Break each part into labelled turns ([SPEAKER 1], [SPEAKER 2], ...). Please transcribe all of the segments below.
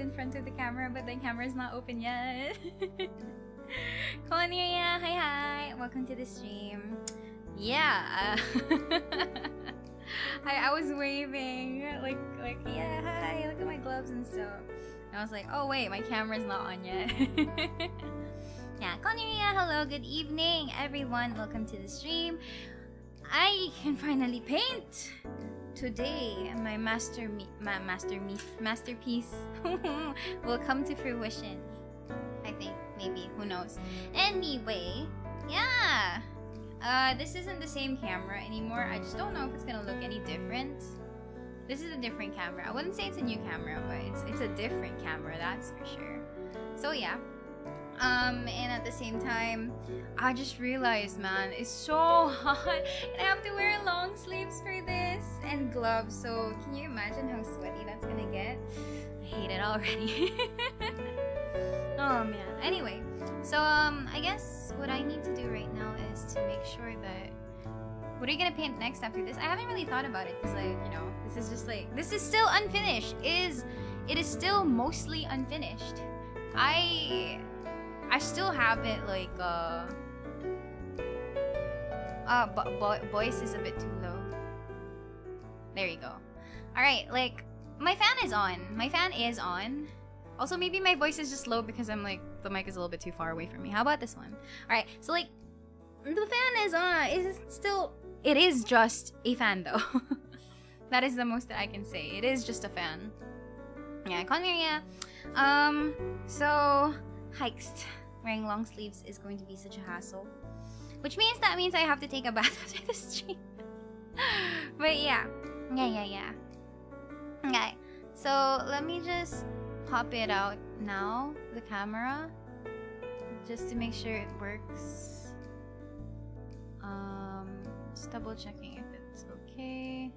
[SPEAKER 1] in front of the camera, but the camera's not open yet. Miria, hi. Welcome to the stream. Yeah. I was waving like yeah, hi, look at my gloves and stuff. And I was like, oh wait, my camera's not on yet. Yeah, Miria, hello, good evening everyone. Welcome to the stream. I can finally paint today. My masterpiece will come to fruition. I think, maybe, who knows. Anyway, yeah. This isn't the same camera anymore. I just don't know if it's gonna look any different. This is a different camera. I wouldn't say it's a new camera, but it's a different camera, that's for sure. So yeah. And at the same time, I just realized, man, it's so hot and I have to wear long sleeves for this and gloves. So can you imagine how sweaty that's gonna get? I hate it already. Oh man. Anyway, so I guess what I need to do right now is to make sure that what are you gonna paint next after this? I haven't really thought about it because, like, you know, this is just like, this is still unfinished. It is still mostly unfinished. I still have it like voice is a bit too low. There you go. Alright, like my fan is on. Also maybe my voice is just low because I'm like the mic is a little bit too far away from me. How about this one? Alright, so like the fan is on. It is just a fan though. That is the most that I can say. It is just a fan. Yeah, Miria. So hikes. Wearing long sleeves is going to be such a hassle. Which means I have to take a bath after the stream. But yeah. Yeah. Okay. So let me just pop it out now, the camera. Just to make sure it works. Just double checking if it's okay.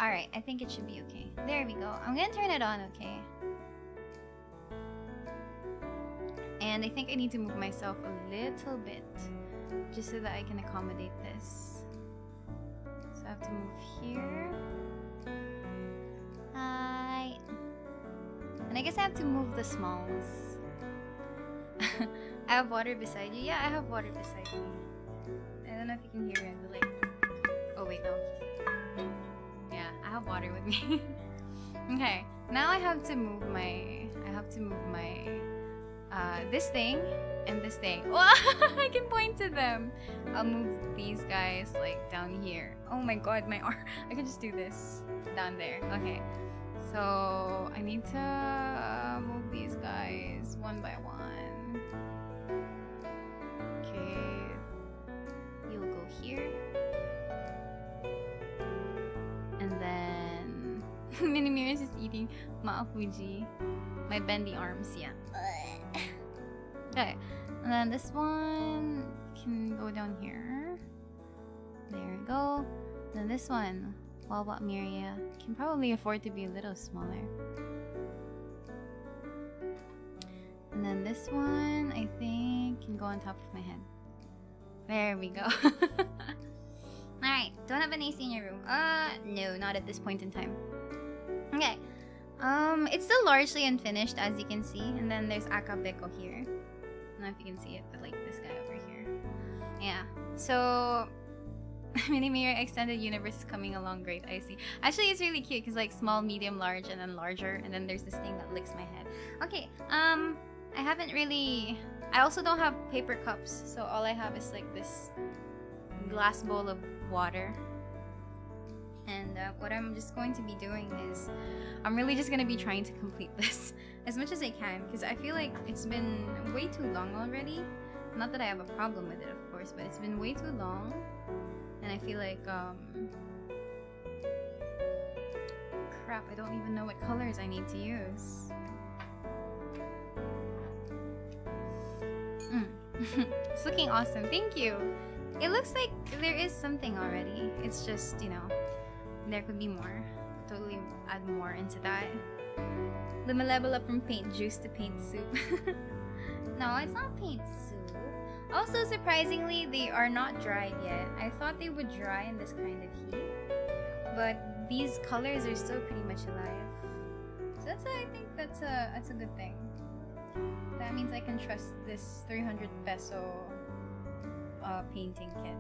[SPEAKER 1] Alright, I think it should be okay. There we go. I'm gonna turn it on, okay? And I think I need to move myself a little bit just so that I can accommodate this. So I have to move here. Hi. And I guess I have to move the smalls. I have water beside you. Yeah, I have water beside me. I don't know if you can hear it, but like, oh wait, no. Yeah, I have water with me. Okay, now I have to move my this thing and this thing. Oh, I can point to them. I'll move these guys like down here. Oh my god, my arm. I can just do this down there. Okay, so I need to move these guys one by one. Okay, you'll go here. And then Miria is just eating Ma'afuji. My bendy arms, yeah. Okay, and then this one can go down here. There we go. And then this one, Wawa Miria, can probably afford to be a little smaller. And then this one, I think, can go on top of my head. There we go. Alright, don't have an AC in your room. No, not at this point in time. Okay. It's still largely unfinished, as you can see. And then there's Akabeko here. I don't know if you can see it, but like this guy over here. Yeah. So Miria Extended Universe is coming along great, I see. Actually, it's really cute because like small, medium, large, and then larger. And then there's this thing that licks my head. Okay, I haven't really... I also don't have paper cups. So all I have is like this glass bowl of water. And what I'm just going to be doing is I'm really just going to be trying to complete this as much as I can, because I feel like it's been way too long already. Not that I have a problem with it, of course, but it's been way too long. And I feel like, crap, I don't even know what colors I need to use. It's looking awesome. Thank you. It looks like there is something already. It's just, you know, there could be more. Totally add more into that. Let me level up from paint juice to paint soup. No, it's not paint soup. Also, surprisingly, they are not dried yet. I thought they would dry in this kind of heat, but these colors are still pretty much alive. So I think that's a good thing. That means I can trust this 300 peso painting kit.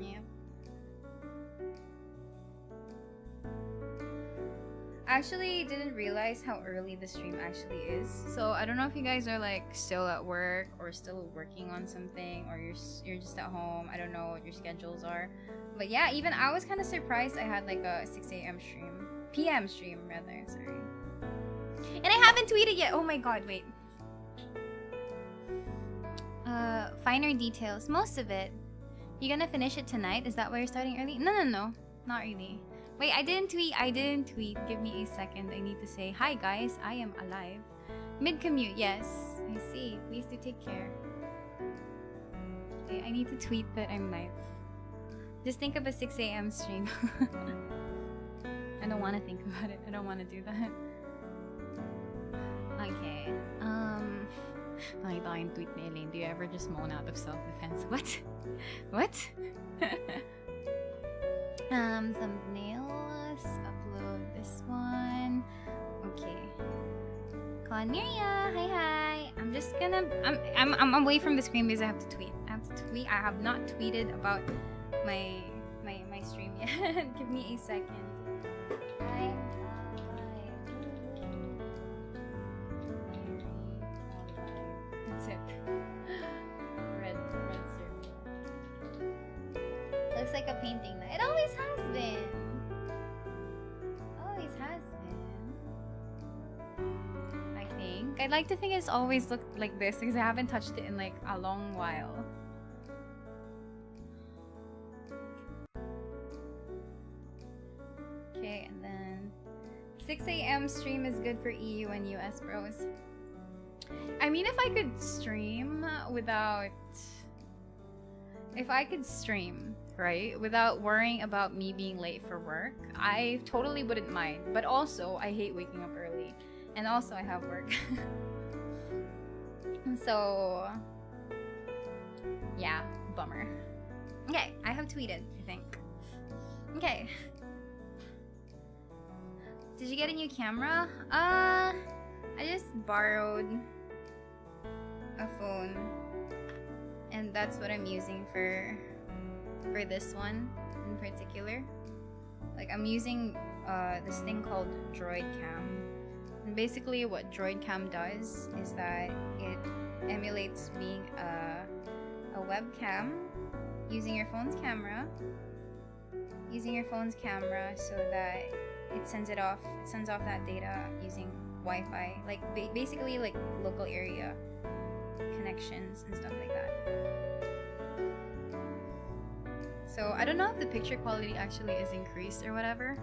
[SPEAKER 1] Yeah. Actually didn't realize how early the stream actually is. So I don't know if you guys are like still at work or still working on something, or you're just at home. I don't know what your schedules are. But yeah, even I was kind of surprised I had like a 6 a.m. stream. PM stream rather, sorry. And I haven't tweeted yet. Oh my god, wait. Finer details. Most of it. You gonna finish it tonight? Is that why you're starting early? No. Not really. Wait, I didn't tweet. Give me a second. I need to say, hi guys, I am alive. Mid-commute, yes. I see. Please do take care. Okay, I need to tweet that I'm live. Just think of a 6 a.m. stream. I don't want to think about it. I don't want to do that. Okay. Nakita yung tweet ni Elaine. Do you ever just moan out of self-defense? What? What? Thumbnails. Upload this one. Okay. Call Miria. Hi. I'm just gonna. I'm away from the screen because I have to tweet. I have not tweeted about my stream yet. Give me a second. That's it. Red circle. Looks like a painting. It always has been. Always has been. I think. I'd like to think it's always looked like this because I haven't touched it in like a long while. Okay, and then 6 a.m. stream is good for EU and US bros. I mean, if I could stream without... If I could stream, right, without worrying about me being late for work, I totally wouldn't mind. But also, I hate waking up early. And also, I have work. So... yeah, bummer. Okay, I have tweeted, I think. Okay. Did you get a new camera? I just borrowed a phone, and that's what I'm using for this one in particular. Like, I'm using this thing called DroidCam, and basically what DroidCam does is that it emulates being a webcam using your phone's camera so that it sends off that data using Wi-Fi, like basically like local area connections and stuff like that. So I don't know if the picture quality actually is increased or whatever,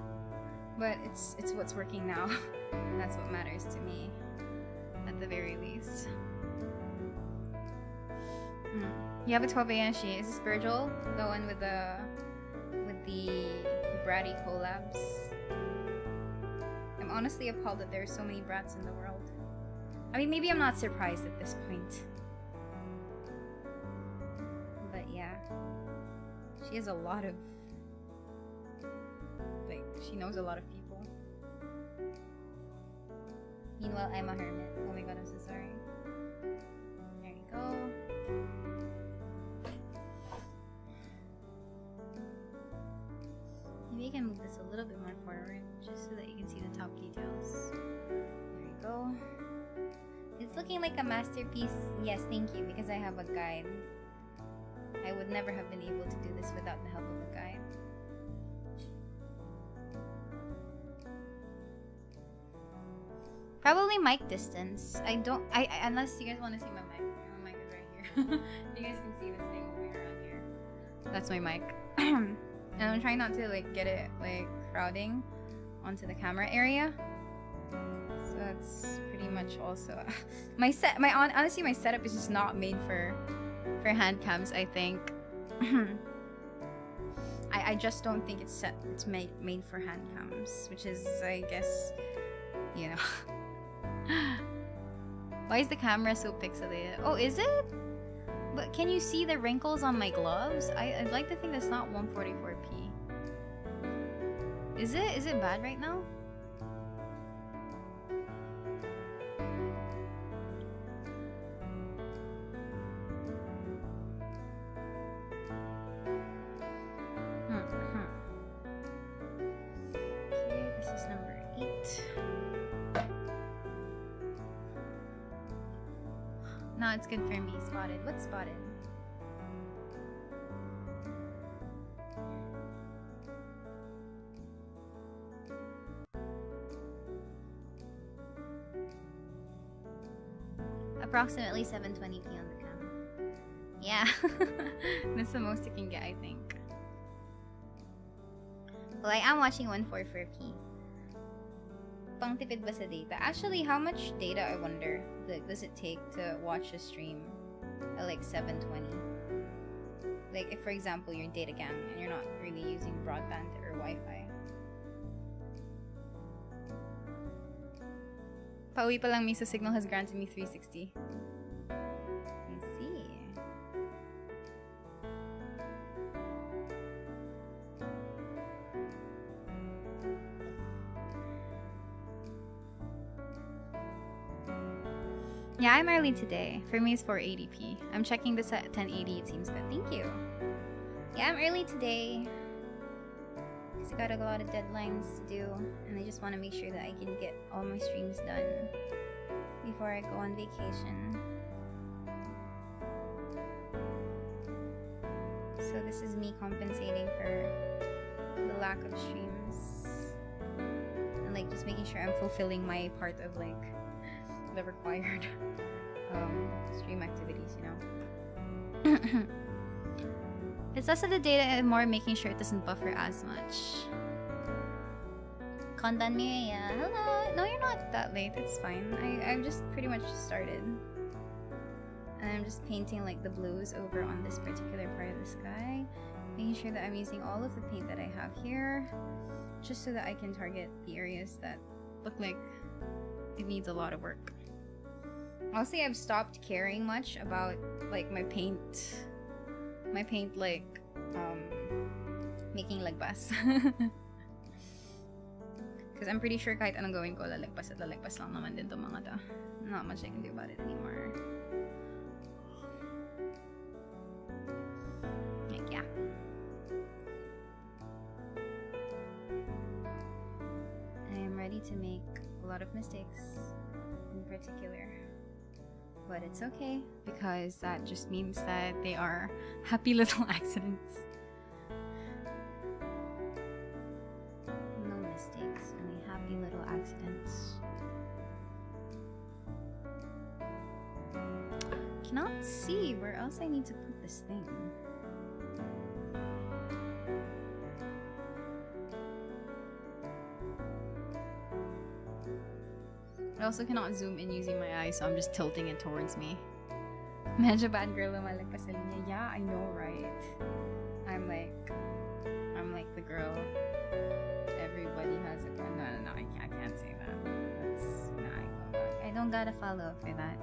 [SPEAKER 1] but it's what's working now. And that's what matters to me at the very least. You have a 12 a.m. sheet. Is this Virgil? The one with the bratty collabs? I'm honestly appalled that there are so many brats in the world. I mean, maybe I'm not surprised at this point. But yeah. She has a lot of... like, she knows a lot of people. Meanwhile, I'm a hermit. Oh my god, I'm so sorry. There you go. Maybe I can move this a little bit more forward, just so that you can see the top details. There you go. It's looking like a masterpiece. Yes, thank you, because I have a guide. I would never have been able to do this without the help of a guide. Probably mic distance. Unless you guys want to see my mic. My mic is right here. You guys can see this thing moving around here. That's my mic. And I'm trying not to like get it like crowding onto the camera area. So that's pretty much also honestly my setup is just not made for hand cams, I think. I just don't think it's made for hand cams, which is, I guess, you know. Why is the camera so pixelated? Oh, is it? But can you see the wrinkles on my gloves? I'd like to think that's not 144p. Is it bad right now? Okay, this is number 8. No, it's good for me. Spotted. What's spotted? Approximately 720p on the cam. Yeah. That's the most it can get, I think. Well, I am watching 144p. Pang tipid ba sa data? Actually, how much data, I wonder, does it take to watch a stream at like 720? Like, if for example, you're data cam and you're not really using broadband or Wi-Fi. Pauwi pa lang miso signal has granted me 360. I see. Yeah, I'm early today. For me, it's 480p. I'm checking this at 1080. It seems good. Thank you. Yeah, I'm early today. Because I got a lot of deadlines to do. And I just want to make sure that I can get all my streams done before I go on vacation. So this is me compensating for the lack of streams. And like just making sure I'm fulfilling my part of like the required stream activities, you know. It's less of the data and more making sure it doesn't buffer as much. Kondan Miria, hello. No, you're not that late. It's fine. I've just pretty much started, and I'm just painting like the blues over on this particular part of the sky, making sure that I'm using all of the paint that I have here, just so that I can target the areas that look like it needs a lot of work. Honestly, I've stopped caring much about like my paint like making lagpas. Because I'm pretty sure kahit anong gawin ko, lalagpas at lalagpas lang naman din tong mga to. Not much I can do about it anymore. Like, yeah. I am ready to make a lot of mistakes in particular. But it's okay, because that just means that they are happy little accidents. No mistakes, only happy little accidents. Cannot see where else I need to put this thing. I also cannot zoom in using my eyes, so I'm just tilting it towards me. Medyo bad girl lumalagpas sa linya. Yeah, I know, right? I'm like the girl. Everybody has it. No, I can't say that. That's I don't gotta follow up for that.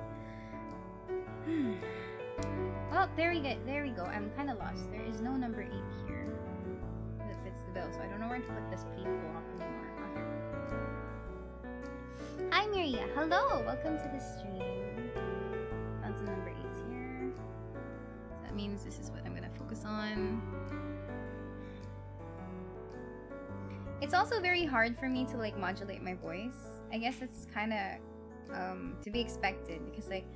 [SPEAKER 1] Well, there we go. I'm kind of lost. There is no number 8 here that fits the bill, so I don't know where to put this paint block anymore. Hi Miria, hello! Welcome to the stream. Found some number 8s here. So that means this is what I'm gonna focus on. It's also very hard for me to like modulate my voice. I guess it's kind of to be expected, because like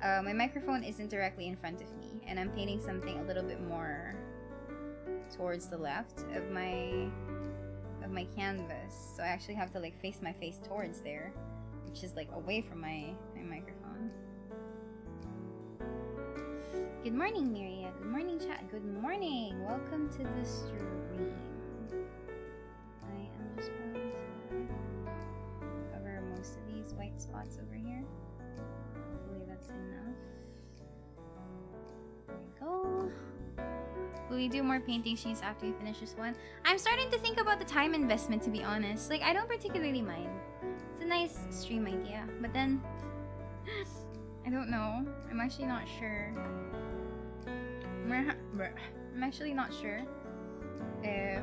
[SPEAKER 1] my microphone isn't directly in front of me, and I'm painting something a little bit more towards the left of my canvas, so I actually have to like face my face towards there, which is like away from my microphone. Good morning, Miria. Good morning, chat. Good morning. Welcome to the stream. I am just going to cover most of these white spots over here. Hopefully that's enough. There we go. Will we do more painting sheets after we finish this one? I'm starting to think about the time investment, to be honest. Like, I don't particularly mind. It's a nice stream idea. But then, I don't know. I'm actually not sure. I'm actually not sure if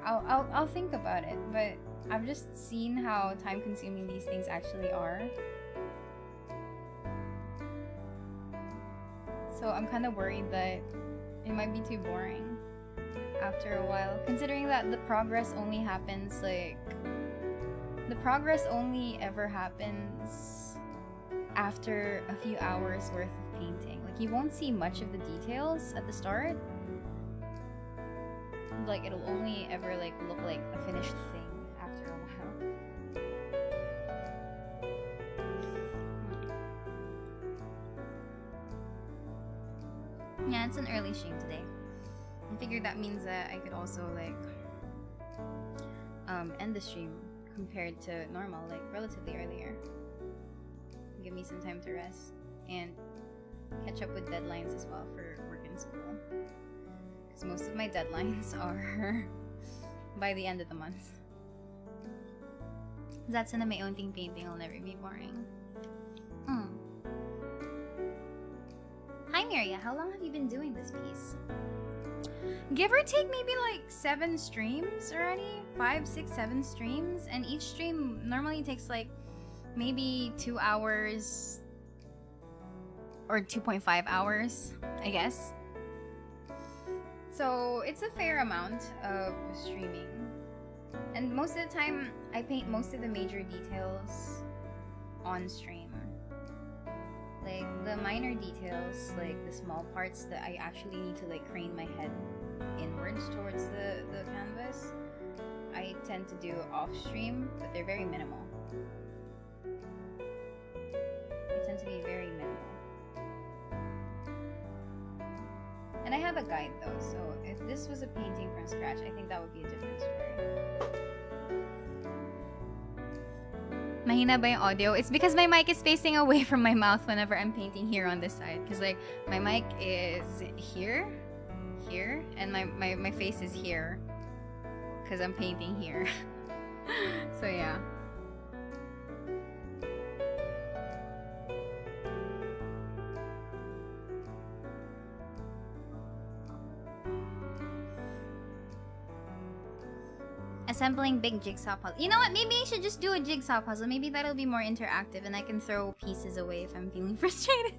[SPEAKER 1] I'll think about it, but I've just seen how time-consuming these things actually are. So I'm kind of worried that it might be too boring after a while, considering that the progress only happens like... The progress only ever happens after a few hours worth of painting. Like, you won't see much of the details at the start. Like, it'll only ever like look like a finished thing after a while. Yeah, it's an early stream today. I figured that means that I could also like end the stream compared to normal, like relatively earlier. Give me some time to rest and catch up with deadlines as well for work and school. Because most of my deadlines are by the end of the month. That's in my own thing painting will never be boring. Hi Miria, how long have you been doing this piece? Give or take maybe like 7 streams already? 5, 6, 7 streams? And each stream normally takes like maybe 2 hours or 2.5 hours, I guess. So it's a fair amount of streaming. And most of the time, I paint most of the major details on stream. Like the minor details, like the small parts that I actually need to like crane my head inwards towards the canvas, I tend to do off stream, but they're very minimal. They tend to be very minimal. And I have a guide though, so if this was a painting from scratch, I think that would be a different story. Mahina ba yung audio? It's because my mic is facing away from my mouth whenever I'm painting here on this side. Because like, my mic is here, and my face is here. Because I'm painting here. So yeah. Assembling big jigsaw puzzle. You know what? Maybe I should just do a jigsaw puzzle. Maybe that'll be more interactive and I can throw pieces away if I'm feeling frustrated.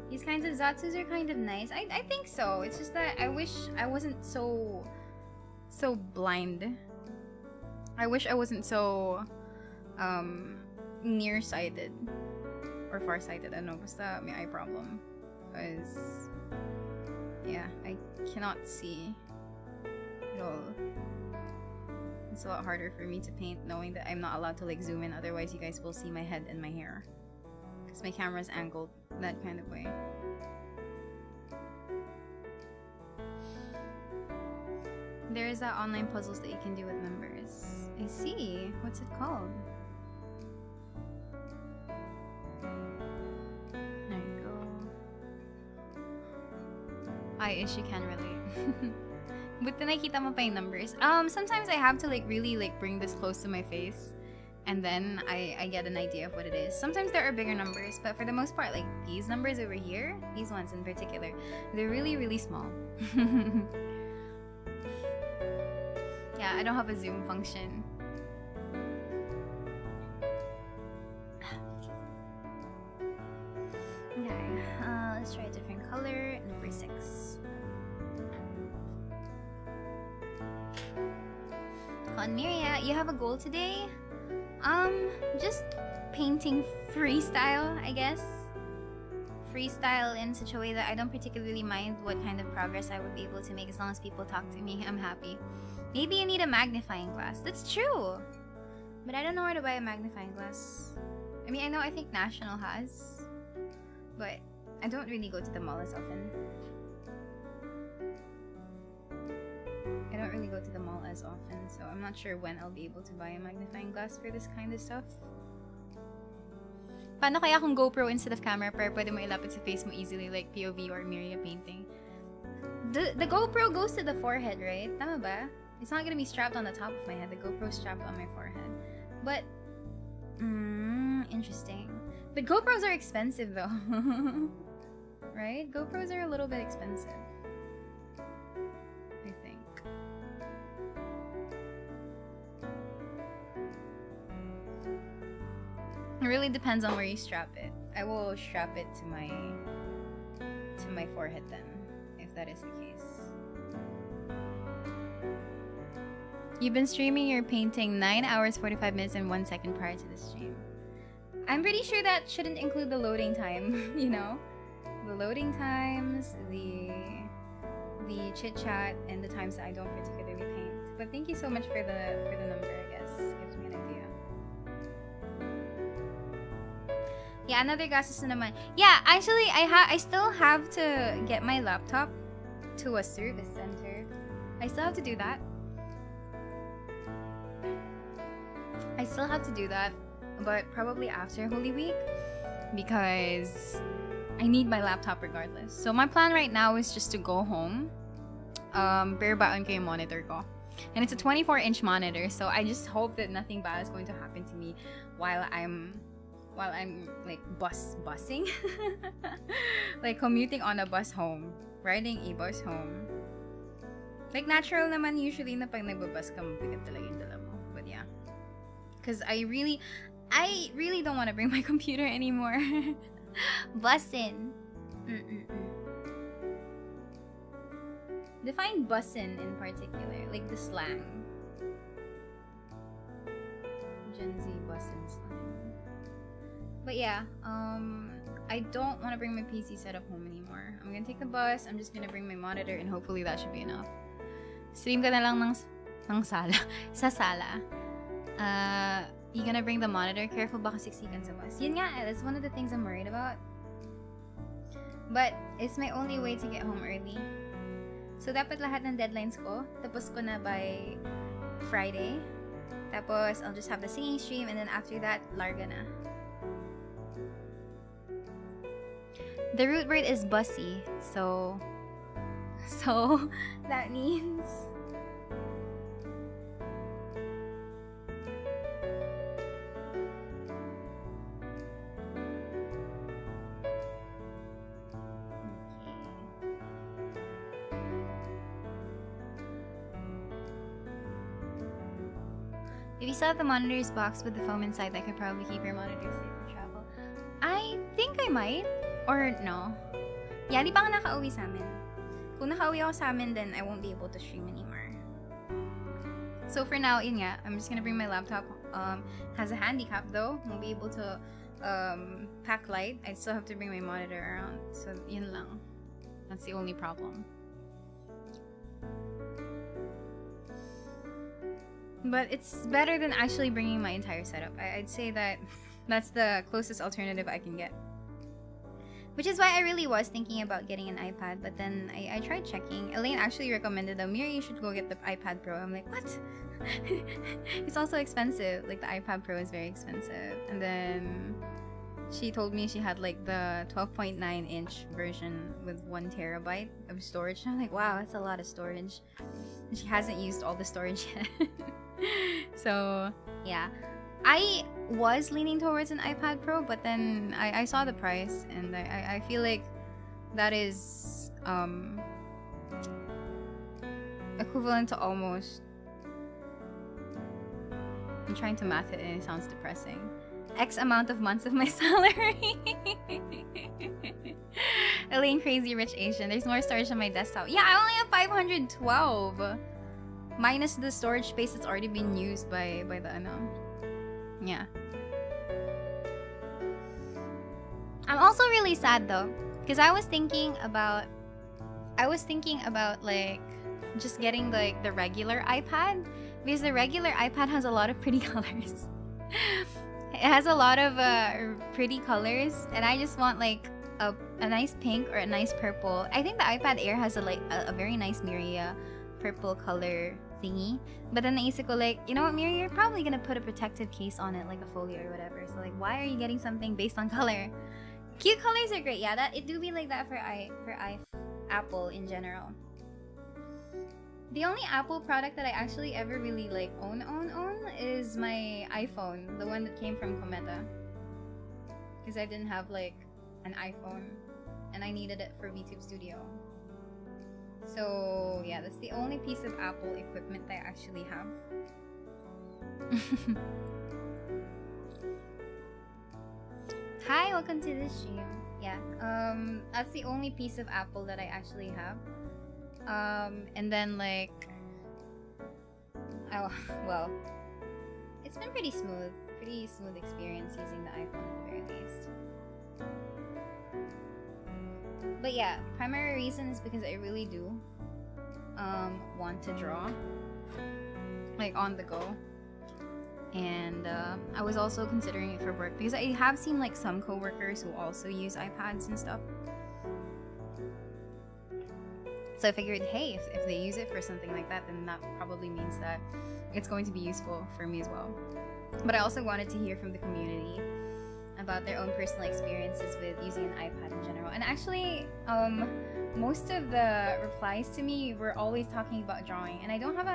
[SPEAKER 1] These kinds of Zatsus are kind of nice. I think so. It's just that I wish I wasn't so blind. I wish I wasn't so nearsighted or farsighted. I don't know, basta may eye problem. Because yeah, I cannot see at all. It's a lot harder for me to paint knowing that I'm not allowed to like zoom in, otherwise you guys will see my head and my hair. Because my camera's angled that kind of way. There is that online puzzles that you can do with numbers. I see. What's it called? There you go. Ish, you can relate. But then nakita mo pa yung numbers. Sometimes I have to like really like bring this close to my face, and then I get an idea of what it is. Sometimes there are bigger numbers, but for the most part, like these numbers over here, these ones in particular, they're really, really small. Yeah, I don't have a zoom function. Okay, let's try a different color. Number 6. On Miria, you have a goal today? Just painting freestyle, I guess. Freestyle in such a way that I don't particularly mind what kind of progress I would be able to make as long as people talk to me. I'm happy. Maybe you need a magnifying glass. That's true. But I don't know where to buy a magnifying glass. I mean, I think National has. But I don't really go to the mall as often. I don't really go to the mall as often, so I'm not sure when I'll be able to buy a magnifying glass for this kind of stuff. Paano kaya kung GoPro instead of camera para pwede mo ilapit sa face mo easily like POV or Miria painting? The GoPro goes to the forehead, right? Tama ba? It's not gonna be strapped on the top of my head. The GoPro's strapped on my forehead. But, interesting. But GoPros are expensive though. right? GoPros are a little bit expensive, I think. It really depends on where you strap it. I will strap it to my forehead then, if that is the case. You've been streaming your painting 9 hours 45 minutes and 1 second prior to the stream. I'm pretty sure that shouldn't include the loading time, you know? The loading times, the chit chat, and the times that I don't particularly paint. But thank you so much for the number, I guess. Gives me an idea. Yeah, another gastos na naman. Yeah, actually, I still have to get my laptop to a service center. I still have to do that. But probably after Holy Week, because I need my laptop regardless. So my plan right now is just to go home. Bare baon ko yung monitor ko. And it's a 24-inch monitor, so I just hope that nothing bad is going to happen to me while I'm like busing. Like commuting on a bus home, riding a bus home. Like natural naman usually na pag nagbabus ka, mabigat talaga yung dala mo. But yeah. Cause I really don't want to bring my computer anymore. Bussin'. Define bussin' in particular, like the slang. Gen Z bussin' slang. But yeah, I don't want to bring my PC setup home anymore. I'm gonna take the bus, I'm just gonna bring my monitor, and hopefully that should be enough. Stream ka na lang ng sala. Sa sala. You gonna bring the monitor? Careful baka siksikan sa bus. Yun nga, that's one of the things I'm worried about. But it's my only way to get home early. So dapat lahat ng deadlines ko, tapos ko na by Friday. Tapos I'll just have the singing stream, and then after that, larga na. The root word is bussy, so that means if you still have the monitor's box with the foam inside, that could probably keep your monitor safe for travel. I think I might. Or no. Yeah, di pa nga nakauwi sa amin. Kung nakauwi ako sa amin, then I won't be able to stream anymore. So for now, yun nga, I'm just gonna bring my laptop. Has a handicap though. Won't be able to pack light. I still have to bring my monitor around. So yun lang. That's the only problem. But it's better than actually bringing my entire setup. I'd say that that's the closest alternative I can get. Which is why I really was thinking about getting an iPad, but then I tried checking. Elaine actually recommended that, Miria, you should go get the iPad Pro. I'm like, what? It's also expensive. Like, the iPad Pro is very expensive. And then she told me she had like the 12.9-inch version with 1 terabyte of storage. And I'm like, wow, that's a lot of storage. And she hasn't used all the storage yet. So, yeah. I was leaning towards an iPad Pro, but then I saw the price, and I feel like that is equivalent to almost, I'm trying to math it and it sounds depressing, X amount of months of my salary. Elaine, crazy rich Asian. There's more storage on my desktop. Yeah, I only have 512 minus the storage space that's already been used by the Yeah. I'm also really sad though, because I was thinking about like just getting like the regular iPad, because the regular iPad has a lot of pretty colors. It has a lot of pretty colors, and I just want like a nice pink or a nice purple. I think the iPad Air has a very nice Miria purple color thingy. But then naisip ko, like, you know what, Miria, you're probably gonna put a protective case on it, like a folio or whatever. So like, why are you getting something based on color? Cute colors are great. Yeah, that it do be like that for Apple in general. The only Apple product that I actually ever really like own is my iPhone, the one that came from Cometa. Because I didn't have like an iPhone and I needed it for VTube Studio. So yeah, that's the only piece of Apple equipment I actually have. Hi, welcome to the stream. Yeah, that's the only piece of Apple that I actually have. And then like, oh, well, it's been pretty smooth experience using the iPhone at the very least. But yeah, primary reason is because I really do want to draw, like on the go. And I was also considering it for work because I have seen like some coworkers who also use iPads and stuff. So I figured, hey, if they use it for something like that, then that probably means that it's going to be useful for me as well. But I also wanted to hear from the community about their own personal experiences with using an iPad in general. And actually, most of the replies to me were always talking about drawing, and I don't have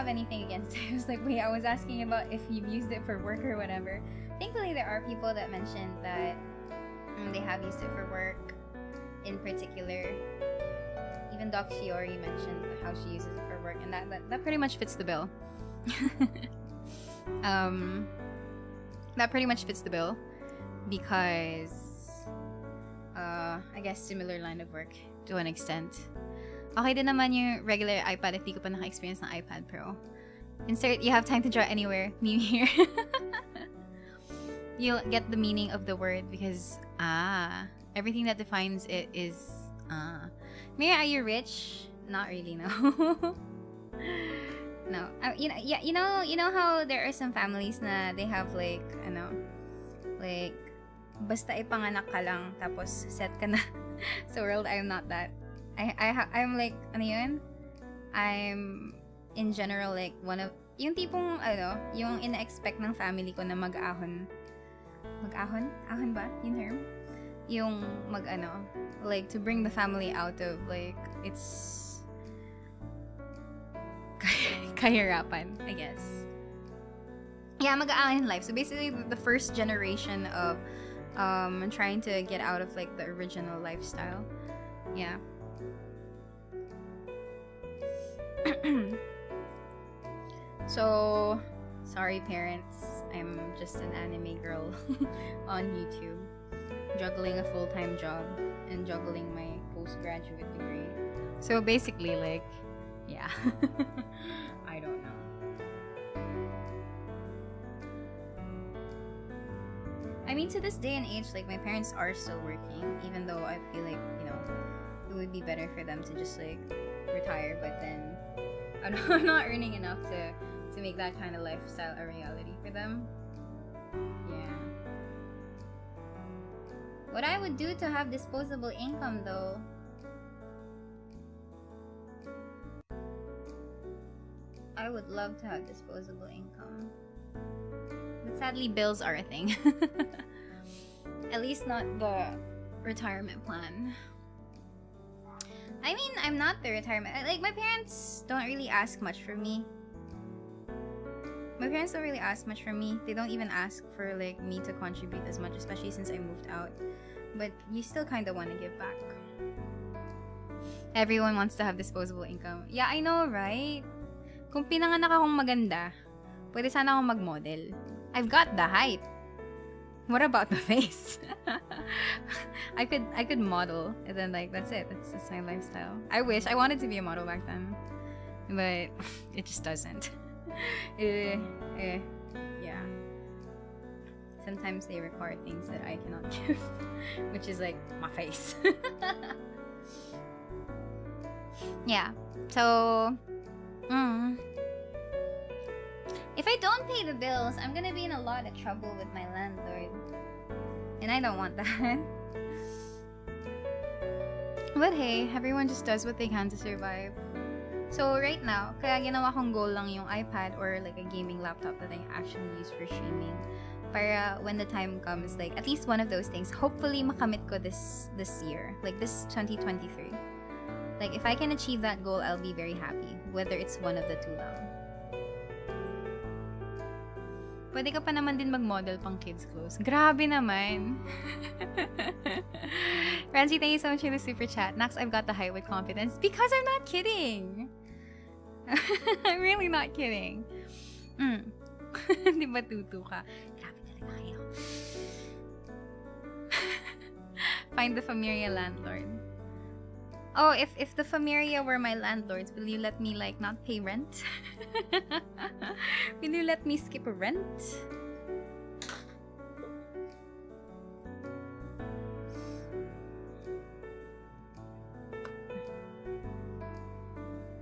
[SPEAKER 1] anything against it. I was like, wait, I was asking about if you've used it for work or whatever. Thankfully, there are people that mentioned that they have used it for work in particular. Even Doc Shiori mentioned how she uses it for work, and that pretty much fits the bill. That pretty much fits the bill because I guess similar line of work to an extent. Okay din naman yung regular iPad if di ko pa naka-experience ng iPad Pro. Insert, you have time to draw anywhere. Me here. You'll get the meaning of the word because everything that defines it is Miria, are you rich? Not really, no. No. You know how there are some families na they have like like basta ipanganak ka lang tapos set ka na sa world. I'm not that. I'm like I'm in general like one of yung tipong yung ina-expect ng family ko na mag-ahon ba yung term, yung like to bring the family out of like its kahirapan, I guess. Yeah, mag-ahon in life. So basically the first generation of trying to get out of like the original lifestyle. Yeah. So, sorry parents, I'm just an anime girl on YouTube, juggling a full-time job and juggling my postgraduate degree. So basically, like, yeah, I don't know. I mean, to this day and age, like, my parents are still working, even though I feel like, it would be better for them to just, like, retire, but then I'm not earning enough to make that kind of lifestyle a reality for them. Yeah. What I would do to have disposable income, though, I would love to have disposable income. But sadly, bills are a thing. At least not the retirement plan. I mean, I'm not the retirement. Like, my parents don't really ask much from me. My parents don't really ask much from me. They don't even ask for, like, me to contribute as much, especially since I moved out. But you still kind of want to give back. Everyone wants to have disposable income. Yeah, I know, right? Kung pinanganak akong maganda, pwede sana akong mag-model. I've got the height. What about the face? I could model, and then like that's it. That's my lifestyle. I wanted to be a model back then, but it just doesn't. Yeah. Sometimes they require things that I cannot give, which is like my face. Yeah. So, if I don't pay the bills, I'm gonna be in a lot of trouble with my landlord. And I don't want that. But hey, everyone just does what they can to survive. So right now, kaya ginawa kong goal lang yung iPad or like a gaming laptop that I actually use for streaming. Para when the time comes, like at least one of those things, hopefully makamit ko this year. Like this 2023. Like if I can achieve that goal, I'll be very happy. Whether it's one of the two lang. Pwede ka pa naman din mag-model pang kids clothes. Grabe naman. Ranji, thank you so much for the super chat. Nax, I've got the height with confidence. Because I'm not kidding. I'm really not kidding. Di ba tutu ka? Grabe talaga kayo. Find the Miria landlord. Oh, if the Miria were my landlords, will you let me like not pay rent? Will you let me skip a rent?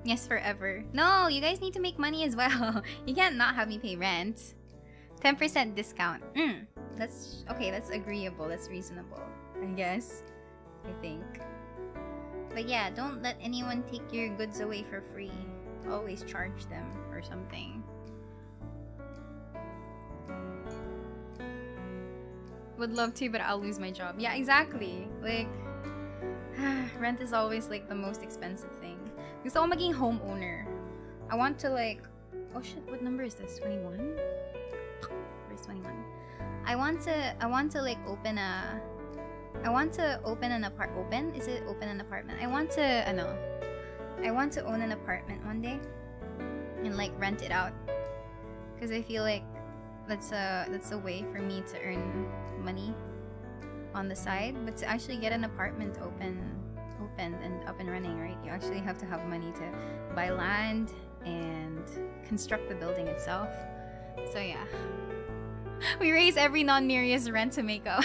[SPEAKER 1] Yes, forever. No, you guys need to make money as well. You can't not have me pay rent. 10% discount. That's okay, that's agreeable, that's reasonable, I guess. I think. But yeah, don't let anyone take your goods away for free. Always charge them or something. Would love to, but I'll lose my job. Yeah, exactly. Like, rent is always like the most expensive thing. Gusto ko maging homeowner. I want to like... Oh shit, what number is this? 21? Where's 21? I want to like open a... I want to open an apartment. Is it open an apartment? I want to own an apartment one day and like rent it out. Because I feel like that's a way for me to earn money on the side. But to actually get an apartment opened and up and running, right? You actually have to have money to buy land and construct the building itself. So yeah. We raise every non-Miria's rent to make up.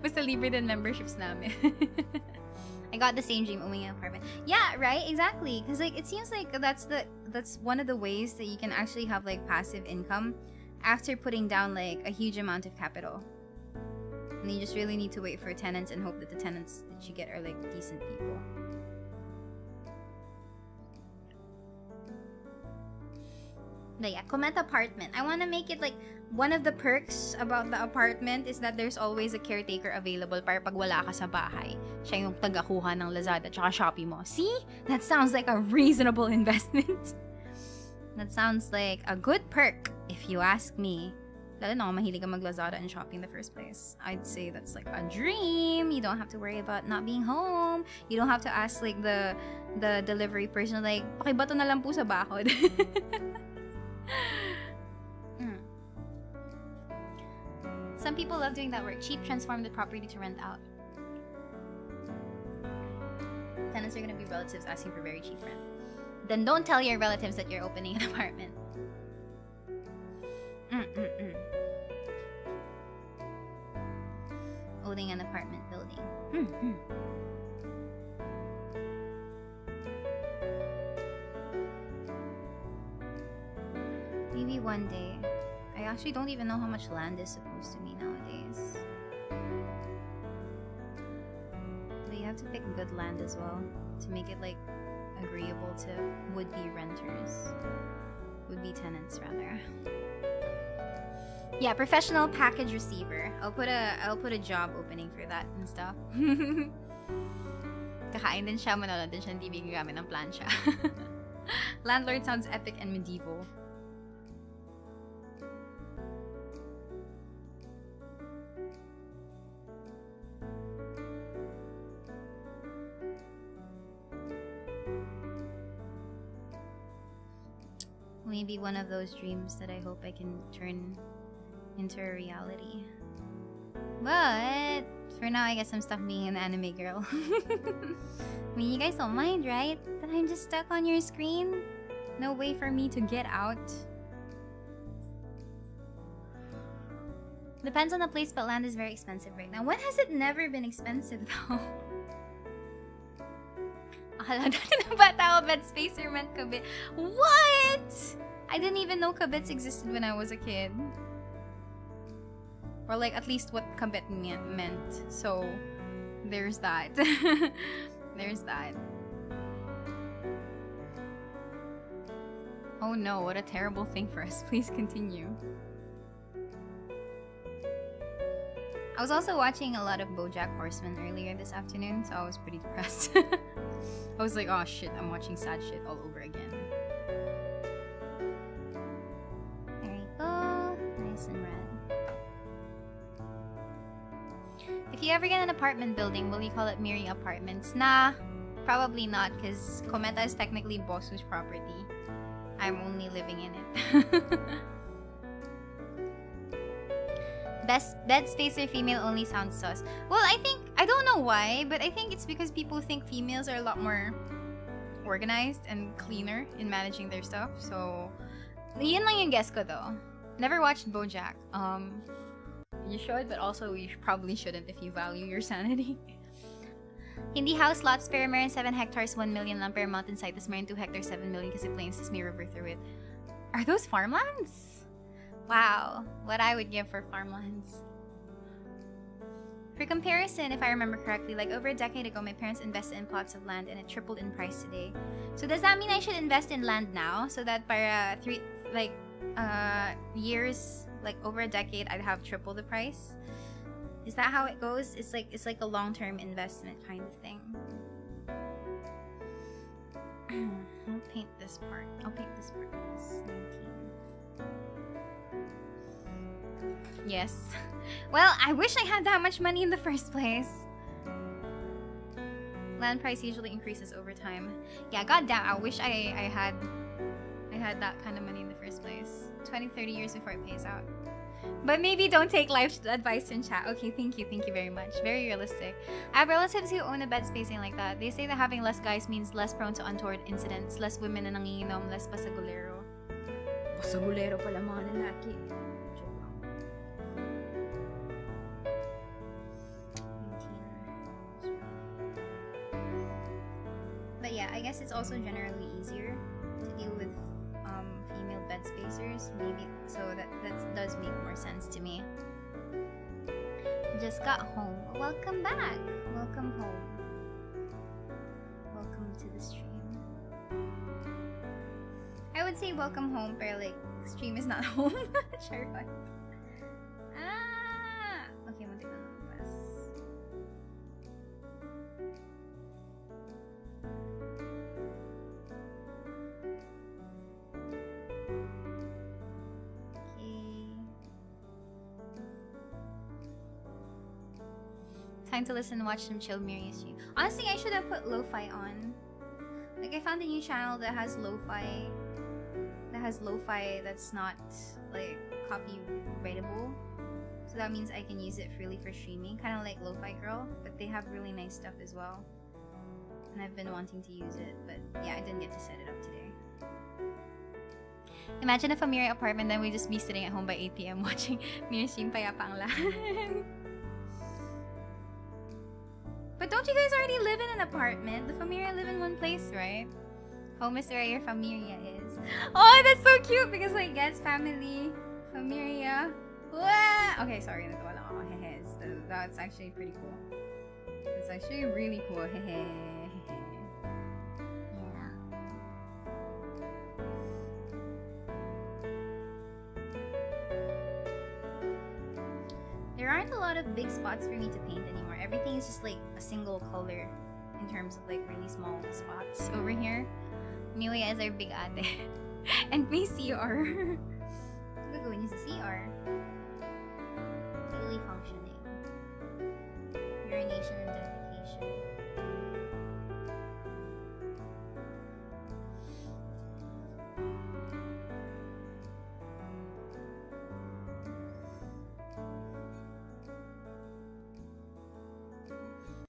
[SPEAKER 1] Basta libre din memberships namin. I got the same dream, owning an apartment. Yeah, right? Exactly. Because like it seems like that's one of the ways that you can actually have like passive income after putting down like a huge amount of capital. And you just really need to wait for tenants and hope that the tenants that you get are like decent people. But yeah, comment apartment. I want to make it like one of the perks about the apartment is that there's always a caretaker available para pag wala ka sa bahay. Siya yung tagakuha ng Lazada tsaka Shopee mo. See? That sounds like a reasonable investment. That sounds like a good perk, if you ask me. Lalo na kung mahilig ka mag-Lazada and Shopee in the first place. I'd say that's like a dream. You don't have to worry about not being home. You don't have to ask like the delivery person like, pakibato na lang po sa bakod. Some people love doing that work. Cheap, transform the property to rent out. Tenants are gonna be relatives asking for very cheap rent. Then don't tell your relatives that you're opening an apartment. Owning an apartment building. Maybe one day. I actually don't even know how much land is supposed to be nowadays. But you have to pick good land as well to make it like agreeable to would-be renters. Would-be tenants rather. Yeah, professional package receiver. I'll put a job opening for that and stuff. Kakain din siya, manonood din siya ng TV gagamit ng plancha. Landlord sounds epic and medieval. Maybe one of those dreams that I hope I can turn into a reality. But for now, I guess I'm stuck being an anime girl. I mean, you guys don't mind, right? That I'm just stuck on your screen? No way for me to get out. Depends on the place, but land is very expensive right now. When has it never been expensive, though? Akala natin na bata ako, bed space or meant kabit. What? I didn't even know kabits existed when I was a kid. Or like at least what kabit meant. So there's that. There's that. Oh no, what a terrible thing for us. Please continue. I was also watching a lot of BoJack Horseman earlier this afternoon, so I was pretty depressed. I was like, oh shit, I'm watching sad shit all over again. There we go. you ever get an apartment building, will you call it Miria Apartments? Nah, probably not, because Cometa is technically Bosu's property. I'm only living in it. Best bed spacer female only sounds sus. Well, I don't know why, but I think it's because people think females are a lot more organized and cleaner in managing their stuff. So, yun lang yung guess ko though. Never watched BoJack. You should, but also you probably shouldn't if you value your sanity. Hindi house lots pero meron 7 hectares 1 million lang per mountainside tas meron 2 hectares 7 million kasi plains tas may river through it. Are those farmlands? Wow, what I would give for farmlands. For comparison, if I remember correctly, like over a decade ago, my parents invested in plots of land and it tripled in price today. So does that mean I should invest in land now so that para years, like over a decade, I'd have triple the price? Is that how it goes? It's like a long-term investment kind of thing. I'll paint this part. This 19. Yes. Well, I wish I had that much money in the first place. Land price usually increases over time. Yeah, goddamn, I wish I had that kind of money in the first place. 20-30 years before it pays out. But maybe don't take life advice in chat. Okay, thank you very much. Very realistic. I have relatives who own a bed spacing like that. They say that having less guys means less prone to untoward incidents, less women na nanginginom, less pasagulero. Pasagulero pala mga lalaki. But yeah, I guess it's also generally easier to deal with female bed spacers, maybe, so that does make more sense to me. Just got home. Welcome back. Welcome home. Welcome to the stream. I would say welcome home, but like stream is not home. Sure. Okay, muntik na lumabas. Time to listen and watch some chill Miria stream. Honestly, I should have put lo-fi on. Like, I found a new channel that has lo-fi. That's not like copyrightable. So that means I can use it freely for streaming, kind of like Lo-Fi Girl. But they have really nice stuff as well. And I've been wanting to use it, but yeah, I didn't get to set it up today. Imagine if a Miria apartment, then we'd just be sitting at home by 8 PM watching Miria stream payapa ang lahat. But don't you guys already live in an apartment? The Familia live in one place, right? Home is where your Familia is. Oh, that's so cute because like guess family, Familia. Wah! Okay, sorry, natawa lang ako. Hehe. That's actually pretty cool. It's actually really cool. Hehe. Yeah. There aren't a lot of big spots for me to paint anymore. Everything is just like a single color in terms of like really small spots. Over here, Milia is our big ate. And may CR. Gagawin niyo sa CR. Daily functioning. Urination and defecation.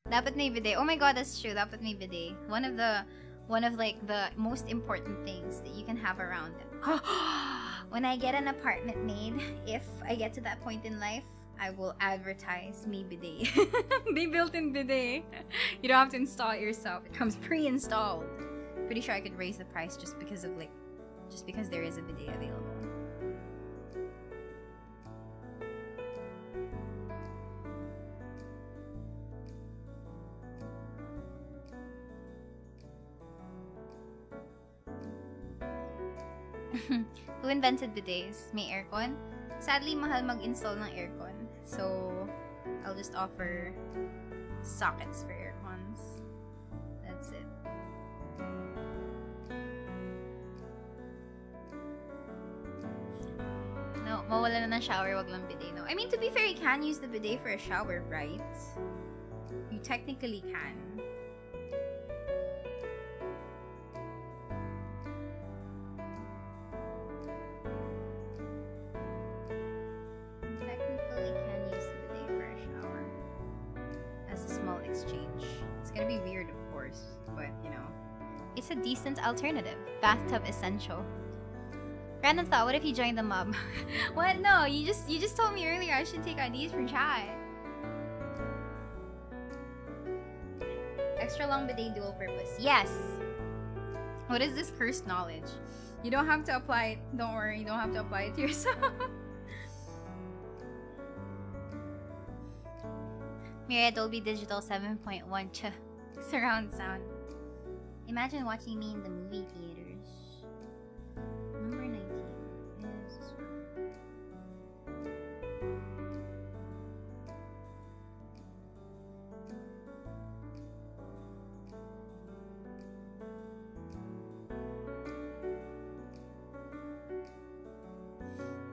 [SPEAKER 1] Dapat may bidet. Oh my god, that's true. Dapat may bidet. One of like the most important things that you can have around it. When I get an apartment made, if I get to that point in life, I will advertise me bidet. May built-in bidet. You don't have to install it yourself. It comes pre-installed. Pretty sure I could raise the price just because there is a bidet available. Who invented bidets? May aircon? Sadly, mahal mag-install ng aircon. So, I'll just offer sockets for aircons. That's it. No. mawala na ng shower, wag lang bidet, no? I mean, to be fair, you can use the bidet for a shower, right? You technically can. You technically can use the bidet for a shower. As a small exchange. It's gonna be weird, of course, but, you know. It's a decent alternative. Bathtub essential. Random thought, what if you join the mob? What? No, you just told me earlier I should take IDs from chat. Extra long bidet dual purpose. Yes! What is this cursed knowledge? You don't have to apply it. Don't worry, you don't have to apply it to yourself. Miria Dolby Digital 7.1 surround sound. Imagine watching me in the movie theaters. Number 19 is this one.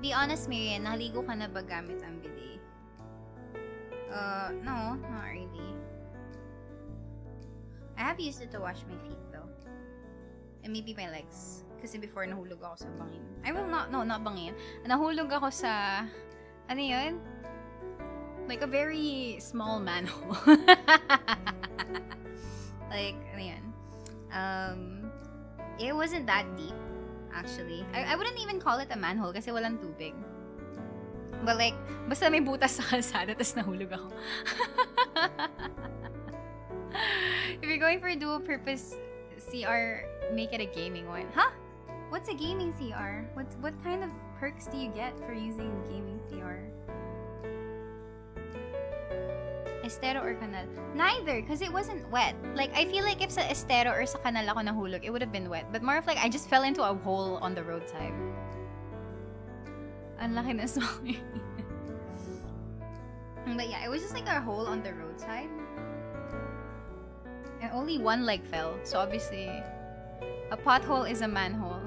[SPEAKER 1] Be honest, Miriam, naligo ka na ba gamit ang bidet? No, not really. I have used it to wash my feet though. And maybe my legs. Kasi before nahulog ako sa bangin. Not bangin. Nahulog ako sa, ano yun? Like a very small manhole. Like, ano yun? It wasn't that deep, actually. I wouldn't even call it a manhole kasi walang tubig. But like, basta may butas sa kalsada tas nahulog ako. If you're going for a dual purpose CR, make it a gaming one. Huh? What's a gaming CR? What kind of perks do you get for using gaming CR? Estero or kanal? Neither, because it wasn't wet. Like, I feel like if sa estero or sa kanal ako nahulog, it would have been wet. But more of like, I just fell into a hole on the roadside. Ang laki na small. But yeah, it was just like a hole on the roadside. And only one leg fell. So obviously, a pothole is a manhole.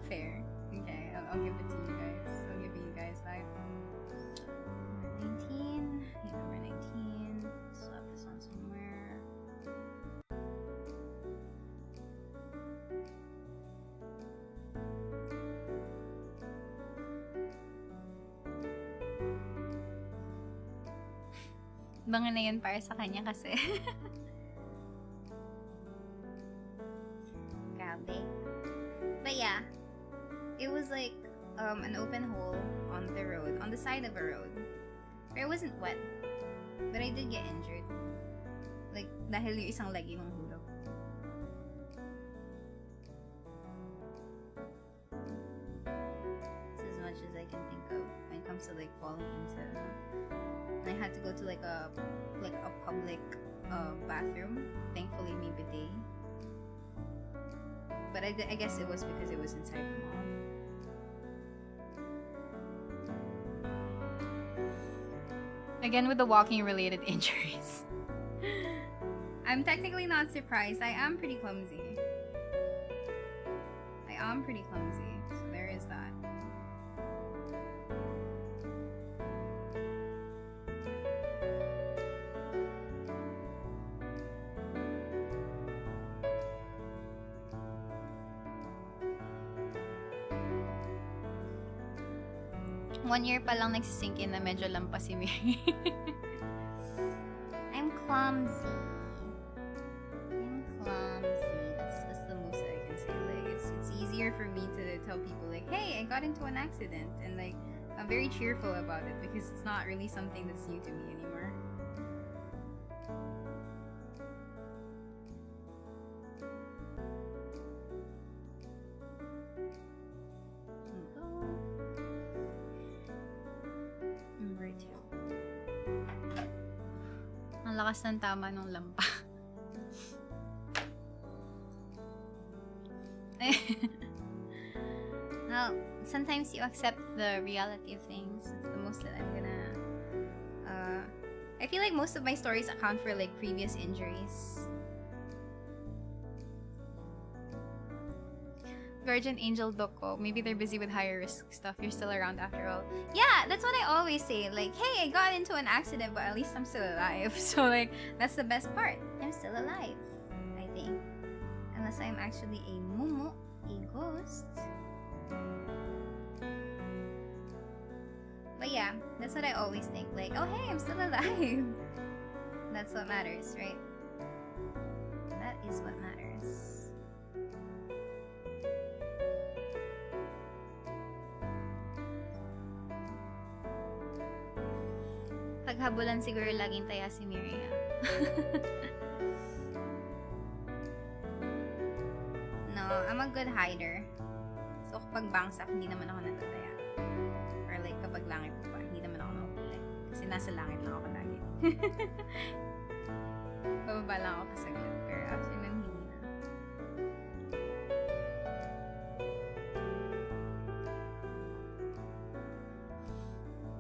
[SPEAKER 1] Fair. Okay, I'll give it to you guys. I'll give you guys that. Number 19. Yeah, number 19. Slap this on somewhere. Bangin na yun para sa kanya kasi. Grabe. But yeah, it was like an open hole on the road, on the side of a road. But it wasn't wet. But I did get injured. Like, dahil yung isang leg yung hulog. It's as much as I can think of when it comes to like falling into. I had to go to like a public bathroom. Thankfully, me bidet. But I guess it was because it was inside the mall. Again with the walking related injuries. I'm technically not surprised. I am pretty clumsy. So there is that. One year pa lang nagsisink in na medyo lampas si Miri. I'm clumsy. That's the most I can say. Like, it's easier for me to tell people like, hey, I got into an accident, and like I'm very cheerful about it because it's not really something that's new to me anymore. Lakas ng tama nung lampa. Well, sometimes you accept the reality of things. It's the most that I'm gonna... I feel like most of my stories account for like previous injuries. Guardian Angel Doko. Maybe they're busy with higher risk stuff. You're still around after all. Yeah, that's what I always say. Like, hey, I got into an accident, but at least I'm still alive. So, like, that's the best part. I'm still alive, I think. Unless I'm actually a mumu, a ghost. But yeah, that's what I always think. Like, oh, hey, I'm still alive. That's what matters, right? That is what matters. Paghabulan siguro laging taya si Miria. No, I'm a good hider. So kapag bangsak, hindi naman ako natataya. Or like kapag langit po pa, hindi naman ako nakukulit. Kasi nasa langit lang ako lagi. Bababa lang ako kasaglit. Pero after nun, hindi na.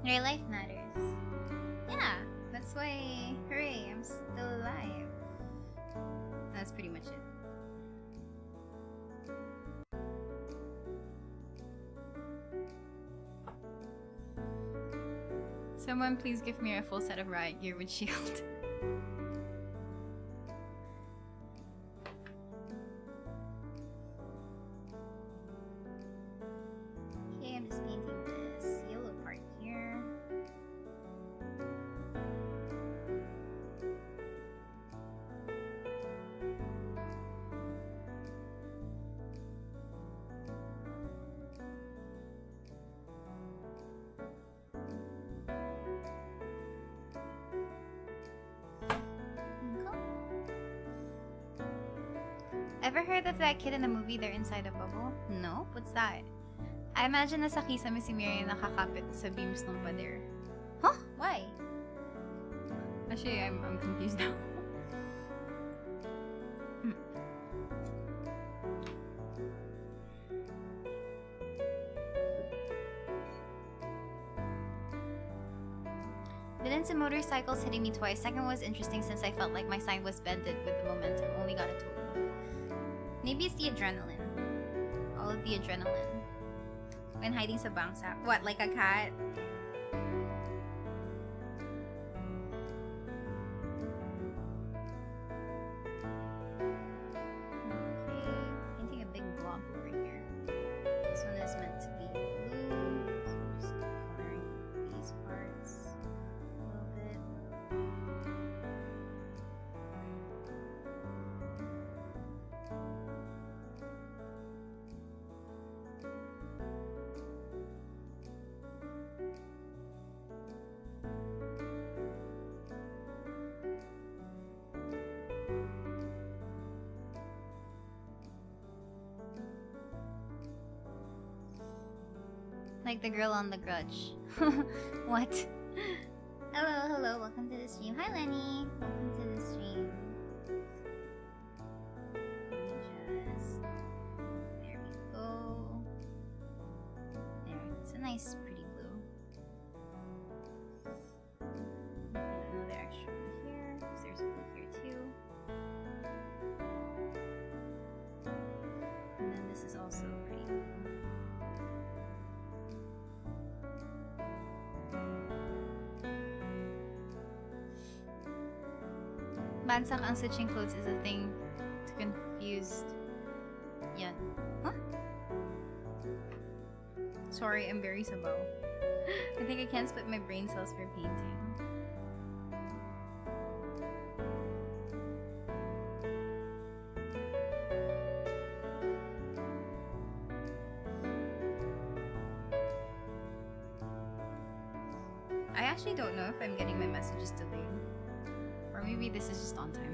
[SPEAKER 1] Your life matters. Yeah, that's why, hooray, I'm still alive. That's pretty much it. Someone please give me a full set of riot gear with shield. Okay, I'm just painting this yellow part here. Ever heard of that kid in the movie, they're inside a bubble? No? What's that? I imagine nasa kisame si Miria nakakapit sa beams ng pader. Huh? Why? Actually, I'm confused now. Villains and motorcycles hitting me twice. Second was interesting since I felt like my sign was bended with the momentum. Only got a total. Maybe it's the adrenaline. All of the adrenaline. When hiding sa bangsa. What, like a cat? Okay, painting a big blob over here. This one is meant to be blue. So I'm just coloring these parts a little bit. Like the girl on The Grudge. What? Hello, hello, welcome to the stream. Hi Lenny, welcome to the stream. There we go. There, it's a nice pretty blue. Another extra one here, because there's blue here too. And then this is also pretty blue. Bansak ang switching clothes is a thing to confused. Yan. Huh? Sorry, I'm very sabaw. I think I can't split my brain cells for painting. I actually don't know if I'm getting my messages delayed. Or maybe this is just on time.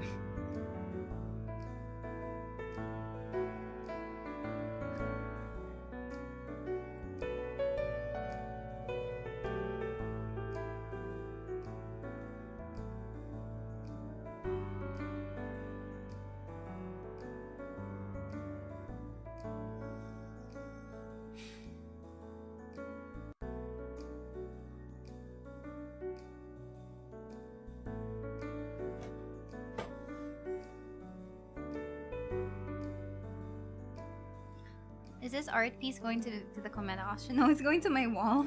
[SPEAKER 1] Is this art piece going to the comment auction? No, it's going to my wall.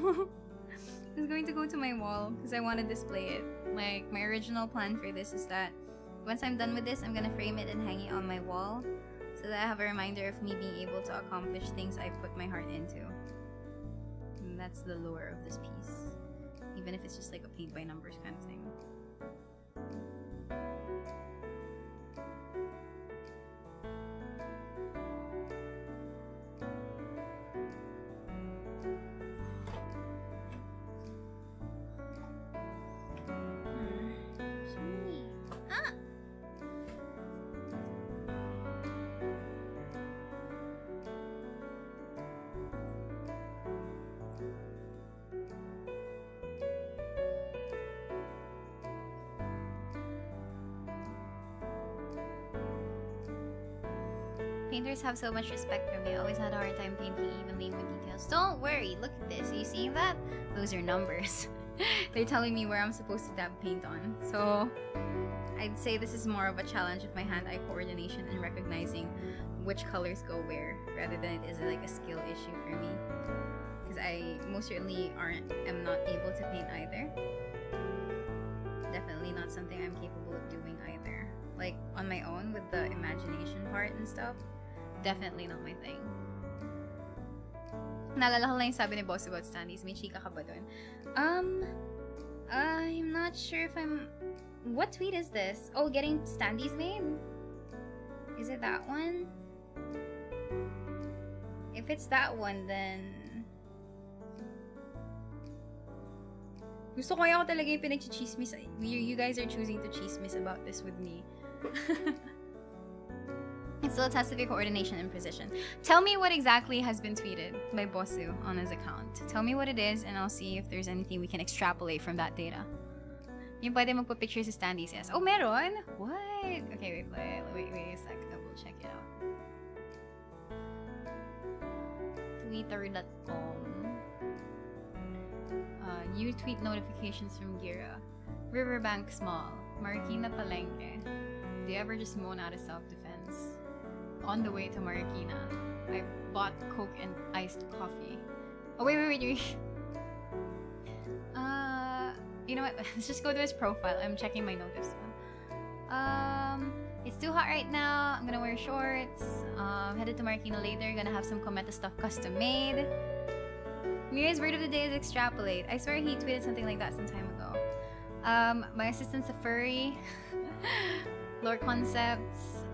[SPEAKER 1] It's going to go to my wall because I want to display it. Like, my original plan for this is that once I'm done with this, I'm gonna frame it and hang it on my wall so that I have a reminder of me being able to accomplish things I put my heart into. And that's the lure of this piece. Even if it's just like a paint by numbers kind of thing. Painters have so much respect for me. I always had a hard time painting evenly with details. Don't worry, look at this. Are you seeing that? Those are numbers. They're telling me where I'm supposed to dab paint on. So I'd say this is more of a challenge of my hand-eye coordination and recognizing which colors go where, rather than it is like a skill issue for me. Because I most certainly am not able to paint either. Definitely not something I'm capable of doing either. Like on my own with the imagination part and stuff. Definitely not my thing. Naalala ko lang yung sabi ni Boss about standees. May chika ka ba dun? I'm not sure if I'm... What tweet is this? Oh, getting standees made? Is it that one? If it's that one, then... Gusto ko kaya ko talaga yung pinag-chismis. You guys are choosing to chismis about this with me. It's still a test of your coordination and precision. Tell me what exactly has been tweeted by Bosu on his account. Tell me what it is and I'll see if there's anything we can extrapolate from that data. Yung pwede magpa-picture sa standees, yes. Oh, meron? What? Okay, wait a sec. I will check it out. Twitter.com. New tweet notifications from Gira. Riverbanks Mall. Marikina Palengke. Do you ever just moan out of self-defense? On the way to Marikina, I bought Coke and iced coffee. Oh, wait. You know what? Let's just go to his profile. I'm checking my notice. It's too hot right now. I'm gonna wear shorts. Headed to Marikina later. Gonna have some Cometa stuff custom made. Miria's word of the day is extrapolate. I swear he tweeted something like that some time ago. My assistant's a furry. Lore concepts.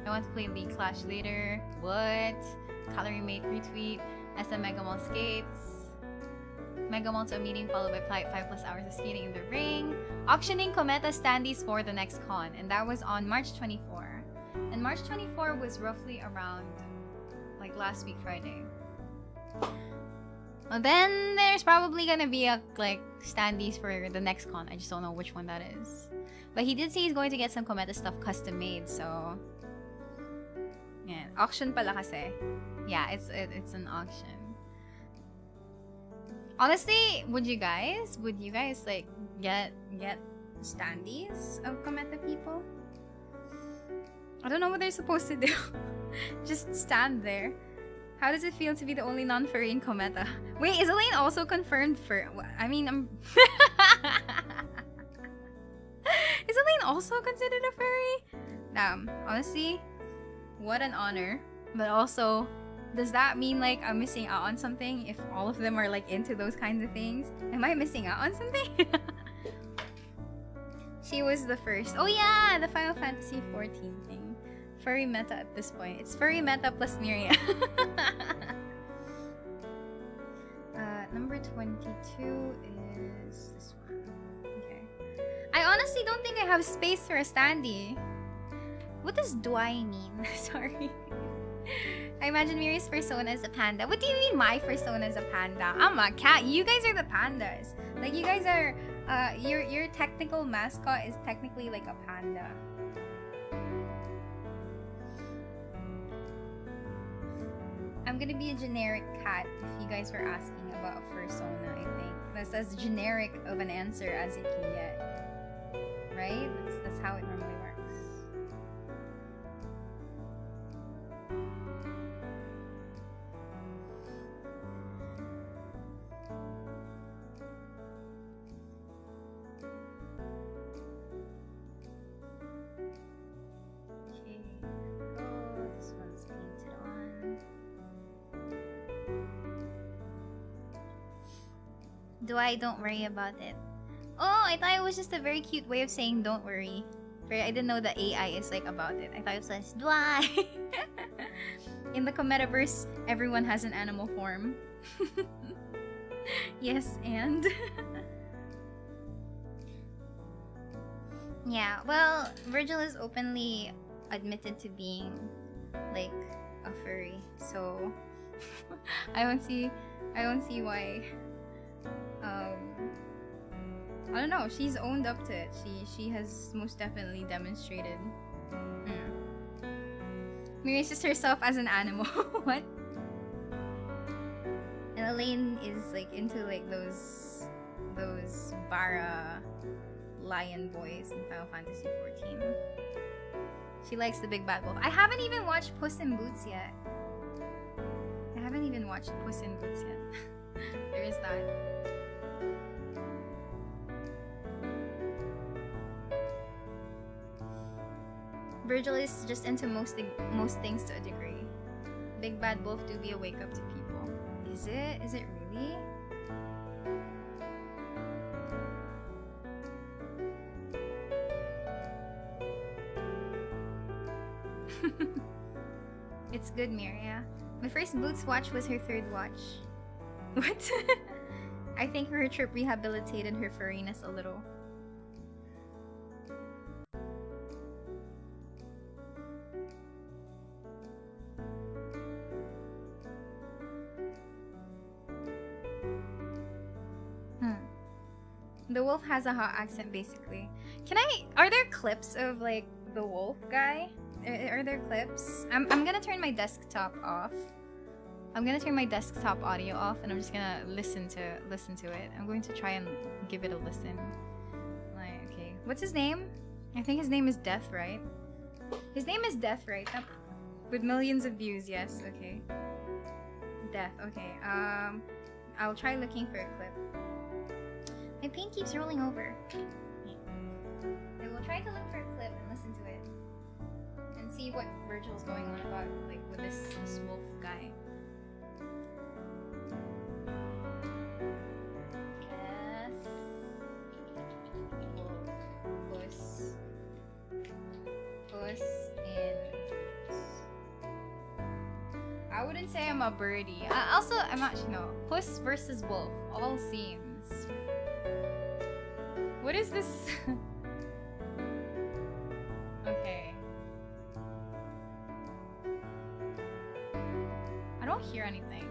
[SPEAKER 1] I want to play League Clash later. What? Calorie Mate retweet. SM Megamall skates. Megamall to a meeting followed by 5+ hours of skating in the ring. Auctioning Cometa standees for the next con. And that was on March 24. And March 24 was roughly around like last week Friday. Well, then there's probably gonna be a like standees for the next con. I just don't know which one that is. But he did say he's going to get some Cometa stuff custom made, so yeah, auction pala kasi. Yeah, it's an auction. Honestly, would you guys like get standees of Cometa people? I don't know what they're supposed to do. Just stand there. How does it feel to be the only non-furry in Cometa? Wait, is ELAINE also confirmed for... I mean, I'm... Is ELAINE also considered a furry? Honestly, what an honor. But also, does that mean like I'm missing out on something if all of them are like into those kinds of things? Am I missing out on something? She was the first. Oh yeah, the Final Fantasy 14 thing. Furry meta at this point. It's furry meta plus Miria. Number 22 is this one. Okay. I honestly don't think I have space for a standee. What does "dwai" mean? Sorry. I imagine Miri's persona is a panda. What do you mean my persona is a panda? I'm a cat. You guys are the pandas. Like you guys are your technical mascot is technically like a panda. I'm gonna be a generic cat if you guys were asking about a persona, I think. That's as generic of an answer as you can get. Right? That's how it normally works. Don't worry about it. Oh, I thought it was just a very cute way of saying don't worry. But I didn't know the AI is like about it. I thought it was Dwai. In the Cometaverse, everyone has an animal form. Yes, and yeah, well, Virgil is openly admitted to being like a furry, so I don't see why. I don't know. She's owned up to it. She has most definitely demonstrated. Miria just herself as an animal. What? And ELAINE is like into like those Bara lion boys in Final Fantasy XIV. She likes the big bad wolf. I haven't even watched Puss in Boots yet. There is that. Virgil is just into most things to a degree. Big bad wolf do be a wake up to people. Is it? Is it really? It's good, Miria. My first Boots watch was her third watch. What? I think her trip rehabilitated her furriness a little. The wolf has a hot accent, basically. Are there clips of like the wolf guy? Are there clips? I'm gonna turn my desktop off. I'm gonna turn my desktop audio off, and I'm just gonna listen to it. I'm going to try and give it a listen. Like, okay, what's his name? I think his name is Death, right? His name is Death, right? With millions of views, yes. Okay. Death. Okay. I'll try looking for a clip. My paint keeps rolling over. I will try to look for a clip and listen to it. And see what Virgil's going on about, like, with this wolf guy. Death. Wolf. Puss in Boots. I wouldn't say I'm a birdie. Also, I'm actually, no. Puss versus wolf. All seems. What is this? Okay. I don't hear anything.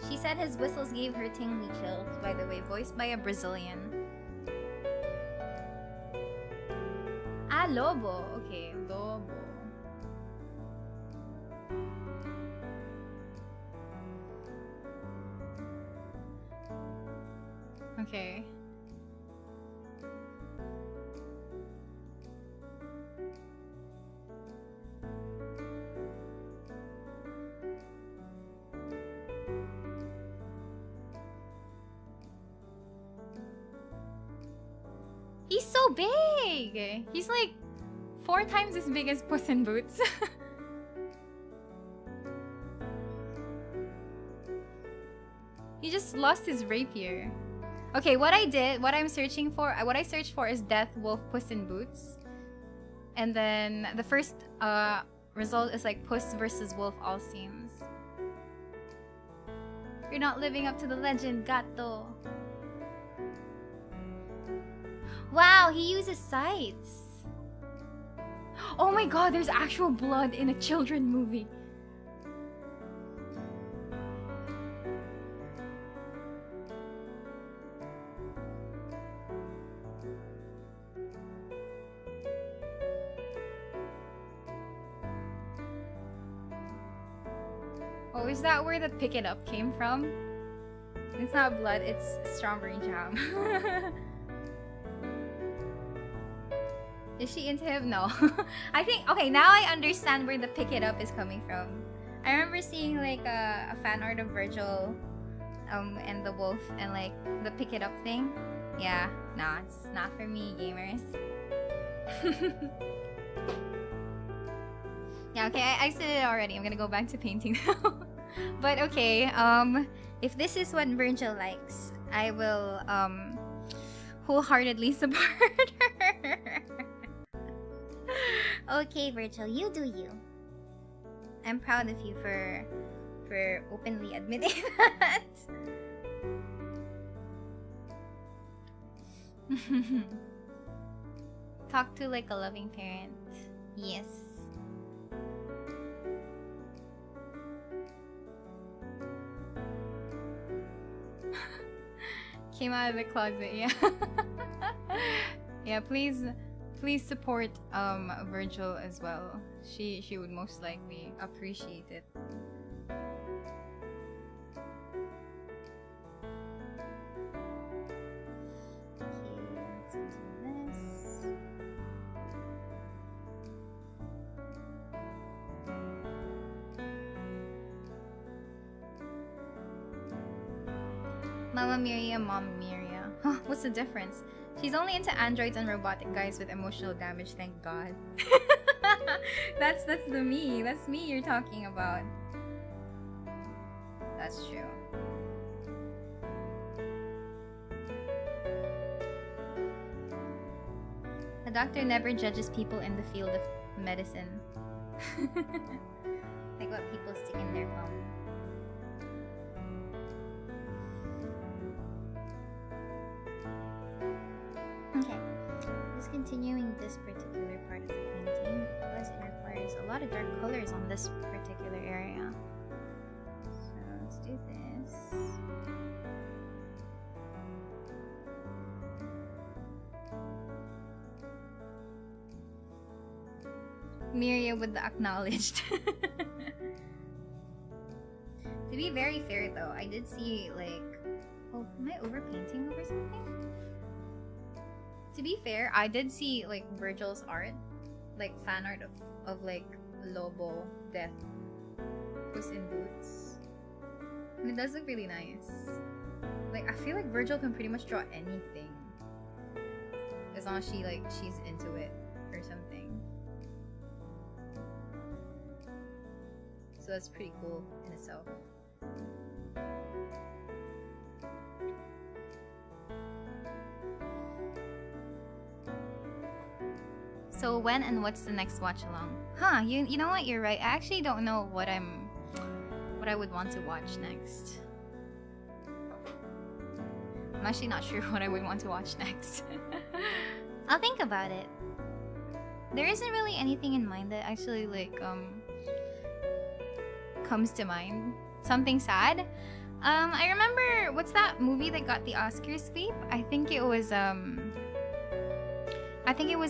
[SPEAKER 1] She said his whistles gave her tingly chills, by the way, voiced by a Brazilian. Ah, Lobo. Okay, Lobo. Okay. He's so big! He's like 4 times as big as Puss in Boots. He just lost his rapier. Okay, what I searched for is Death, Wolf, Puss in Boots. And then the first result is like Puss versus Wolf, all seems. You're not living up to the legend, gato. Wow, he uses sights. Oh my god, there's actual blood in a children movie. Oh, is that where the pick it up came from? It's not blood, it's strawberry jam. Is she into him? No. I think, okay, now I understand where the pick it up is coming from. I remember seeing like a fan art of Virgil and the wolf and like the pick it up thing. Yeah, nah, it's not for me, gamers. Yeah, okay, I exited it already. I'm gonna go back to painting now. But okay, if this is what Virgil likes, I will wholeheartedly support her. Okay, Virgil, you do you. I'm proud of you for openly admitting that. Talk to like a loving parent. Yes. Came out of the closet, yeah. Yeah, please support Virgil as well. She would most likely appreciate it. Mama Miria, Mom Miria. Huh, what's the difference? She's only into androids and robotic guys with emotional damage, thank God. That's the me. That's me you're talking about. That's true. A doctor never judges people in the field of medicine. Like what people stick in their mouth. Okay, just continuing this particular part of the painting because it requires a lot of dark colors on this particular area. So let's do this. Miria with the acknowledged. To be very fair though, I did see like... Oh, am I overpainting over something? To be fair, I did see like Virgil's art, like fan art of like Lobo, Death, Puss in Boots, and it does look really nice. Like I feel like Virgil can pretty much draw anything as long as she's into it or something. So that's pretty cool in itself. So when and what's the next watch along? Huh, you know what, you're right. I actually don't know what I would want to watch next. I'm actually not sure what I would want to watch next. I'll think about it. There isn't really anything in mind that actually like comes to mind. Something sad. I remember, what's that movie that got the Oscar sweep? I think it was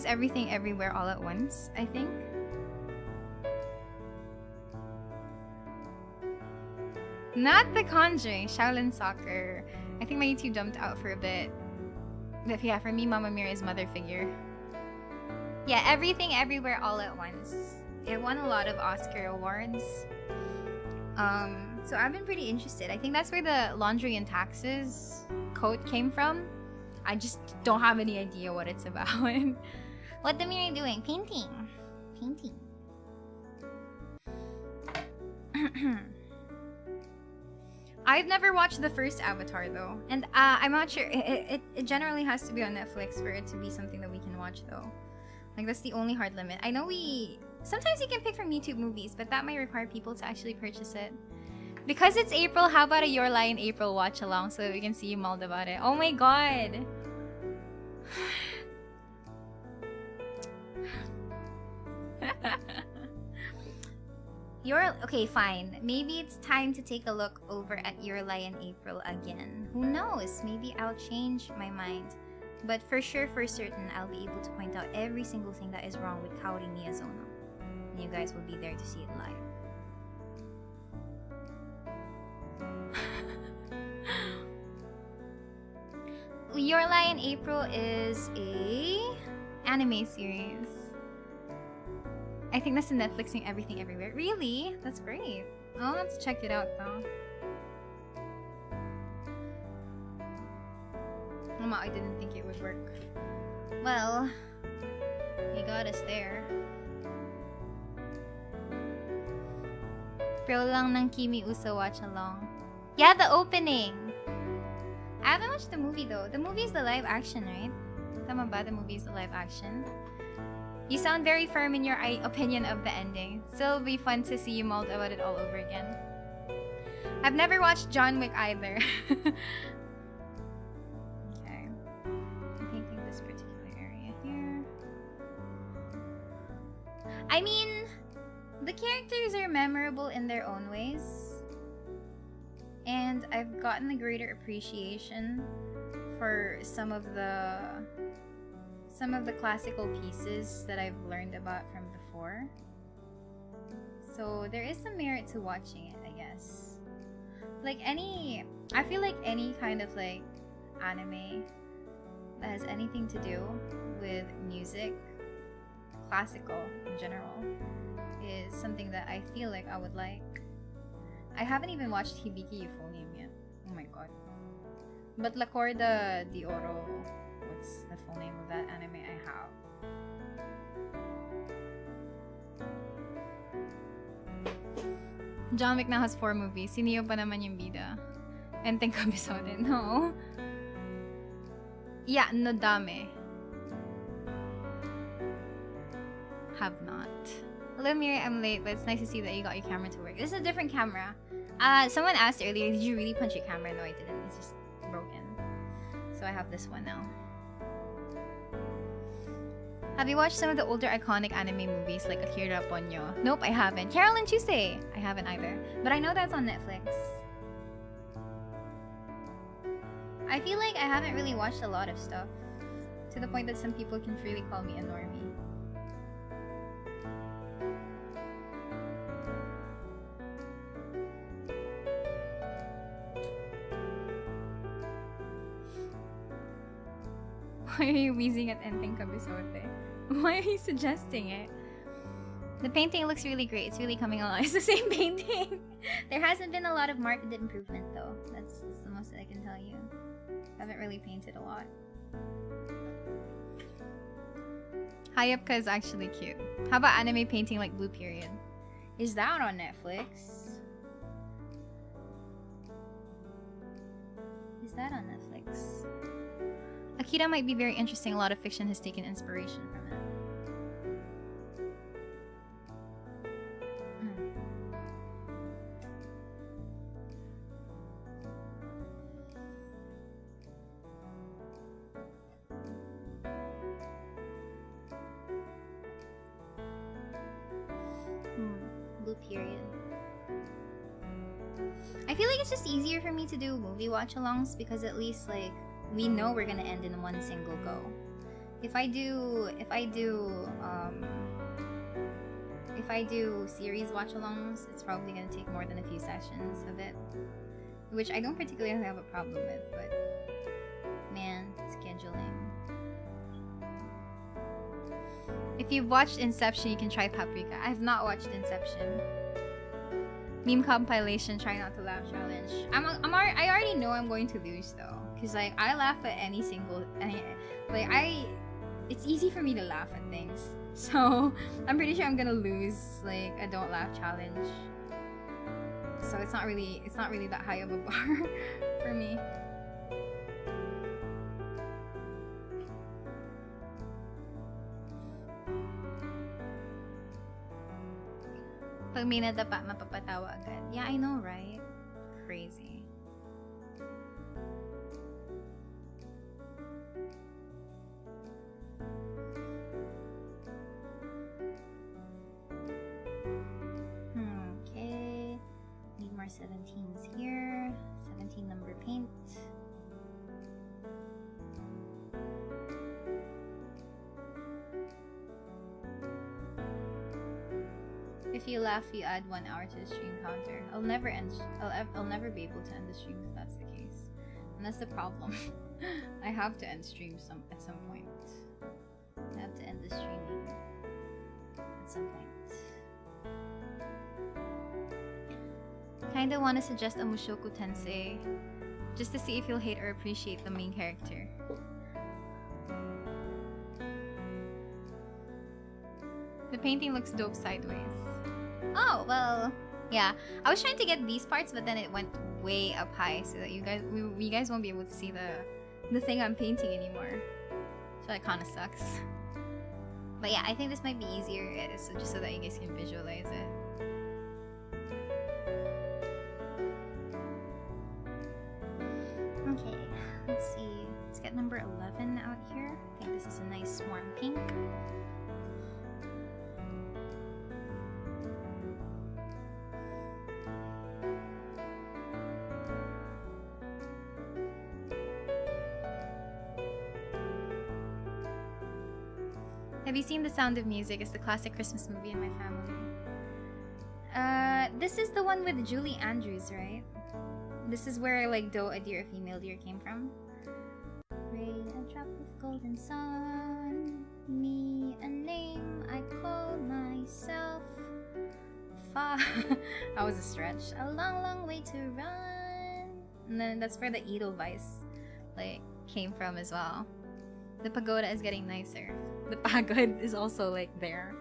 [SPEAKER 1] Everything Everywhere All at Once, I think. Not The Conjuring, Shaolin Soccer. I think my YouTube jumped out for a bit. But yeah, for me, Mama Miria's mother figure. Yeah, Everything Everywhere All at Once. It won a lot of Oscar awards. So I've been pretty interested. I think that's where the laundry and taxes quote came from. I just don't have any idea what it's about. What the Miria doing? Painting. Painting. I've never watched the first Avatar though. And I'm not sure. It generally has to be on Netflix for it to be something that we can watch though. Like that's the only hard limit. I know sometimes you can pick from YouTube movies, but that might require people to actually purchase it. Because it's April, how about a Your Lie in April watch along so that we can see you mulled about it? Oh my god! Okay, fine. Maybe it's time to take a look over at Your Lie in April again. Who knows? Maybe I'll change my mind. But for sure, for certain, I'll be able to point out every single thing that is wrong with Kaori Miyazono. And you guys will be there to see it live. Your Lie in April is a anime series. I think that's the Netflixing Everything Everywhere. Really? That's great. I'll have to check it out though. Mama, I didn't think it would work. Well, you got us there. scroll lang ng Kimi Uso watch along. Yeah, the opening. I haven't watched the movie though. The movie is the live action, right? Tama ba? The movie is the live action. You sound very firm in your opinion of the ending. So it'll be fun to see you mull about it all over again. I've never watched John Wick either. Okay. I'm painting this particular area here. I mean, the characters are memorable in their own ways. And I've gotten a greater appreciation for some of the classical pieces that I've learned about from before. So there is some merit to watching it, I guess. Like I feel like any kind of like anime that has anything to do with music, classical in general, is something that I feel like I would like. I haven't even watched Hibiki Euphonium yet. Oh my god. But La Corda di Oro, what's the full name of that anime, I have. John Wick now has 4 movies. Sino pa naman yung bida? Enteng Kabisode. No. Yeah, Nodame. Have not. Hello Miria, I'm late, but it's nice to see that you got your camera to work. This is a different camera. Someone asked earlier, did you really punch your camera? No, I didn't. It's just broken. So I have this one now. Have you watched some of the older iconic anime movies like Akira Ponyo? Nope, I haven't. Carol and Tuesday? I haven't either. But I know that's on Netflix. I feel like I haven't really watched a lot of stuff. To the point that some people can freely call me a normie. Why are you wheezing at Enteng Kabisote? Why are you suggesting it? The painting looks really great. It's really coming along. It's the same painting. There hasn't been a lot of marked improvement though. That's the most that I can tell you. Haven't really painted a lot. Hayapka is actually cute. How about anime painting like Blue Period? Is that on Netflix? Is that on Netflix? Akira might be very interesting. A lot of fiction has taken inspiration from it. Blue Period. I feel like it's just easier for me to do movie watch-alongs because at least like we know we're gonna end in one single go. If I do series watch-alongs, it's probably gonna take more than a few sessions of it, which I don't particularly have a problem with. But man, scheduling. If you've watched Inception, you can try Paprika. I have not watched Inception. Meme compilation, try not to laugh challenge. I already know I'm going to lose though. Cause like I laugh at it's easy for me to laugh at things. So I'm pretty sure I'm gonna lose like a don't laugh challenge. So it's not really that high of a bar for me. Pag may nadapa, mapapatawa agad. Yeah, I know, right? Crazy. Okay. Need more 17s here. 17 number paint. If you laugh, you add 1 hour to the stream counter. I'll never be able to end the stream if that's the case. And that's the problem. I have to end stream at some point. I have to end the streaming at some point. Kinda wanna suggest a Mushoku Tensei just to see if you'll hate or appreciate the main character. The painting looks dope sideways. Oh, well, Yeah, I was trying to get these parts, but then it went way up high, so that you guys won't be able to see the thing I'm painting anymore. So that kind of sucks. But yeah, I think this might be easier, so just so that you guys can visualize it. Okay, let's see. Let's get number 11 out here. I think this is a nice warm pink. Have you seen The Sound of Music? It's the classic Christmas movie in my family. This is the one with Julie Andrews, right? This is where like doe a deer, a female deer came from. Ray, a drop of golden sun, me a name I call myself. That was a stretch. A long, long way to run. And then that's where the Edelweiss like came from as well. The pagoda is getting nicer. The pagod is also like there.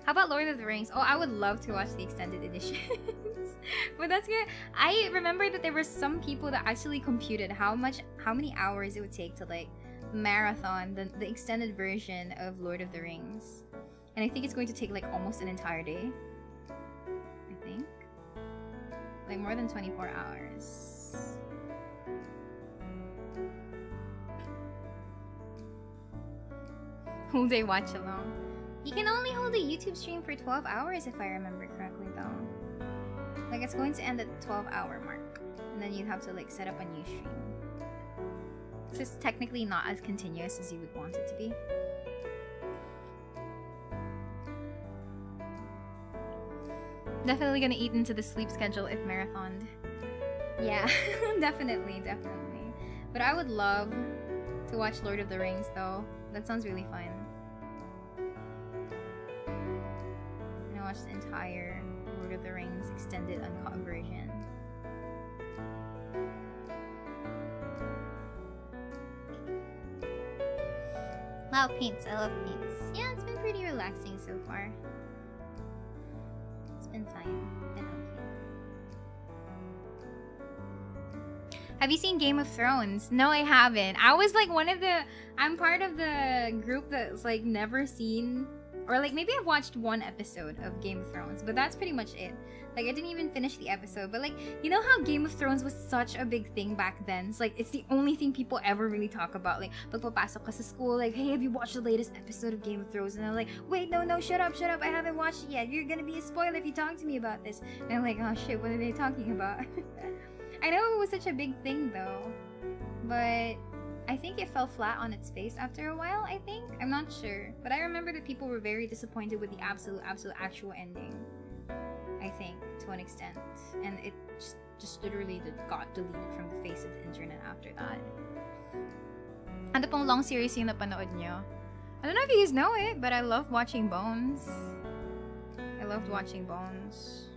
[SPEAKER 1] How about Lord of the Rings? Oh, I would love to watch the extended editions. But that's good. I remember that there were some people that actually computed how many hours it would take to like marathon the extended version of Lord of the Rings. And I think it's going to take like almost an entire day. I think. Like more than 24 hours. Whole day watch along. You can only hold a YouTube stream for 12 hours if I remember correctly though. Like it's going to end at the 12-hour mark. And then you'd have to like set up a new stream. It's just technically not as continuous as you would want it to be. Definitely gonna eat into the sleep schedule if marathoned. Yeah, definitely. But I would love to watch Lord of the Rings though. That sounds really fun. I'm gonna watch the entire Lord of the Rings extended uncut version. Wow, paints. I love paints. Yeah, it's been pretty relaxing so far. It's been fine. Been okay. Have you seen Game of Thrones? No, I haven't. I was like I'm part of the group that's like never seen, or like maybe I've watched one episode of Game of Thrones, but that's pretty much it. Like I didn't even finish the episode, but like, you know how Game of Thrones was such a big thing back then? It's like, it's the only thing people ever really talk about. Like, pag papasok ka sa school, like, hey, have you watched the latest episode of Game of Thrones? And I'm like, wait, no, shut up, I haven't watched it yet. You're gonna be a spoiler if you talk to me about this. And I'm like, oh shit, what are they talking about? I know it was such a big thing though, but I think it fell flat on its face after a while, I think. I'm not sure. But I remember that people were very disappointed with the actual ending. I think, to an extent. And it just literally got deleted from the face of the internet after that. Ano pong long series yung napanood nyo? I don't know if you guys know it, but I love watching Bones. I loved watching Bones.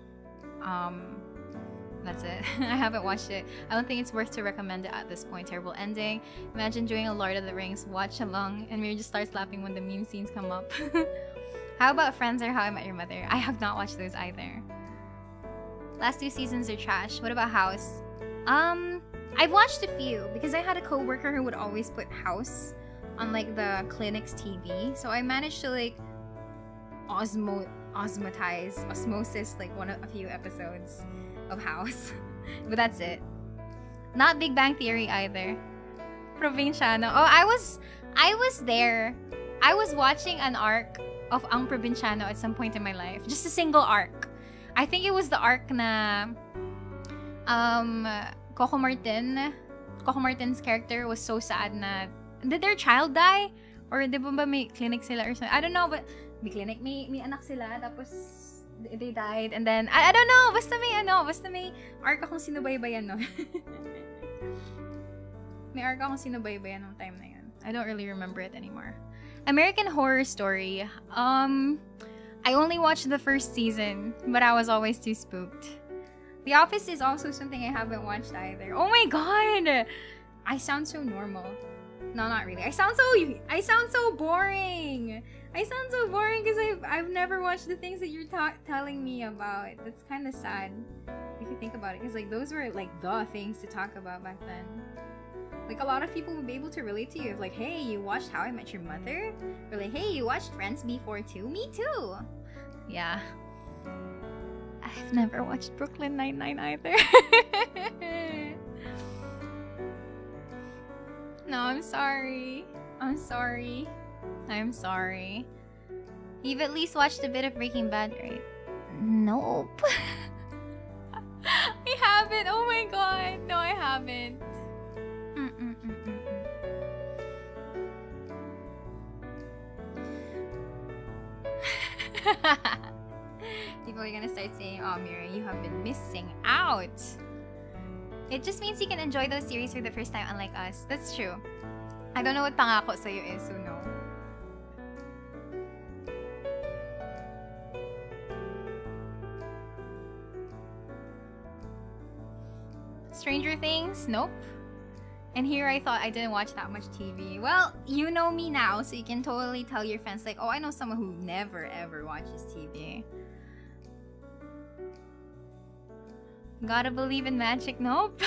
[SPEAKER 1] That's it. I haven't watched it. I don't think it's worth to recommend it at this point. Terrible ending. Imagine doing a Lord of the Rings watch along and Miria just starts laughing when the meme scenes come up. How about Friends or How I Met Your Mother? I have not watched those either. Last 2 seasons are trash. What about House? I've watched a few because I had a coworker who would always put House on like the clinic's TV. So I managed to like osmosis like a few episodes of House. But that's it. Not Big Bang Theory either. Provinciano. Oh, I was there. I was watching an arc of Ang Provinciano at some point in my life. Just a single arc. I think it was the arc na Coco Martin's character was so sad na did their child die? Or di ba may clinic sila or something? I don't know, but may clinic, may anak sila, tapos they died, and then I don't know, basta may arc akong sinubaybayan no. May arc akong sinubaybayan nung time na yun. I don't really remember it anymore. American Horror Story. I only watched the first season, but I was always too spooked. The Office is also something I haven't watched either. Oh my god! I sound so normal. No, not really. I sound so boring. I sound so boring because I've never watched the things that you're telling me about. That's kind of sad if you think about it, because like those were like the things to talk about back then. Like a lot of people would be able to relate to you. If like, hey, you watched How I Met Your Mother? Or like, hey, you watched Friends before too? Me too. Yeah. I've never watched Brooklyn Nine-Nine either. No, I'm sorry. I'm sorry. I'm sorry. You've at least watched a bit of Breaking Bad, right? Nope. I haven't. Oh my god. No, I haven't. People are gonna start saying, oh, Miria, you have been missing out. It just means you can enjoy those series for the first time, unlike us. That's true. I don't know what pangako sa'yo is, so no. Stranger Things? Nope. And here I thought I didn't watch that much TV. Well, you know me now, so you can totally tell your friends like, oh, I know someone who never ever watches TV. Gotta believe in magic? Nope.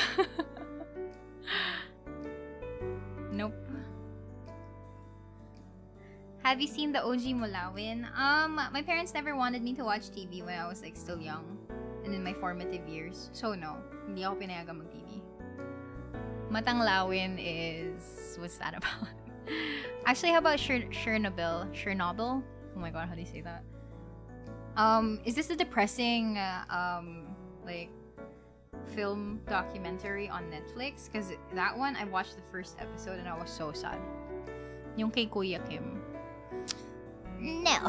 [SPEAKER 1] Nope. Have you seen the OG Mulawin? My parents never wanted me to watch TV when I was like still young and in my formative years. So no, hindi ako pinayagan mag-TV. Matanglawin is... what's that about? Actually, how about Chernobyl? Chernobyl? Oh my god, how do you say that? Is this the depressing, like, film documentary on Netflix? Because that one, I watched the first episode and I was so sad. Yung kay Kuya Kim. No.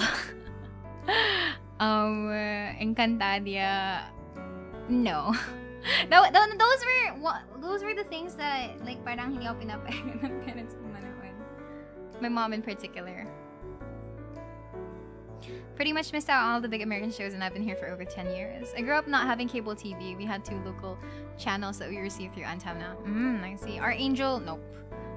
[SPEAKER 1] Encantadia. No. Those were the things that like parang hindi ako pinapayagan ng parents ko manood. My mom in particular. Pretty much missed out on all the big American shows, and I've been here for over 10 years. I grew up not having cable TV. We had 2 local channels that we received through Antenna. I see. Our Angel, nope.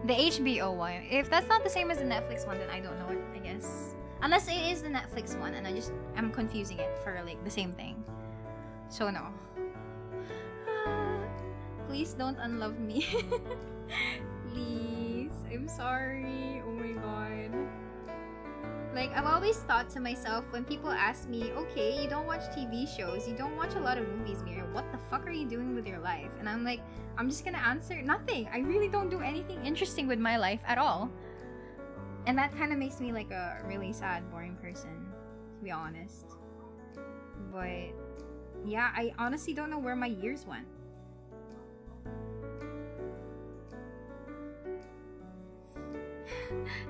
[SPEAKER 1] The HBO one. If that's not the same as the Netflix one, then I don't know it, I guess. Unless it is the Netflix one, and I'm confusing it for like the same thing. So no. Please don't unlove me. Please. I'm sorry. Oh my god. Like, I've always thought to myself when people ask me, okay, you don't watch TV shows, you don't watch a lot of movies, Miria, what the fuck are you doing with your life? And I'm like, I'm just gonna answer, nothing. I really don't do anything interesting with my life at all. And that kind of makes me like a really sad, boring person, to be honest. But yeah, I honestly don't know where my years went.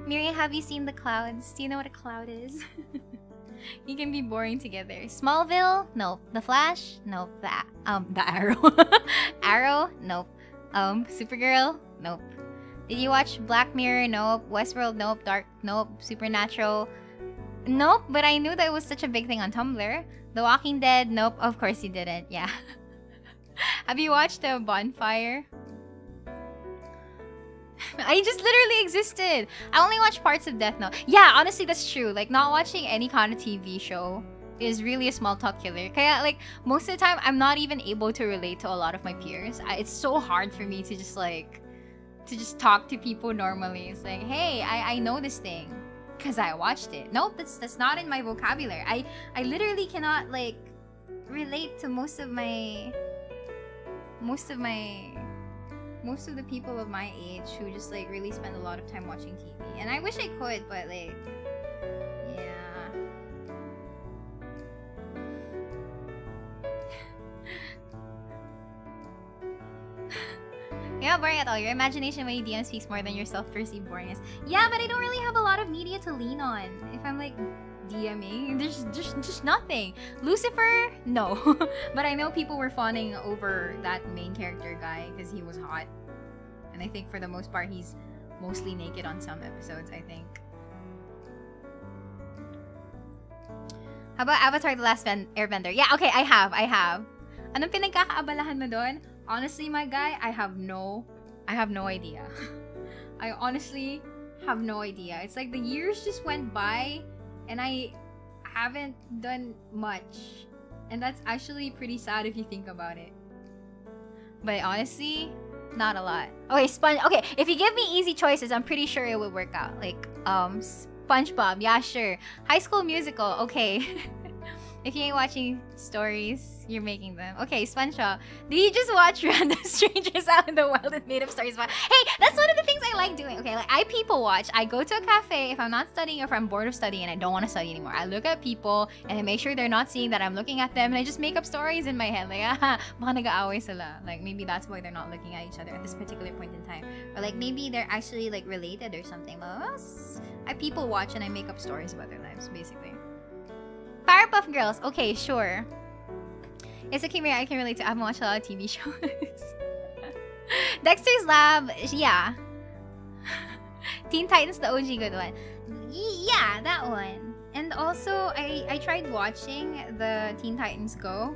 [SPEAKER 1] Miria, have you seen The Clouds? Do you know what a cloud is? You can be boring together. Smallville? Nope. The Flash? Nope. The Arrow. Arrow? Nope. Supergirl? Nope. Did you watch Black Mirror? Nope. Westworld? Nope. Dark? Nope. Supernatural? Nope. But I knew that it was such a big thing on Tumblr. The Walking Dead? Nope. Of course you didn't. Yeah. Have you watched The Bonfire? I just literally existed. I only watched parts of Death Note. Yeah, honestly, that's true. Like, not watching any kind of TV show is really a small talk killer. Kaya, like, most of the time, I'm not even able to relate to a lot of my peers. It's so hard for me to just, like, talk to people normally. It's like, hey, I know this thing because I watched it. Nope, that's not in my vocabulary. I literally cannot, like, relate to most of the people of my age who just like really spend a lot of time watching TV. And I wish I could, but like, yeah. You're not boring at all. Your imagination when you DM speaks more than your self-perceived boringness. Yeah, but I don't really have a lot of media to lean on. If I'm like DMing, there's just nothing. Lucifer? No. But I know people were fawning over that main character guy because he was hot. And I think for the most part, he's mostly naked on some episodes, I think. How about Avatar The Last Airbender? Yeah, okay, I have. Anong pinagkakaabalahan mo doon? Honestly, my guy, I have no idea. I honestly have no idea. It's like the years just went by and I haven't done much. And that's actually pretty sad if you think about it. But honestly, not a lot. Okay, okay, if you give me easy choices, I'm pretty sure it would work out. Like, SpongeBob, yeah, sure. High School Musical, okay. If you ain't watching stories, you're making them. Okay, SpongeBob. Did you just watch random strangers out in the wild and made up stories about? Hey, that's one of the things I like doing. Okay, like I people watch. I go to a cafe if I'm not studying or if I'm bored of studying and I don't want to study anymore. I look at people and I make sure they're not seeing that I'm looking at them and I just make up stories in my head. Like, baka nag-aaway sila. Like maybe that's why they're not looking at each other at this particular point in time. Or like maybe they're actually like related or something. But I people watch and I make up stories about their lives, basically. Powerpuff Girls. Okay, sure. It's okay, Miria. I can relate to. I haven't watched a lot of TV shows. Dexter's Lab. Yeah. Teen Titans, the OG good one. Yeah, that one. And also, I tried watching the Teen Titans Go.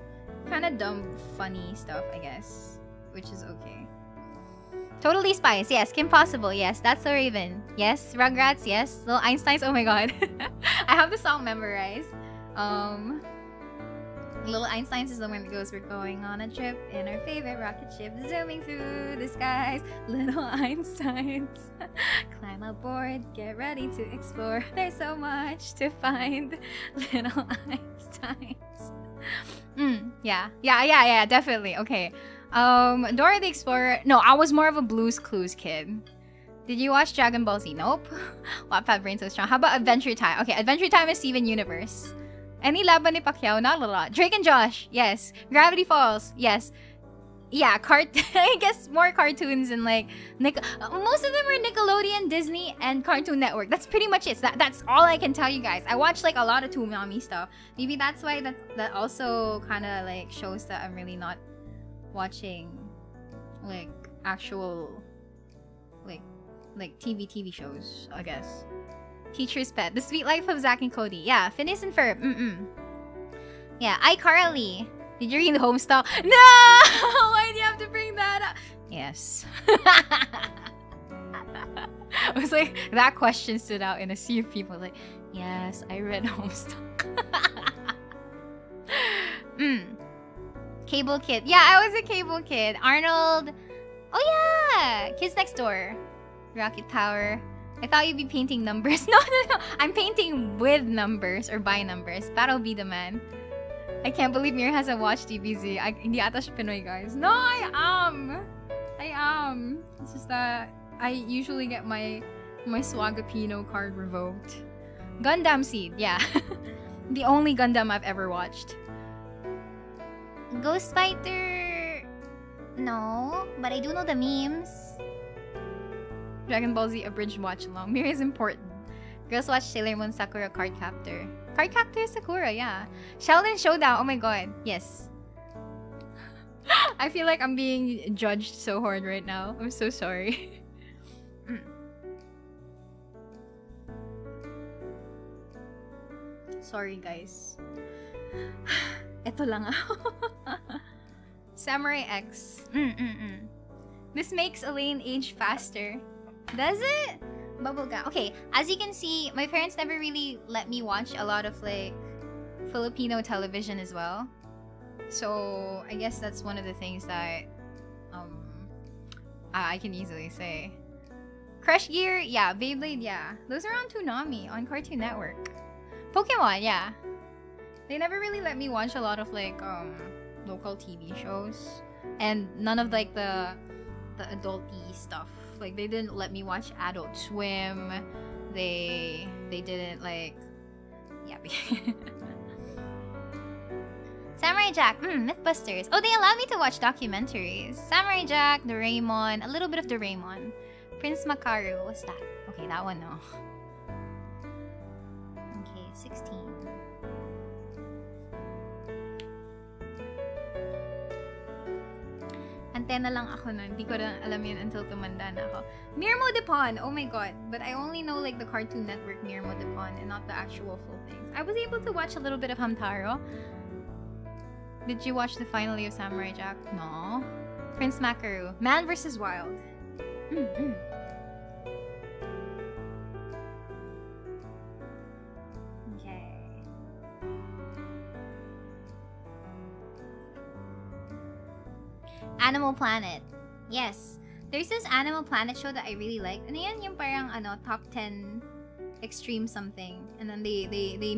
[SPEAKER 1] Kind of dumb, funny stuff, I guess. Which is okay. Totally Spies. Yes. Kim Possible. Yes. That's So Raven. Yes. Rugrats. Yes. Little Einsteins. Oh my god. I have the song memorized. Little Einsteins is the one that goes, we're going on a trip in our favorite rocket ship, zooming through the skies. Little Einsteins, climb aboard, get ready to explore. There's so much to find. Little Einsteins. Yeah, definitely. Okay. Dora the Explorer. No, I was more of a Blue's Clues kid. Did you watch Dragon Ball Z? Nope. Wattpad brain so strong. How about Adventure Time? Okay, Adventure Time is Steven Universe. Any laban ni Pacquiao? Not a lot. Drake and Josh? Yes. Gravity Falls? Yes. Yeah, I guess more cartoons and like... most of them are Nickelodeon, Disney, and Cartoon Network. That's pretty much it. That's all I can tell you guys. I watch like a lot of Toonami stuff. Maybe that's why that also kind of like shows that I'm really not watching like actual like TV shows, I guess. Teacher's Pet. The Sweet Life of Zack and Cody. Yeah, Phineas and Ferb. Yeah, iCarly. Did you read Homestuck? No! Why do you have to bring that up? Yes. I was like, that question stood out in a sea of people. Like, yes, I read Homestuck. Cable Kid. Yeah, I was a Cable Kid. Arnold. Oh yeah! Kids Next Door. Rocket Power. I thought you'd be painting numbers. No. I'm painting with numbers or by numbers. That'll be the man. I can't believe Mir hasn't watched DBZ. Hindi ata siya Pinoy, guys. No, I am. It's just that I usually get my Swagapino card revoked. Gundam Seed, yeah. The only Gundam I've ever watched. Ghost Fighter. No, but I do know the memes. Dragon Ball Z abridged watch along. Mir is important. Girls watch Sailor Moon Sakura Card Captor. Card Captor Sakura, yeah. Sheldon Showdown, oh my god. Yes. I feel like I'm being judged so hard right now. I'm so sorry. Sorry, guys. Ito lang ako. Samurai X. This makes ELAINE age faster. Does it? Bubblegum. Okay, as you can see, my parents never really let me watch a lot of like Filipino television as well. So I guess that's one of the things that I can easily say. Crush Gear, yeah. Beyblade, yeah. Those are on Toonami, on Cartoon Network. Pokemon, yeah. They never really let me watch a lot of like local TV shows. And none of like the adulty stuff. Like they didn't let me watch Adult Swim. They didn't like, yeah. Samurai Jack, Mythbusters. Oh, they allowed me to watch documentaries. Samurai Jack, Doraemon, a little bit of Doraemon. Prince Makaru, what's that? Okay, that one, no. Okay, 16. Antena lang ako nun. Hindi ko na alam yun until tumanda na ako. Mirmo Depon! Oh my god. But I only know like the Cartoon Network Mirmo Depon and not the actual full things. I was able to watch a little bit of Hamtaro. Did you watch the finale of Samurai Jack? No. Prince Makaru. Man vs. Wild. Animal Planet. Yes. There's this Animal Planet show that I really like. Ano yan? Yung parang top 10 extreme something. And then they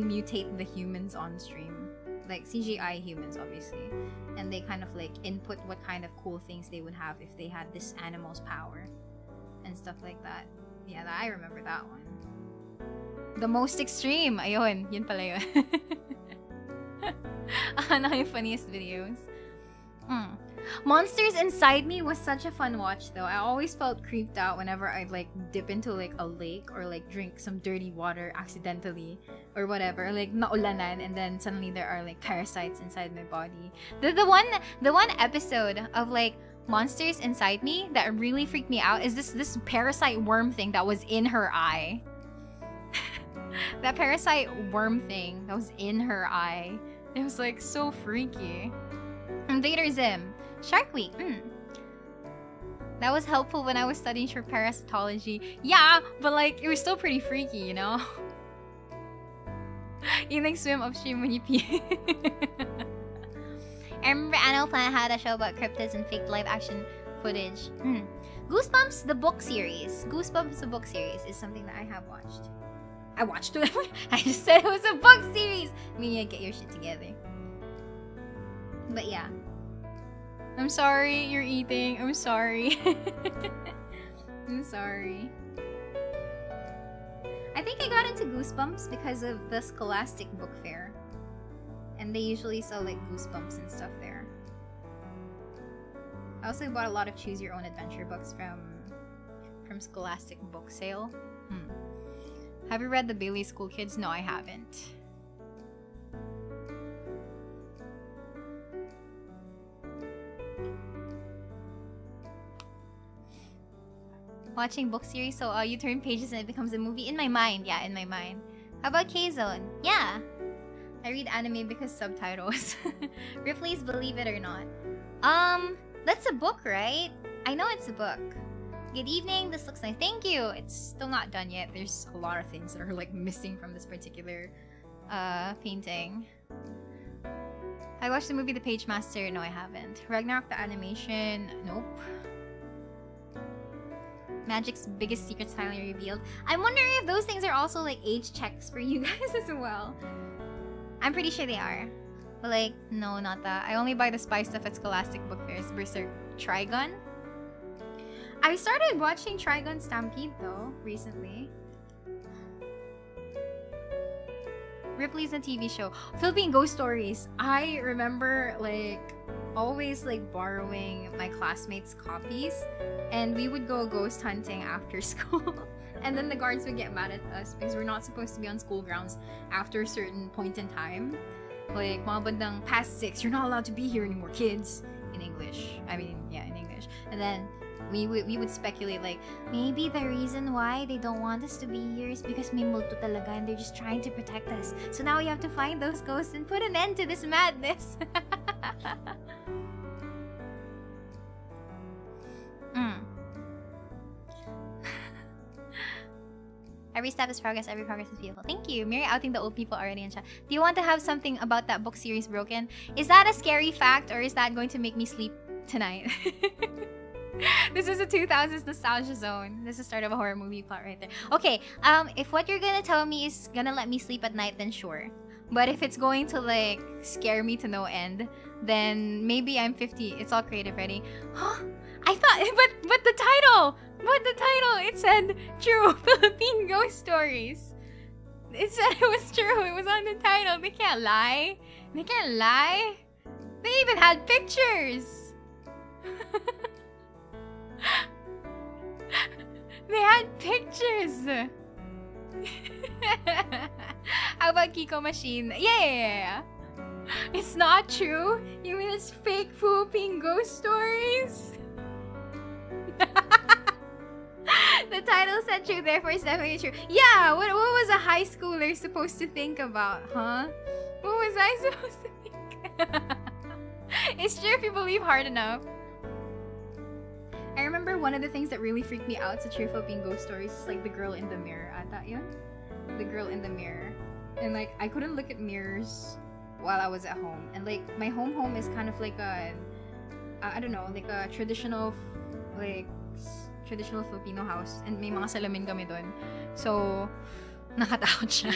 [SPEAKER 1] mutate the humans on stream. Like CGI humans, obviously. And they kind of like input what kind of cool things they would have if they had this animal's power. And stuff like that. Yeah, I remember that one. The most extreme. Ayun. Yun pala yun. Ano yung funniest videos? Monsters Inside Me was such a fun watch though. I always felt creeped out whenever I'd like dip into like a lake or like drink some dirty water accidentally or whatever, like naulanan, and then suddenly there are like parasites inside my body. The one episode of like Monsters Inside Me that really freaked me out is this parasite worm thing that was in her eye. That parasite worm thing that was in her eye. It was like so freaky. Invader Zim. Shark Week. That was helpful when I was studying for parasitology. Yeah, but like it was still pretty freaky, you know? You think swim upstream when you pee. I remember Animal Planet had a show about cryptids and fake live action footage. Goosebumps, the book series. Goosebumps, the book series is something that I have watched. I watched it. I just said it was a book series. Miria, get your shit together. But yeah. I'm sorry you're eating. I'm sorry. I'm sorry. I think I got into Goosebumps because of the Scholastic Book Fair. And they usually sell like Goosebumps and stuff there. I also bought a lot of Choose Your Own Adventure books from Scholastic Book Sale. Have you read the Bailey School Kids? No, I haven't. Watching book series, so you turn pages and it becomes a movie? In my mind, yeah, in my mind. How about K-Zone? Yeah. I read anime because subtitles. Ripley's Believe It or Not. That's a book, right? I know it's a book. Good evening, this looks nice. Thank you! It's still not done yet. There's a lot of things that are like missing from this particular painting. I watched the movie The Page Master. No, I haven't. Ragnarok the animation. Nope. Magic's biggest secrets finally revealed. I'm wondering if those things are also like age checks for you guys as well. I'm pretty sure they are. But like, no, not that. I only buy the spy stuff at Scholastic Book Fairs. Berserk Trigun. I started watching Trigun Stampede though, recently. Ripley's a TV show. Philippine Ghost Stories. I remember like always like borrowing my classmates' copies, and we would go ghost hunting after school. And then the guards would get mad at us because we're not supposed to be on school grounds after a certain point in time. Like, mga bandang past 6, you're not allowed to be here anymore, kids. In English. I mean, yeah, in English. And then we would speculate like, maybe the reason why they don't want us to be here is because may multo talaga and they're just trying to protect us. So now we have to find those ghosts and put an end to this madness. Every step is progress, every progress is beautiful. Thank you. Miria outing the old people already in chat. Do you want to have something about that book series broken? Is that a scary fact or is that going to make me sleep tonight? This is a 2000s nostalgia zone. This is the start of a horror movie plot right there. Okay, if what you're gonna tell me is gonna let me sleep at night, then sure. But if it's going to like scare me to no end, then maybe I'm 50. It's all creative ready. Huh? I thought, but the title! But the title, it said True Philippine Ghost Stories. It said it was true. It was on the title. They can't lie. They can't lie. They even had pictures. They had pictures. How about Kiko Machine? Yeah. It's not true. You mean it's fake Philippine ghost stories? The title said true, therefore it's definitely true. Yeah, what was a high schooler supposed to think about, huh? What was I supposed to think? It's true if you believe hard enough. I remember one of the things that really freaked me out to True Philippine Ghost Stories is like the girl in the mirror. Ata yun? The girl in the mirror. And like, I couldn't look at mirrors while I was at home. And like, my home is kind of like a I don't know, like a traditional Filipino house, and may mga salamin kami doon. So, nakatakot siya.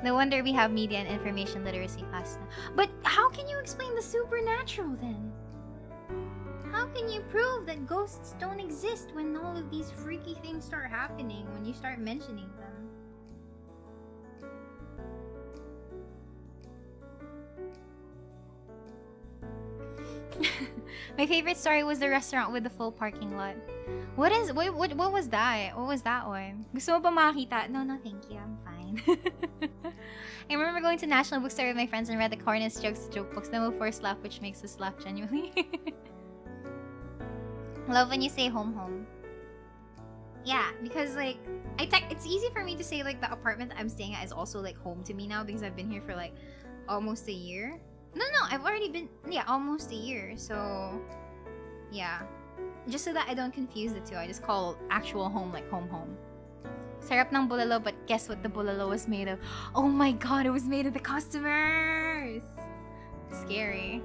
[SPEAKER 1] No wonder we have media and information literacy class now. But how can you explain the supernatural then? How can you prove that ghosts don't exist when all of these freaky things start happening, when you start mentioning them? My favorite story was the restaurant with the full parking lot. What was that? What was that one? Gusto mo ba makita? No, thank you. I'm fine. I remember going to National Bookstore with my friends and read the corniest jokes to joke books. Then we'll force laugh, which makes us laugh genuinely. Love when you say home. Yeah, because like it's easy for me to say like the apartment that I'm staying at is also like home to me now because I've been here for like almost a year. No, I've already been almost a year. So yeah, just so that I don't confuse the two, I just call actual home like home. Sarap ng bulalo, but guess what the bulalo was made of? Oh my god, it was made of the customers. Scary.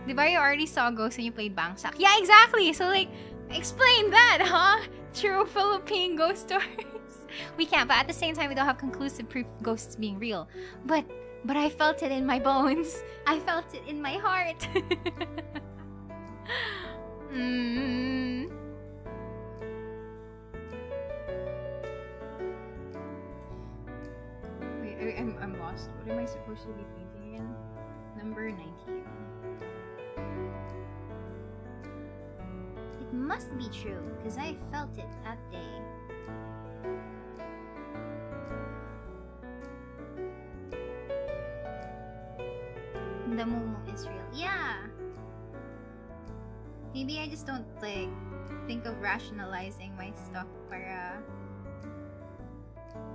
[SPEAKER 1] Diba you already saw ghosts when you played Bangsak? Yeah, exactly. So like, explain that, huh? True Philippine ghost stories. We can't, but at the same time, we don't have conclusive proof of ghosts being real. But I felt it in my bones. I felt it in my heart. Wait, I'm lost. What am I supposed to be painting again? Number 19. It must be true, because I felt it that day. The Momo is real. Yeah! Maybe I just don't, like, think of rationalizing my stuff para...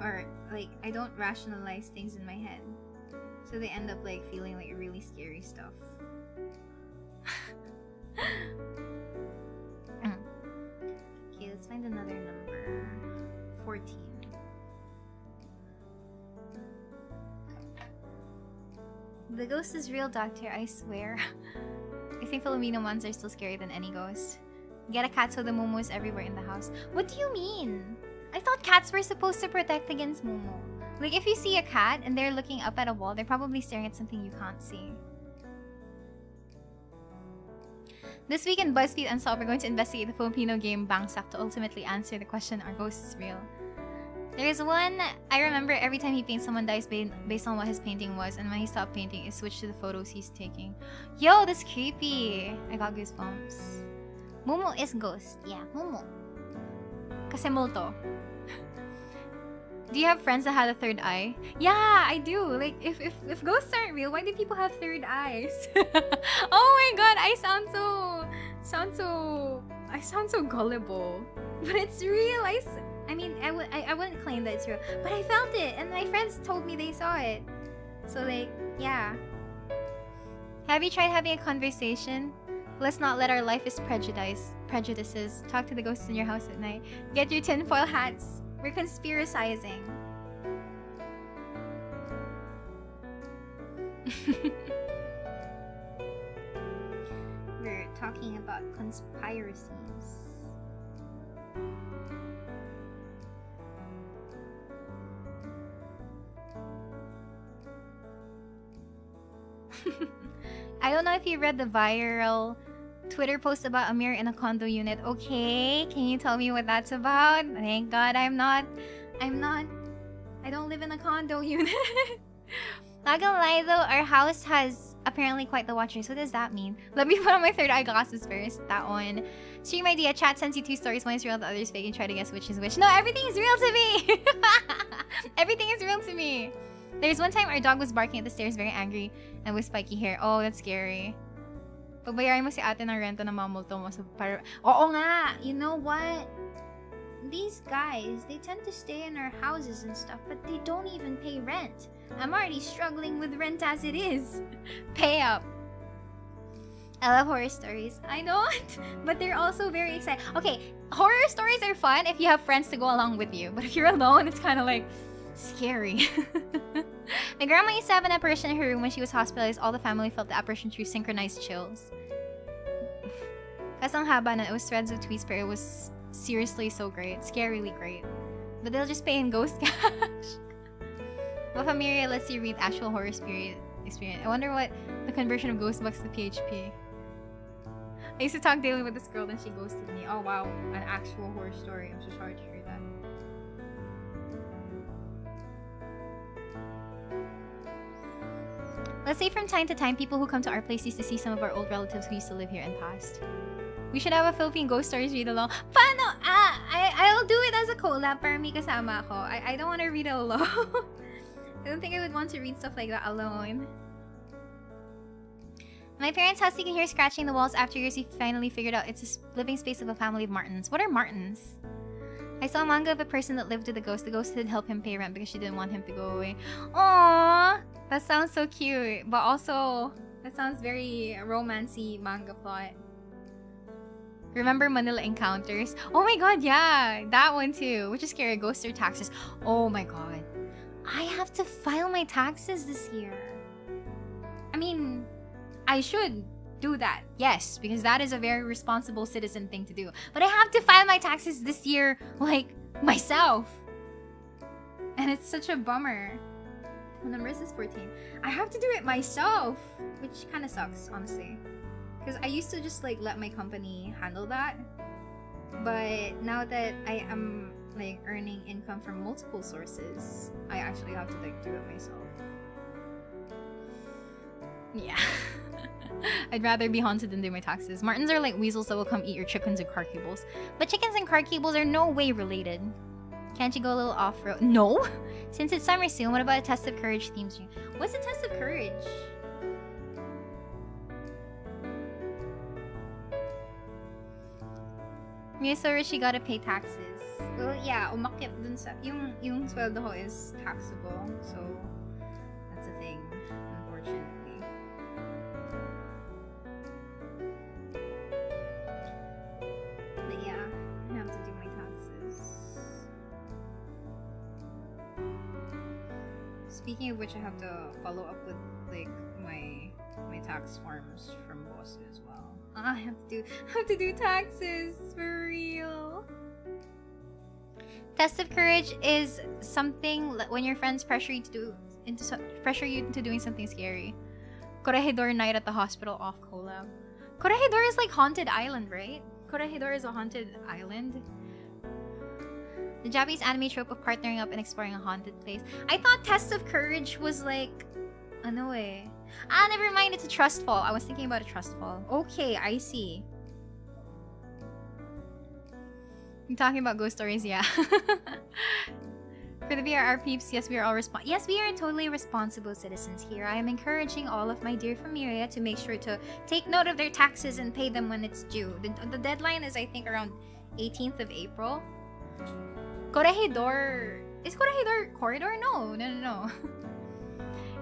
[SPEAKER 1] Or, like, I don't rationalize things in my head. So they end up, like, feeling like really scary stuff. Okay, let's find another number. 14. The ghost is real, doctor, I swear. I think Filipino ones are still scarier than any ghost. Get a cat so the Momo is everywhere in the house. What do you mean? I thought cats were supposed to protect against Momo. Like, if you see a cat and they're looking up at a wall, they're probably staring at something you can't see. This week in BuzzFeed Unsolved, we're going to investigate the Filipino game Bangsak to ultimately answer the question, are ghosts real? There's one, I remember every time he paints, someone dies based on what his painting was, and when he stopped painting, it switched to the photos he's taking. Yo, that's creepy! I got goosebumps. Momo is ghost. Yeah, Momo. Kasi multo. Do you have friends that had a third eye? Yeah, I do. Like, if ghosts aren't real, why do people have third eyes? Oh my god, I sound so gullible. But it's real. I mean, I wouldn't claim that it's real, but I felt it, and my friends told me they saw it. So like, yeah. Have you tried having a conversation? Let's not let our life is prejudices. Talk to the ghosts in your house at night. Get your tinfoil hats. We're conspiracizing. We're talking about conspiracies. I don't know if you read the viral Twitter post about Amir in a condo unit. Okay, can you tell me what that's about? Thank God I don't live in a condo unit. Not gonna lie though, our house has apparently quite the watchers. What does that mean? Let me put on my third eye glasses first. That one. Stream idea, chat sends you two stories. One is real, the other is fake, and try to guess which is which. No, everything is real to me! Everything is real to me. There's one time our dog was barking at the stairs, very angry, and with spiky hair. Oh, that's scary. Pagbayarin mo si ate ng renta na mamulto mo sa para... Oo nga! You know what? These guys, they tend to stay in our houses and stuff, but they don't even pay rent. I'm already struggling with rent as it is. Pay up. I love horror stories. I don't, but they're also very exciting. Okay, horror stories are fun if you have friends to go along with you, but if you're alone, it's kind of like scary. My grandma used to have an apparition in her room when she was hospitalized. All the family felt the apparition through synchronized chills. Kasi ang haba na, it was threads of tweets, but it was seriously so great. Scarily great. But they'll just pay in ghost cash. Well, Miria lets you read actual horror experience. I wonder what the conversion of ghost bucks to PHP. I used to talk daily with this girl, then she ghosted me. Oh wow, an actual horror story. I'm so sorry to hear that. Let's say from time to time, people who come to our place used to see some of our old relatives who used to live here and passed. We should have a Philippine ghost stories read along. Paano? I'll do it as a collab para may kasama ako. I don't want to read it alone. I don't think I would want to read stuff like that alone. My parents' house, you can hear scratching the walls. After years, we finally figured out it's a living space of a family of Martins. What are Martins? I saw a manga of a person that lived with a ghost. The ghost had helped him pay rent because she didn't want him to go away. Aww! That sounds so cute. But also, that sounds very romancy manga plot. Remember Manila Encounters? Oh my god, yeah! That one too. Which is scary. Ghosts or taxes. Oh my god. I have to file my taxes this year. I mean, I should do that. Yes, because that is a very responsible citizen thing to do. But I have to file my taxes this year, like, myself. And it's such a bummer. The number is 14. I have to do it myself, which kind of sucks, honestly. Because I used to just, like, let my company handle that. But now that I am, like, earning income from multiple sources, I actually have to, like, do it myself. Yeah. I'd rather be haunted than do my taxes. Martins are like weasels that will come eat your chickens and car cables. But chickens and car cables are no way related. Can't you go a little off-road? No! Since it's summer soon, what about a test of courage theme stream? What's a test of courage? You're so rich, you gotta pay taxes. Well, yeah, umakyat dun sa... Yung sweldo ko is taxable. So, that's a thing, unfortunately. But yeah, I have to do my taxes. Speaking of which, I have to follow up with, like, my tax forms from boss as well. I have to do taxes for real. Test of courage is something when your friends pressure you into doing something scary. Corregidor night at the hospital off collab. Corregidor is like haunted island, right? Corregidor is a haunted island. The Japanese anime trope of partnering up and exploring a haunted place. I thought Test of Courage was like, ano eh. Ah, never mind. It's a trust fall. I was thinking about a trust fall. Okay, I see. You're talking about ghost stories, yeah. For the VRR peeps, yes, we are all yes, we are totally responsible citizens here. I am encouraging all of my dear Miria to make sure to take note of their taxes and pay them when it's due. The deadline is, I think, around 18th of April. Corregidor... Is Corregidor corridor? No.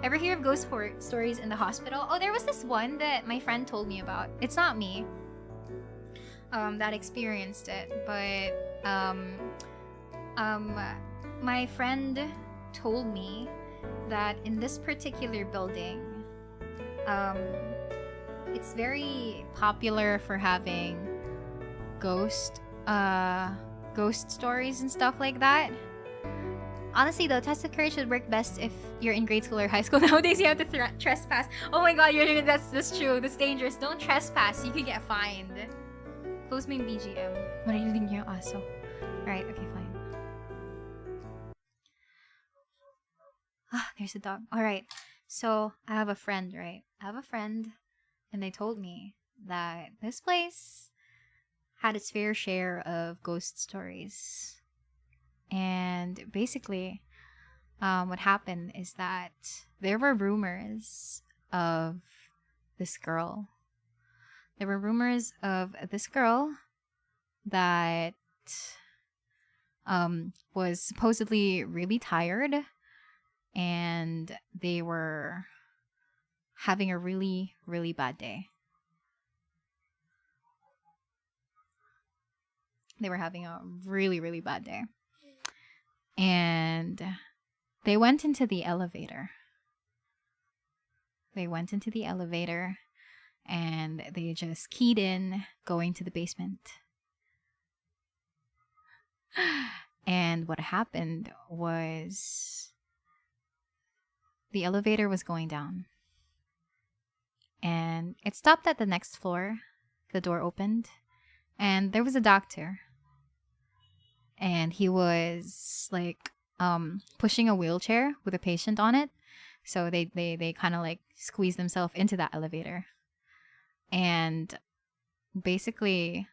[SPEAKER 1] Ever hear of ghost stories in the hospital? Oh, there was this one that my friend told me about. It's not me that experienced it, but my friend told me that in this particular building, it's very popular for having ghost stories and stuff like that. Honestly though, Test of Courage would work best if you're in grade school or high school. Nowadays you have to trespass. Oh my god, that's true. That's dangerous. Don't trespass. You could get fined. Close main BGM. Marinig niyo yung aso. Alright, okay, fine. Ah, there's a dog. Alright, so I have a friend, right? I have a friend, and they told me that this place had its fair share of ghost stories. And basically, what happened is that there were rumors of this girl. There were rumors of this girl that was supposedly really tired, and they were having a really, really bad day. They were having a really, really bad day. And they went into the elevator. and they just keyed in going to the basement. And what happened was the elevator was going down. And it stopped at the next floor. The door opened. And there was a doctor. And he was like pushing a wheelchair with a patient on it. So they kind of like squeezed themselves into that elevator. And basically,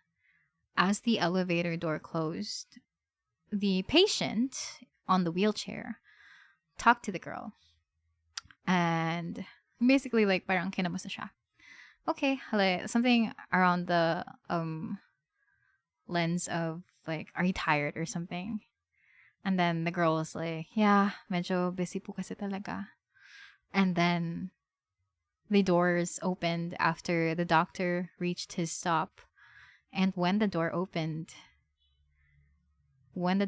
[SPEAKER 1] as the elevator door closed, the patient on the wheelchair talked to the girl. And basically, like, parang kinamusta siya. Okay, like, something around the lens of, like, are you tired or something? And then the girl was like, yeah, medyo busy po kasi talaga. And then the doors opened after the doctor reached his stop. And when the door opened, the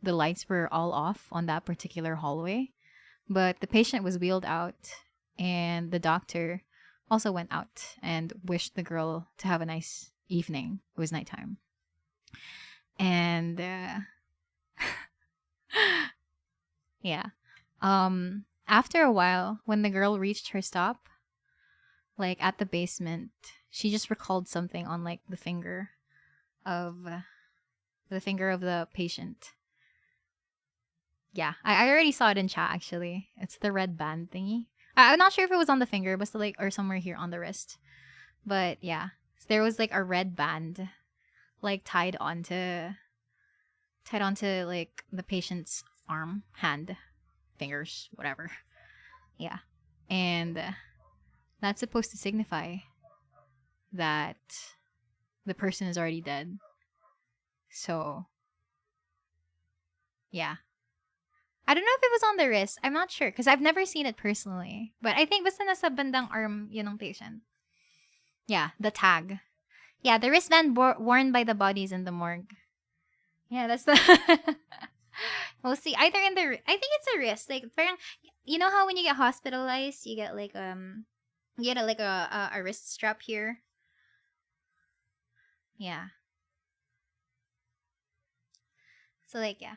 [SPEAKER 1] lights were all off on that particular hallway. But the patient was wheeled out, and the doctor also went out and wished the girl to have a nice evening. It was nighttime. And yeah. After a while, when the girl reached her stop, like at the basement, she just recalled something on like the finger of the patient. Yeah, I already saw it in chat actually. It's the red band thingy. I'm not sure if it was on the finger, but still, like, or somewhere here on the wrist. But yeah, so there was like a red band, like tied onto like the patient's arm, hand, fingers, whatever. Yeah, and that's supposed to signify that the person is already dead. So yeah. I don't know if it was on the wrist. I'm not sure because I've never seen it personally. But I think basta nasa bandang arm yun ng patient. Yeah, the tag. Yeah, the wristband worn by the bodies in the morgue. Yeah, that's the... We'll see. Either in the... I think it's a wrist. Like, parang, you know how when you get hospitalized, you get like you get a wrist strap here? Yeah. So like, yeah.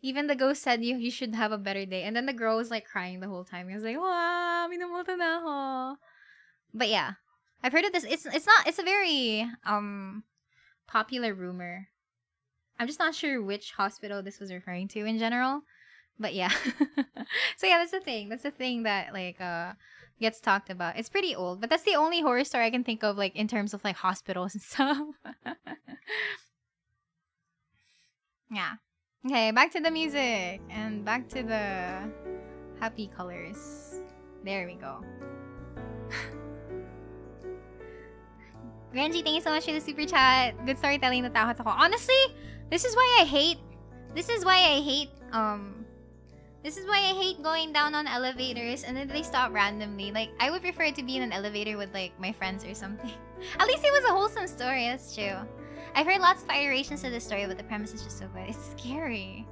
[SPEAKER 1] Even the ghost said you should have a better day. And then the girl was like crying the whole time. He was like, wow, minumulto na ako. But yeah, I've heard of this. It's a very popular rumor. I'm just not sure which hospital this was referring to in general. But yeah. So yeah, that's the thing. That's the thing that like gets talked about. It's pretty old, but that's the only horror story I can think of like in terms of like hospitals and stuff. Yeah. Okay, back to the music and back to the happy colors. There we go. Renji, thank you so much for the super chat. Good storytelling, natakot ako. Honestly, this is why I hate going down on elevators and then they stop randomly. Like, I would prefer to be in an elevator with like my friends or something. At least it was a wholesome story, that's true. I've heard lots of iterations to this story, but the premise is just so good. It's scary.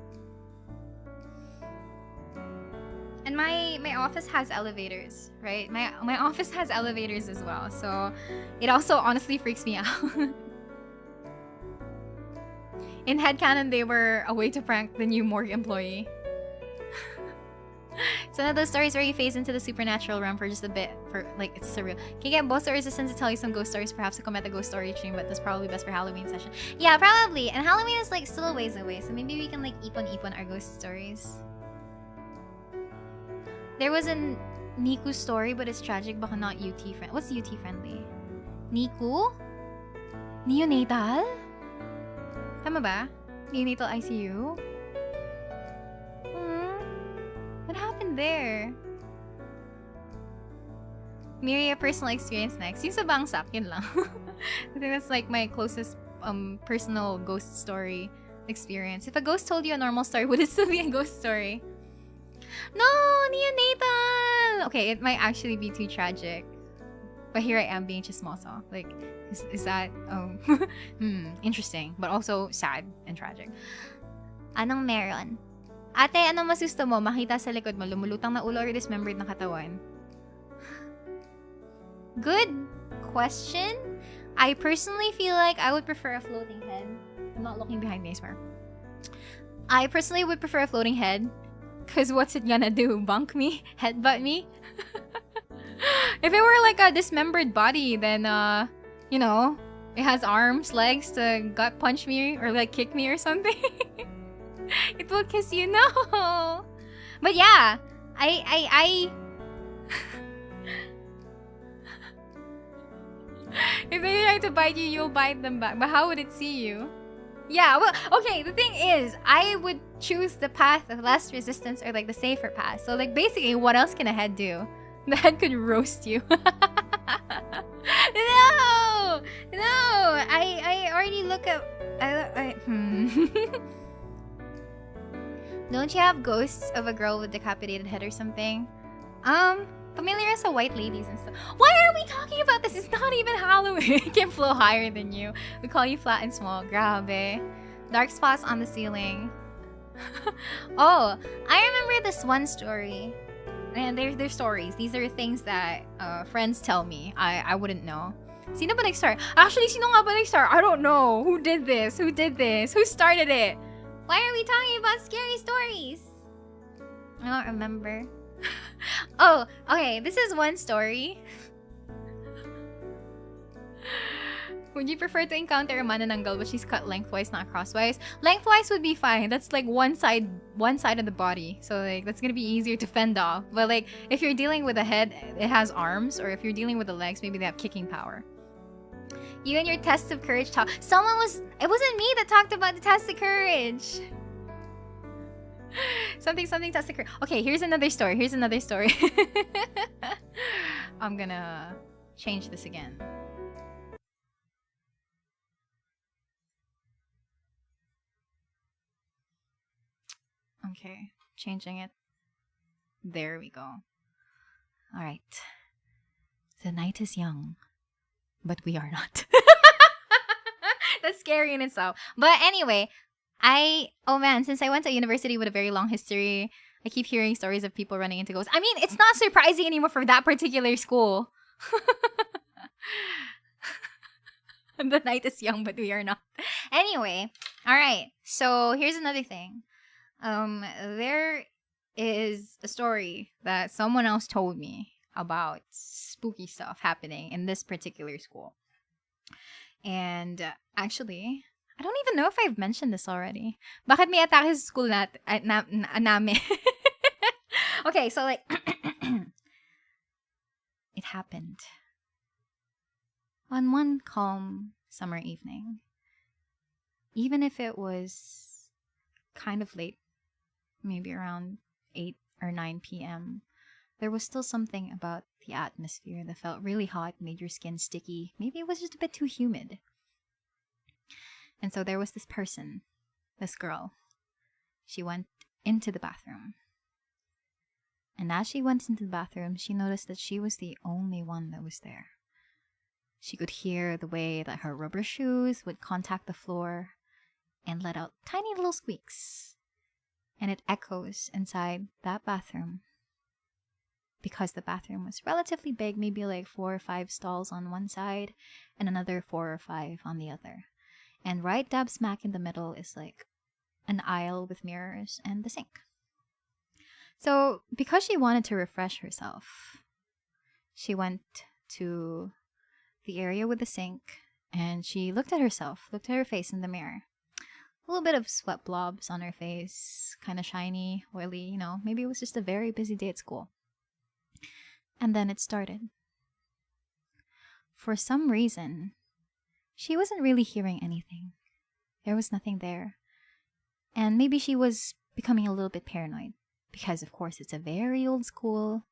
[SPEAKER 1] And my office has elevators, right? My office has elevators as well, so it also honestly freaks me out. In headcanon, they were a way to prank the new morgue employee. It's one of those stories where you phase into the supernatural realm for just a bit, for like it's surreal. Can you get both stories to tell you some ghost stories, perhaps to comment the ghost story stream, but that's probably best for Halloween session. Yeah, probably. And Halloween is like still a ways away, so maybe we can like ipon our ghost stories. There was a Niku story, but it's tragic, baka not UT friendly. What's UT friendly? Niku? Neonatal? Tama ba? Neonatal ICU? What happened there? Miria personal experience next. Yung sa bangsak, yun lang. I think that's like my closest personal ghost story experience. If a ghost told you a normal story, would it still be a ghost story? No, neonatal! Okay, it might actually be too tragic. But here I am being chismoso. Like, is that interesting, but also sad and tragic. Anong meron? Ate, anong masusto mo? Makita sa likod mo, lumulutang na ulo or dismembered na katawan? Good question. I personally feel like I would prefer a floating head. I'm not looking behind me, I swear. I personally would prefer a floating head. Because what's it gonna do? Bunk me? Headbutt me? If it were like a dismembered body, then, you know, it has arms, legs to gut punch me or like kick me or something. It will kiss you, no. But yeah, I if they try to bite you, you'll bite them back. But how would it see you? Yeah, well, okay, the thing is, I would choose the path of less resistance or like the safer path. So like basically, what else can a head do? The head could roast you. No! I already look at... Don't you have ghosts of a girl with decapitated head or something? Familiar as a white ladies and stuff. Why are we talking about this? It's not even Halloween. It can flow higher than you. We call you flat and small. Grabe. Dark spots on the ceiling. Oh, I remember this one story. And they're stories. These are things that friends tell me. I wouldn't know. Sino ba nag-start? Actually, sino nga ba nag-start? I don't know. Who did this? Who did this? Who started it? Why are we talking about scary stories? I don't remember. Oh, okay. This is one story. Would you prefer to encounter a manananggal but she's cut lengthwise, not crosswise? Lengthwise would be fine. That's like one side of the body. So like that's gonna be easier to fend off. But like if you're dealing with a head, it has arms, or if you're dealing with the legs, maybe they have kicking power. You and your test of courage talk. It wasn't me that talked about the test of courage. Something test of courage. Okay, here's another story. I'm gonna change this again. Okay, changing it. There we go. Alright. The night is young, but we are not. That's scary in itself. But anyway, oh man, since I went to university with a very long history, I keep hearing stories of people running into ghosts. I mean, it's not surprising anymore for that particular school. The night is young, but we are not. Anyway, alright. So here's another thing. There is a story that someone else told me about spooky stuff happening in this particular school. And actually, I don't even know if I've mentioned this already. Bakit may atake sa school namin? Okay, so like, it happened on one calm summer evening. Even if it was kind of late, maybe around 8 or 9 p.m., there was still something about the atmosphere that felt really hot, made your skin sticky. Maybe it was just a bit too humid. And so there was this person, this girl. She went into the bathroom. And as she went into the bathroom, she noticed that she was the only one that was there. She could hear the way that her rubber shoes would contact the floor and let out tiny little squeaks. And it echoes inside that bathroom. Because the bathroom was relatively big, maybe like 4 or 5 stalls on one side and another 4 or 5 on the other. And right dab smack in the middle is like an aisle with mirrors and the sink. So because she wanted to refresh herself, she went to the area with the sink and she looked at herself, looked at her face in the mirror. A little bit of sweat blobs on her face, kind of shiny, oily, you know, maybe it was just a very busy day at school. And then it started. For some reason, she wasn't really hearing anything. There was nothing there. And maybe she was becoming a little bit paranoid. Because, of course, it's a very old school.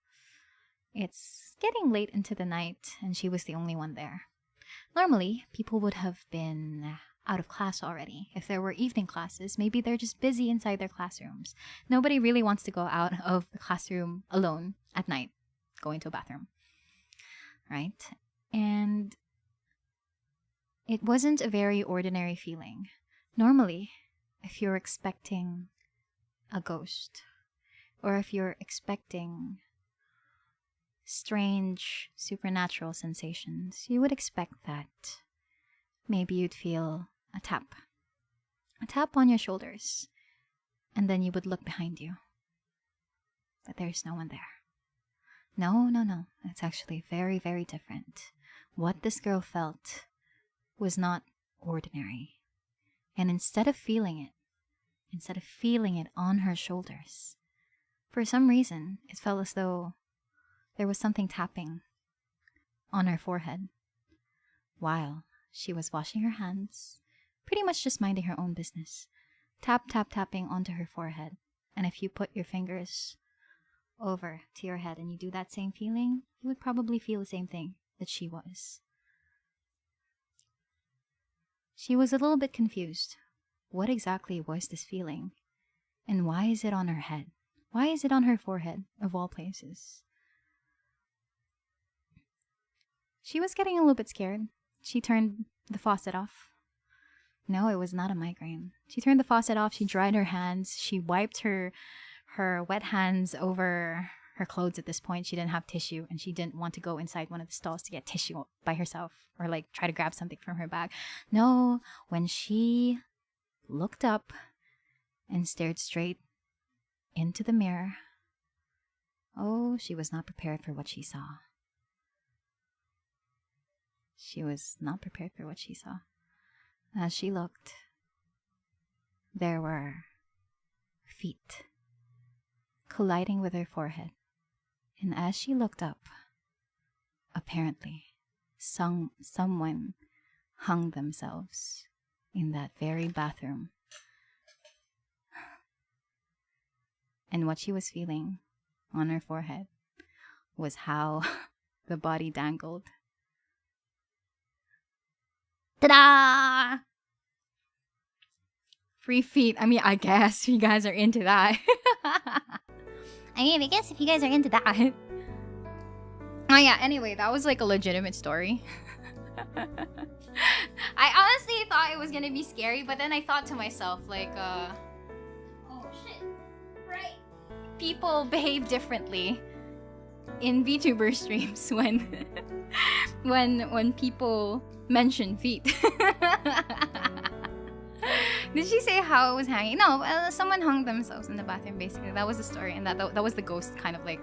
[SPEAKER 1] It's getting late into the night, and she was the only one there. Normally, people would have been out of class already. If there were evening classes, maybe they're just busy inside their classrooms. Nobody really wants to go out of the classroom alone at night, going to a bathroom. Right? And it wasn't a very ordinary feeling. Normally, if you're expecting a ghost, or if you're expecting strange supernatural sensations, you would expect that maybe you'd feel a tap on your shoulders, and then you would look behind you. But there's no one there. No. It's actually very, very different. What this girl felt was not ordinary. And instead of feeling it on her shoulders, for some reason, it felt as though there was something tapping on her forehead while she was washing her hands, pretty much just minding her own business. Tapping onto her forehead. And if you put your fingers over to your head and you do that same feeling, you would probably feel the same thing that she was. She was a little bit confused. What exactly was this feeling? And why is it on her head? Why is it on her forehead, of all places? She was getting a little bit scared. She turned the faucet off. No, it was not a migraine. She turned the faucet off, she dried her hands, she wiped her wet hands over her clothes at this point. She didn't have tissue, and she didn't want to go inside one of the stalls to get tissue by herself or like try to grab something from her bag. No, when she looked up and stared straight into the mirror, oh, she was not prepared for what she saw. She was not prepared for what she saw. As she looked, there were feet colliding with her forehead. And as she looked up, apparently, someone hung themselves in that very bathroom. And what she was feeling on her forehead was how the body dangled. Ta-da! Free feet. I mean, I guess you guys are into that. I guess if you guys are into that. Oh yeah, anyway, that was like a legitimate story. I honestly thought it was gonna be scary, but then I thought to myself, like, oh shit, right? People behave differently in VTuber streams when people mention feet. Did she say how it was hanging? No, someone hung themselves in the bathroom, basically. That was the story, and that was the ghost kind of like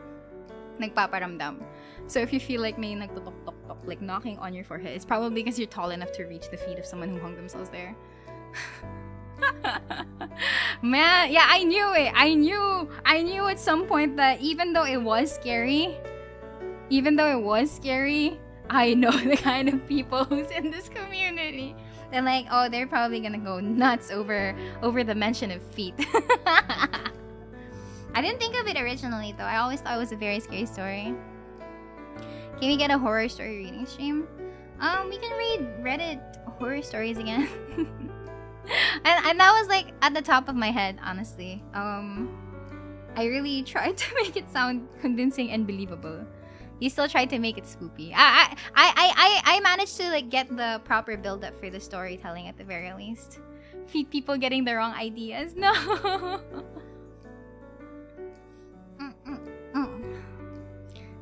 [SPEAKER 1] nagpaparamdam. So if you feel like may nagtutok-tok-tok, like knocking on your forehead, it's probably because you're tall enough to reach the feet of someone who hung themselves there. Man, yeah, I knew it. I knew at some point that even though it was scary, I know the kind of people who's in this community. They're like, oh, they're probably gonna go nuts over the mention of feet. I didn't think of it originally, though. I always thought it was a very scary story. Can we get a horror story reading stream? We can read Reddit horror stories again. and that was like at the top of my head, honestly. I really tried to make it sound convincing and believable. You still tried to make it spoopy. I managed to like get the proper build up for the storytelling at the very least. Feed people getting the wrong ideas. No.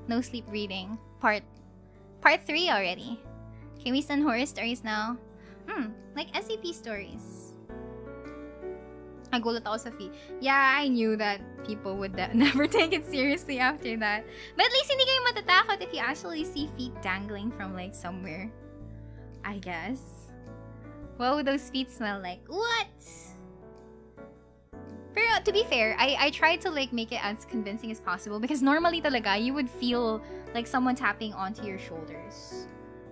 [SPEAKER 1] No sleep reading. Part 3 already. Can we send horror stories now? Like SCP stories. Nagulat ako sa feet. Yeah, I knew that people would never take it seriously after that. But at least hindi kayo matatakot if you actually see feet dangling from like somewhere. I guess. What would those feet smell like? What? Pero to be fair, I tried to like make it as convincing as possible because normally talaga you would feel like someone tapping onto your shoulders.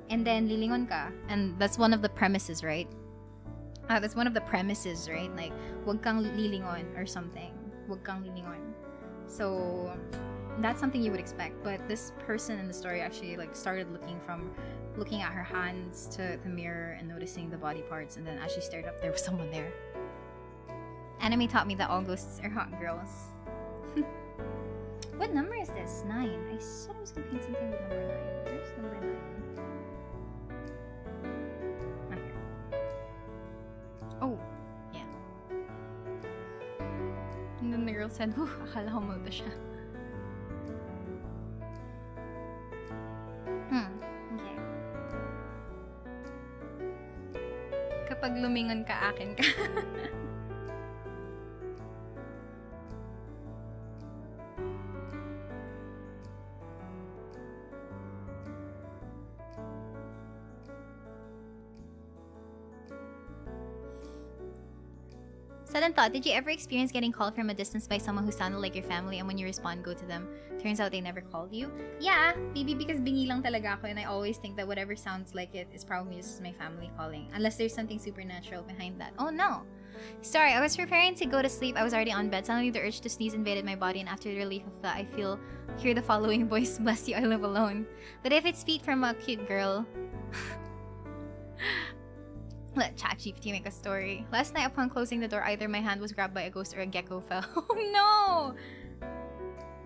[SPEAKER 1] And then lilingon ka. And that's one of the premises, right? That's one of the premises, right? Like, wag kang lilingon or something. Wag kang lilingon. So, that's something you would expect. But this person in the story actually like started looking at her hands to the mirror and noticing the body parts. And then as she stared up, there was someone there. Anime taught me that all ghosts are hot girls. What number is this? 9. I said I was gonna paint something with number 9. Where's number 9? Oh, yeah. And then the girl said, akala ko multo siya. pag lumingon ka, akin ka. Sudden thought, did you ever experience getting called from a distance by someone who sounded like your family and when you respond, go to them? Turns out they never called you? Yeah, maybe because bingi lang talaga ako and I always think that whatever sounds like it is probably just my family calling. Unless there's something supernatural behind that. Oh no! Sorry, I was preparing to go to sleep. I was already on bed. Suddenly the urge to sneeze invaded my body and after the relief of that, I hear the following voice, bless you, I live alone. But if it's feet from a cute girl... Let ChatGPT make a story. Last night upon closing the door, either my hand was grabbed by a ghost or a gecko fell. Oh no!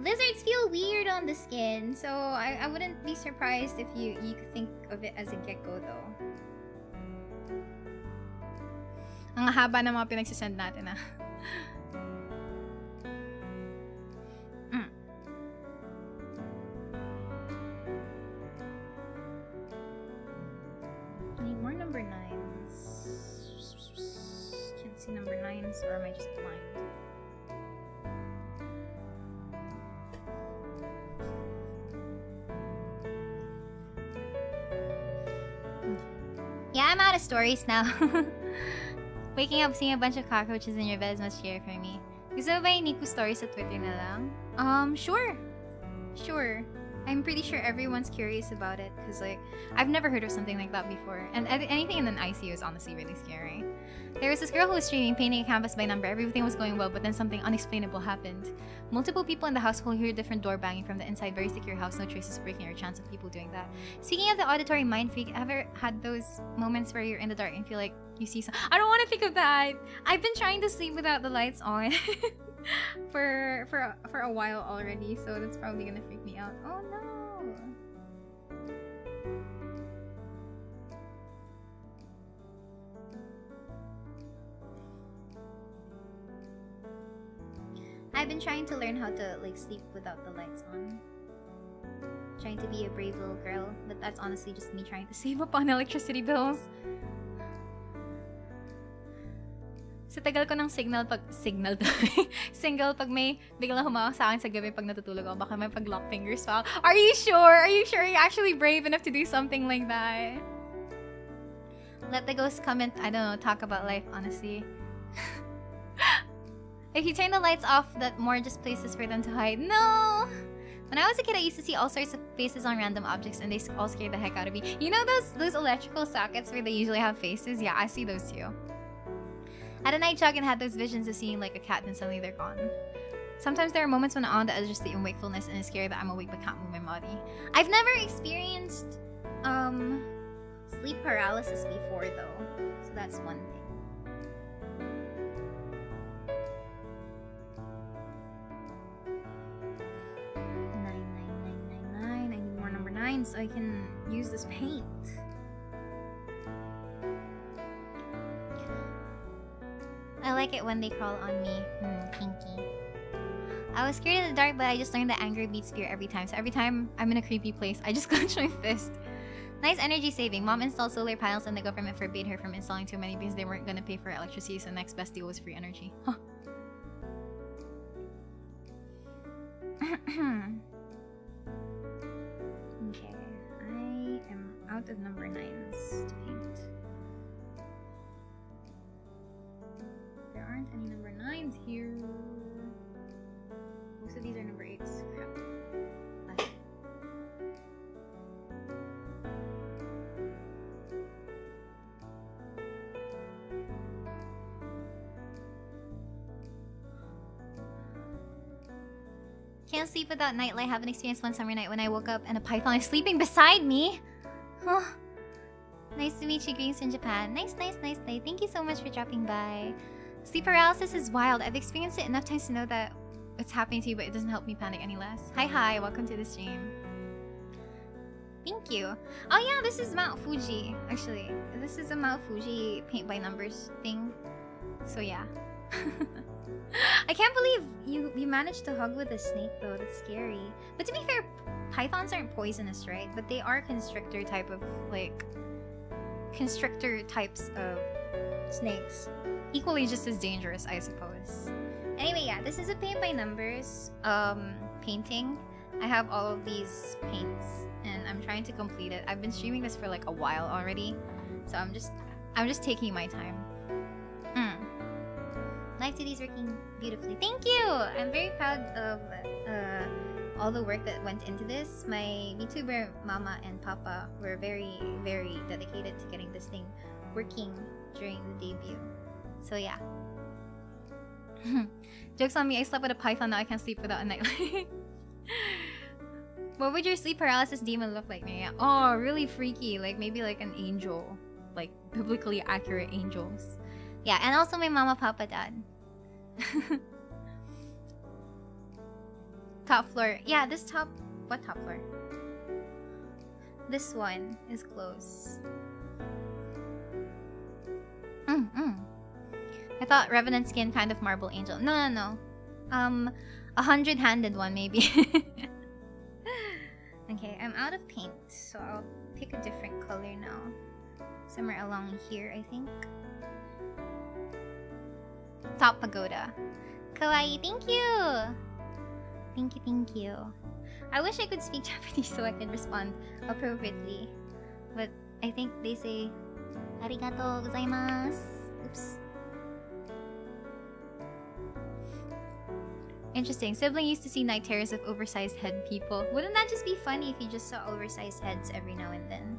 [SPEAKER 1] Lizards feel weird on the skin, so I wouldn't be surprised if you could think of it as a gecko though. Ang haba na mga pinagsisend natin ah. Need more number 9s. Can't see number 9s, or am I just blind? Yeah, I'm out of stories now. Waking up seeing a bunch of cockroaches in your bed is much scary for me. Gusto mo ba yung Nico story sa Twitter na lang? Sure. Sure. I'm pretty sure everyone's curious about it because, like, I've never heard of something like that before. And anything in an ICU is honestly really scary. There was this girl who was streaming, painting a canvas by number. Everything was going well, but then something unexplainable happened. Multiple people in the household hear different door banging from the inside. Very secure house, no traces of breaking or chance of people doing that. Speaking of the auditory mind freak, ever had those moments where you're in the dark and feel like you see some... I don't want to think of that! I've been trying to sleep without the lights on for a while already, so that's probably gonna freak me out. Oh no! I've been trying to learn how to like sleep without the lights on. Trying to be a brave little girl, but that's honestly just me trying to save up on electricity bills. Sa tagal ko ng single pag may biglang humawak sa akin sa gabi pag natutulog ako, baka may pag-lock fingers pa. Are you sure? Are you sure you're actually brave enough to do something like that? Let the ghost come and, I don't know, talk about life, honestly. If you turn the lights off, that more just places for them to hide. No! When I was a kid, I used to see all sorts of faces on random objects and they all scared the heck out of me. You know those electrical sockets where they usually have faces? Yeah, I see those too. Had a night jog and had those visions of seeing like a cat and suddenly they're gone. Sometimes there are moments when I'm on the edge of sleep and wakefulness and it's scary that I'm awake but can't move my body. I've never experienced sleep paralysis before though, so that's one thing. 99999. I need more number 9 so I can use this paint. I like it when they crawl on me. Kinky. I was scared in the dark, but I just learned that anger beats fear every time. So every time I'm in a creepy place, I just clench my fist. Nice energy saving. Mom installed solar panels and the government forbade her from installing too many because they weren't gonna pay for electricity, so the next best deal was free energy. Huh. Okay, I am out of number 9s to paint. There aren't any number 9s here. Most of these are number 8s. Crap. Can't sleep without nightlight. Have an experience one summer night when I woke up and a python is sleeping beside me. Huh. Nice to meet you, Greens in Japan. Nice day. Thank you so much for dropping by. Sleep paralysis is wild. I've experienced it enough times to know that it's happening to you, but it doesn't help me panic any less. Hi, welcome to the stream. Thank you. Oh yeah, this is Mount Fuji, actually. This is a Mount Fuji paint by numbers thing. So yeah. I can't believe you managed to hug with a snake though. That's scary. But to be fair, pythons aren't poisonous, right? But they are constrictor types of Snakes. Equally just as dangerous, I suppose. Anyway, yeah, this is a paint by numbers painting. I have all of these paints and I'm trying to complete it. I've been streaming this for like a while already, so I'm just taking my time. Live 2D is working beautifully. Thank you! I'm very proud of all the work that went into this. My VTuber mama and papa were very, very dedicated to getting this thing working during the debut. So yeah. Joke's on me, I slept with a python, now I can't sleep without a nightlight. What would your sleep paralysis demon look like, Miria? Oh, really freaky. Like maybe like an angel. Like biblically accurate angels. Yeah, and also my mama, papa, dad. Top floor. Yeah, this top... What top floor? This one is close. I thought Revenant skin kind of marble angel. No. 100-handed one maybe. Okay, I'm out of paint, so I'll pick a different color now. Somewhere along here, I think. Top pagoda. Kawaii, thank you! Thank you. I wish I could speak Japanese so I could respond appropriately. But I think they say arigatou gozaimasu. Oops. Interesting. Sibling used to see night terrors of oversized head people. Wouldn't that just be funny if you just saw oversized heads every now and then?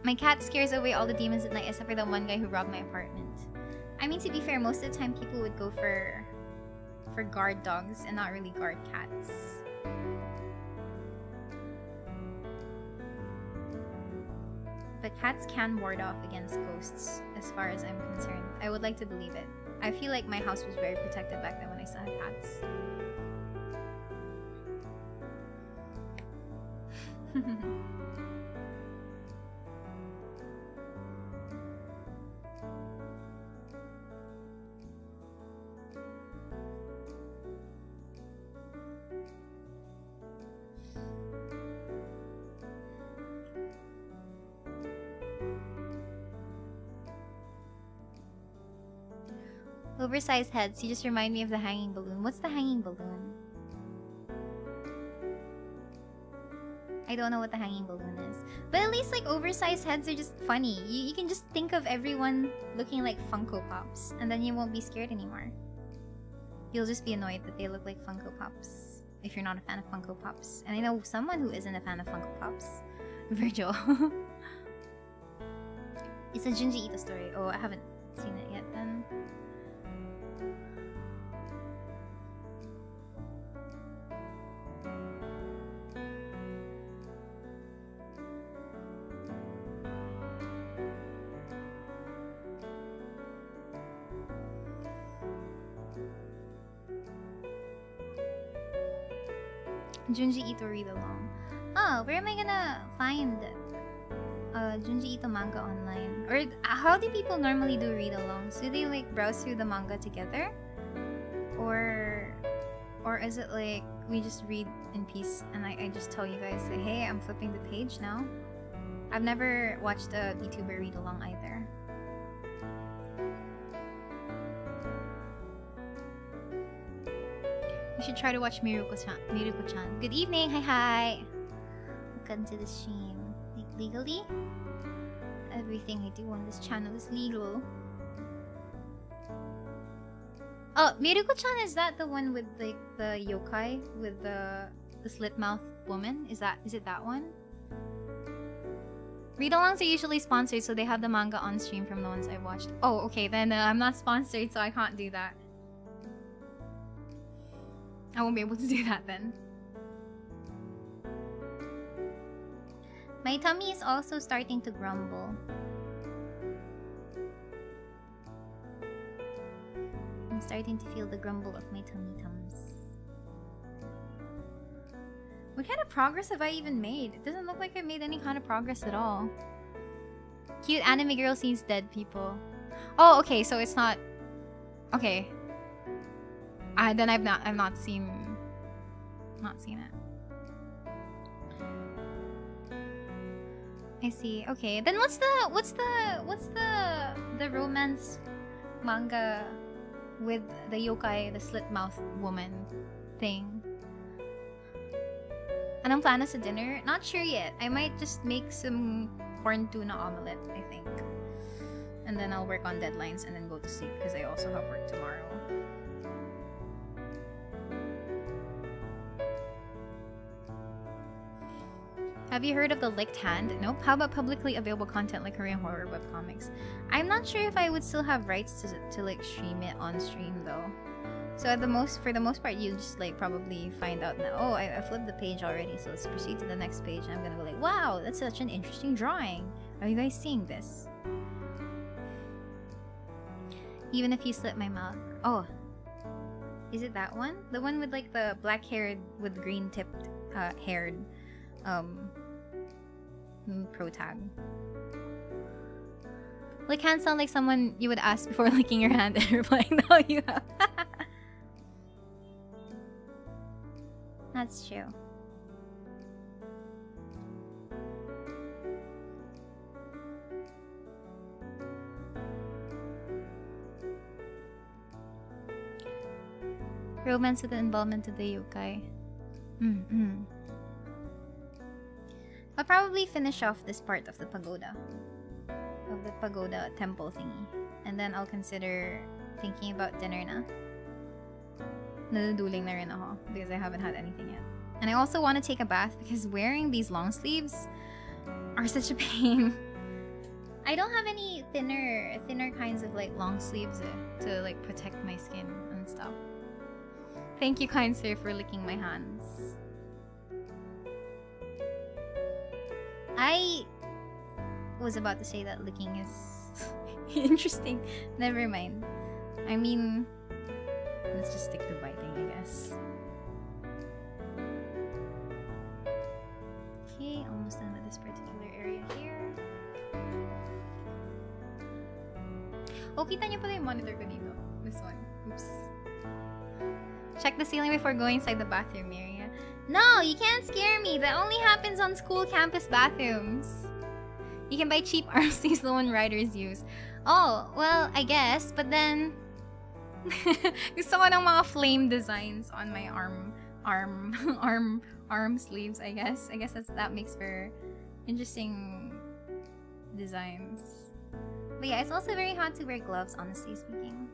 [SPEAKER 1] My cat scares away all the demons at night except for the one guy who robbed my apartment. I mean, to be fair, most of the time people would go for guard dogs and not really guard cats. But cats can ward off against ghosts, as far as I'm concerned. I would like to believe it. I feel like my house was very protected back then when I still had cats. Oversized heads, you just remind me of the hanging balloon. What's the hanging balloon? I don't know what the hanging balloon is. But at least like oversized heads are just funny. You can just think of everyone looking like Funko Pops and then you won't be scared anymore. You'll just be annoyed that they look like Funko Pops if you're not a fan of Funko Pops. And I know someone who isn't a fan of Funko Pops. Virgil. It's a Junji Ito story. Oh, I haven't seen it yet then. Junji Ito read along. Oh, where am I gonna find Junji Ito manga online? Or how do people normally do read alongs? Do they like browse through the manga together? Or is it like we just read in peace and I just tell you guys, like, hey, I'm flipping the page now? I've never watched a VTuber read along either. You should try to watch Miruko-chan. Good evening, hi. Welcome to the stream. Like, legally? Everything I do on this channel is legal. Oh, Miruko-chan, is that the one with like the yokai with the slit mouth woman? Is it that one? Read-alongs are usually sponsored, so they have the manga on stream from the ones I've watched. Oh, okay, then I'm not sponsored, so I can't do that. I won't be able to do that then. My tummy is also starting to grumble. I'm starting to feel the grumble of my tummy-tums. What kind of progress have I even made? It doesn't look like I made any kind of progress at all. Cute anime girl sees dead people. Oh, okay, so it's not... Okay. Then I've not seen it. I see. Okay, then what's the romance manga with the yokai, the slit-mouthed woman thing? Anong plano sa dinner? Not sure yet. I might just make some corn tuna omelette, I think. And then I'll work on deadlines and then go to sleep because I also have work tomorrow. Have you heard of the licked hand? Nope. How about publicly available content like Korean horror webcomics? I'm not sure if I would still have rights to like stream it on stream though. So for the most part, you just like probably find out now. Oh, I flipped the page already, so let's proceed to the next page. And I'm gonna go like, wow, that's such an interesting drawing. Are you guys seeing this? Even if you slit my mouth. Oh, is it that one? The one with like the black-haired with green-tipped haired pro tag. Lick hand sound like someone you would ask before licking your hand and replying, no, you have. That's true. Romance with the involvement of the yokai. I'll probably finish off this part of the pagoda. Of the pagoda temple thingy. And then I'll consider thinking about dinner na. Naduduling na rin ako because I haven't had anything yet. And I also want to take a bath because wearing these long sleeves are such a pain. I don't have any thinner kinds of like long sleeves to like protect my skin and stuff. Thank you, kind sir, for licking my hands. I was about to say that licking is interesting. Never mind. I mean, let's just stick to biting, I guess. Okay, almost done with this particular area here. Oh, kita niyo pala yung monitor ko dito. This one. Oops. Check the ceiling before going inside the bathroom, Miria. No, you can't scare me. That only happens on school campus bathrooms. You can buy cheap arm sleeves the one writers use. Oh, well, I guess. But then... gusto ko ng mga flame designs on my arm sleeves, I guess. I guess that makes for interesting designs. But yeah, it's also very hard to wear gloves, honestly speaking.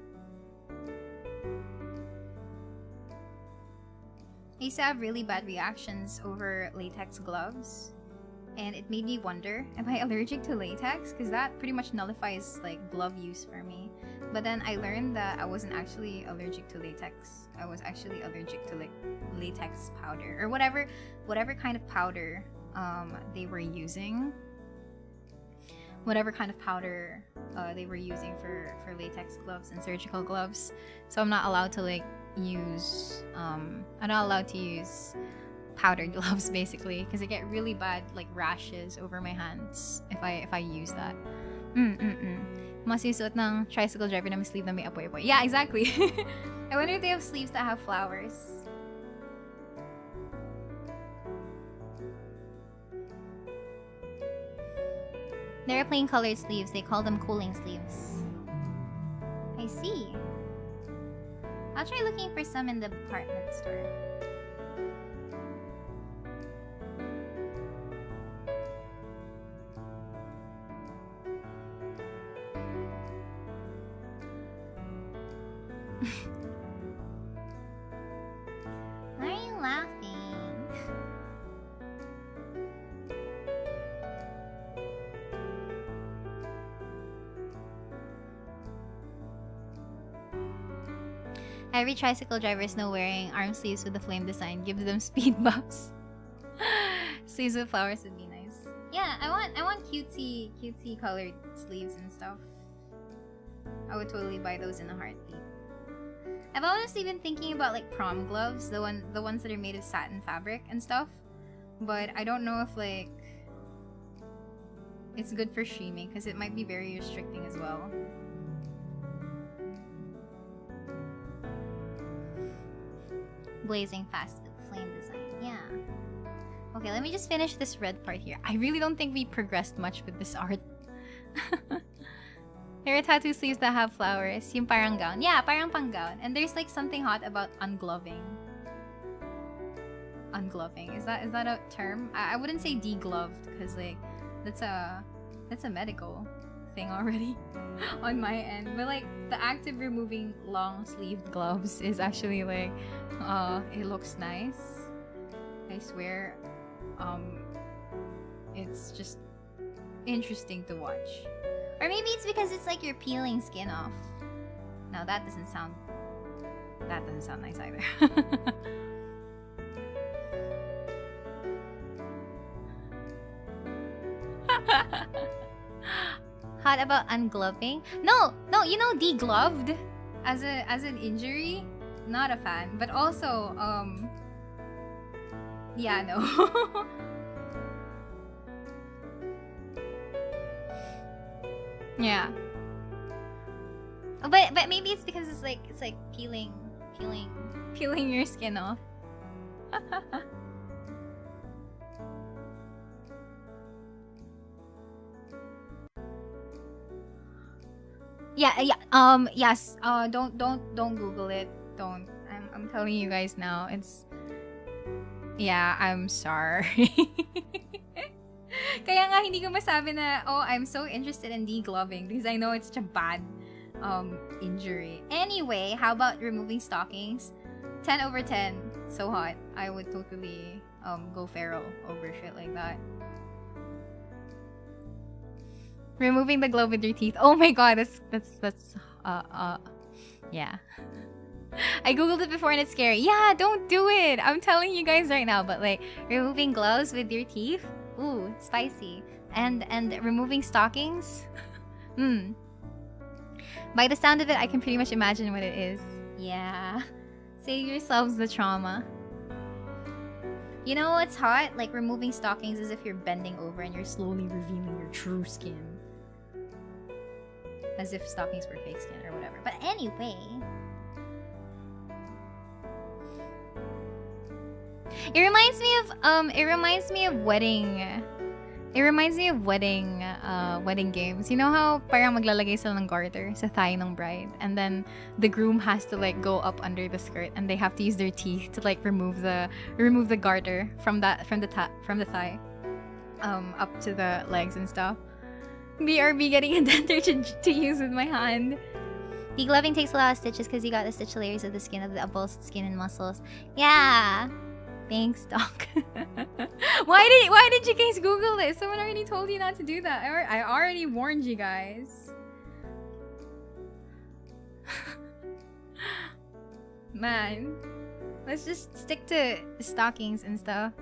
[SPEAKER 1] I used to have really bad reactions over latex gloves, and it made me wonder, am I allergic to latex? Because that pretty much nullifies like glove use for me. But then I learned that I wasn't actually allergic to latex. I was actually allergic to like latex powder or whatever kind of powder they were using. Whatever kind of powder they were using for latex gloves and surgical gloves. So I'm not allowed to like use I'm not allowed to use powdered gloves basically because I get really bad like rashes over my hands if I use that. Masusuot ng tricycle driver na may sleeve na may apoy-apoy. Yeah, exactly. I wonder if they have sleeves that have flowers. They're plain colored sleeves. They call them cooling sleeves. I see. I'll try looking for some in the department store. Why are you laughing? Every tricycle driver's know wearing arm sleeves with the flame design gives them speed buffs. Sleeves with flowers would be nice. Yeah, I want cutesy colored sleeves and stuff. I would totally buy those in a heartbeat. I've honestly been thinking about like prom gloves, the ones that are made of satin fabric and stuff. But I don't know if like it's good for streaming because it might be very restricting as well. Blazing fast with flame design, yeah. Okay, let me just finish this red part here. I really don't think we progressed much with this art. There are tattoo sleeves that have flowers. Yung parang gown. Yeah, parang pang gown. And there's like something hot about ungloving. Ungloving. Is that a term? I wouldn't say degloved because like that's a medical thing already on my end. But like the act of removing long sleeved gloves is actually like it looks nice. I swear. It's just interesting to watch. Or maybe it's because it's like you're peeling skin off. No, that doesn't sound nice either. Hot about ungloving? No, you know degloved as an injury? Not a fan. But also, yeah, no. Yeah. But maybe it's because it's like peeling your skin off. Yeah. Yes. Don't Google it. Don't. I'm telling you guys now. It's. Yeah, I'm sorry. Kaya nga hindi ko masabi na, oh, I'm so interested in degloving because I know it's such a bad injury. Anyway, how about removing stockings? 10 over 10. So hot. I would totally go feral over shit like that. Removing the glove with your teeth. Oh my god, that's yeah. I googled it before and it's scary. Yeah, don't do it. I'm telling you guys right now, but like removing gloves with your teeth? Ooh, spicy. And removing stockings? By the sound of it, I can pretty much imagine what it is. Yeah. Save yourselves the trauma. You know what's hot? Like removing stockings as if you're bending over and you're slowly revealing your true skin. As if stockings were fake skin or whatever. But anyway. It reminds me of wedding. It reminds me of wedding games. You know how parang maglalagay sila ng garter sa thigh ng bride, and then the groom has to like go up under the skirt, and they have to use their teeth to like remove the garter from the thigh, up to the legs and stuff. BRB getting a denter to use with my hand. Degloving takes a lot of stitches because you got to stitch layers of the skin of the avulsed skin and muscles. Yeah. Thanks, Doc. Why did you guys Google this? Someone already told you not to do that. I already warned you guys. Man, let's just stick to stockings and stuff.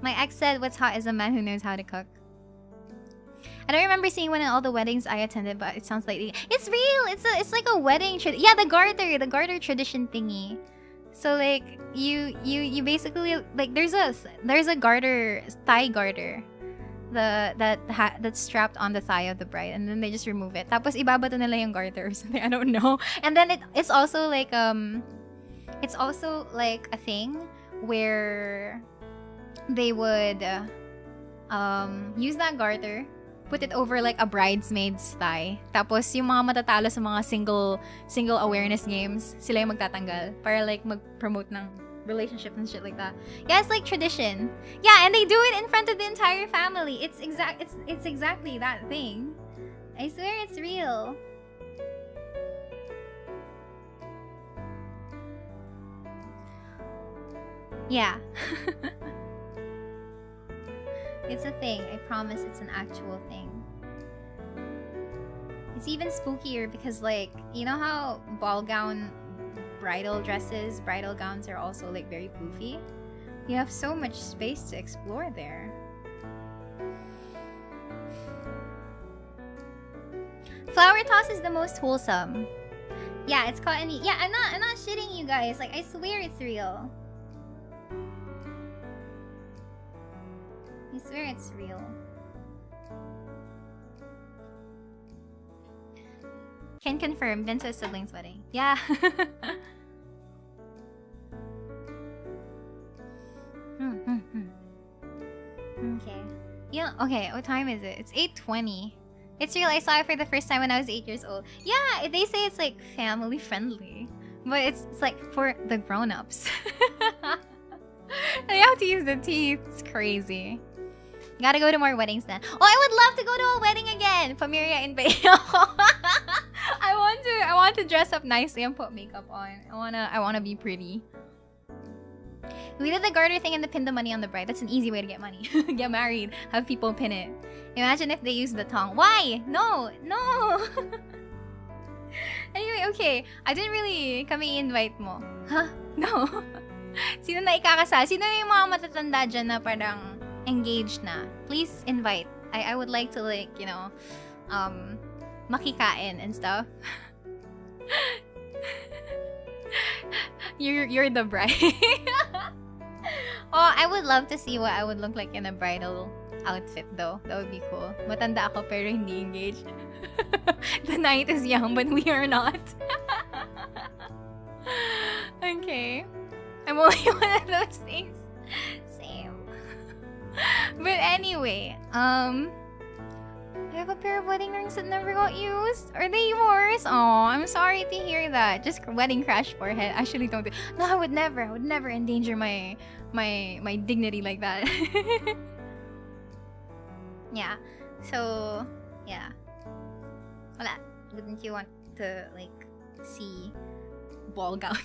[SPEAKER 1] My ex said what's hot is a man who knows how to cook. I don't remember seeing one in all the weddings I attended, but it sounds like it's real. It's like a wedding yeah, the garter tradition thingy. So like you basically like there's a garter, thigh garter, that's strapped on the thigh of the bride, and then they just remove it. Tapos ibabato nila yung garter or something, I don't know. And then it's also like a thing where they would use that garter, put it over like a bridesmaid's thigh. Tapos yung mga matatalo sa mga single awareness games, sila yung magtatanggal para like mag-promote ng relationship and shit like that. Yeah, it's like tradition. Yeah, and they do it in front of the entire family. It's exactly that thing. I swear it's real. Yeah. It's a thing. I promise it's an actual thing. It's even spookier because, like, you know how ball gown bridal gowns are also, like, very poofy? You have so much space to explore there. Flower toss is the most wholesome. Yeah, it's cottony. Yeah, I'm not shitting you guys. Like, I swear it's real. I swear it's real. Can confirm, Vince's siblings' wedding. Yeah. Okay, what time is it? It's 8:20. It's real. I saw it for the first time when I was 8 years old. Yeah, they say it's like family friendly, but it's like for the grown-ups. You have to use the teeth. It's crazy. Gotta go to more weddings then. Oh, I would love to go to a wedding again. Miria in Bayo. I want to dress up nicely and put makeup on. I wanna be pretty. We did the garter thing and pin the money on the bride. That's an easy way to get money. Get married. Have people pin it. Imagine if they use the tongue. Why? No. Anyway, okay. I didn't really kami invite mo. Huh? No. Sino na ikakasal? Sino yung mga matatanda dyan na parang engaged na? Please invite. I would like to like, you know, makikain and stuff. You're the bride. Oh, I would love to see what I would look like in a bridal outfit though. That would be cool. Matanda ako pero hindi engaged. The night is young but we are not. Okay. I'm only one of those things. Same. But anyway, I have a pair of wedding rings that never got used. Are they yours? Oh, I'm sorry to hear that. Just wedding crash forehead. Actually, don't do. No, I would never endanger my dignity like that. Yeah. So, yeah. Wala. Wouldn't you want to like see ball gown?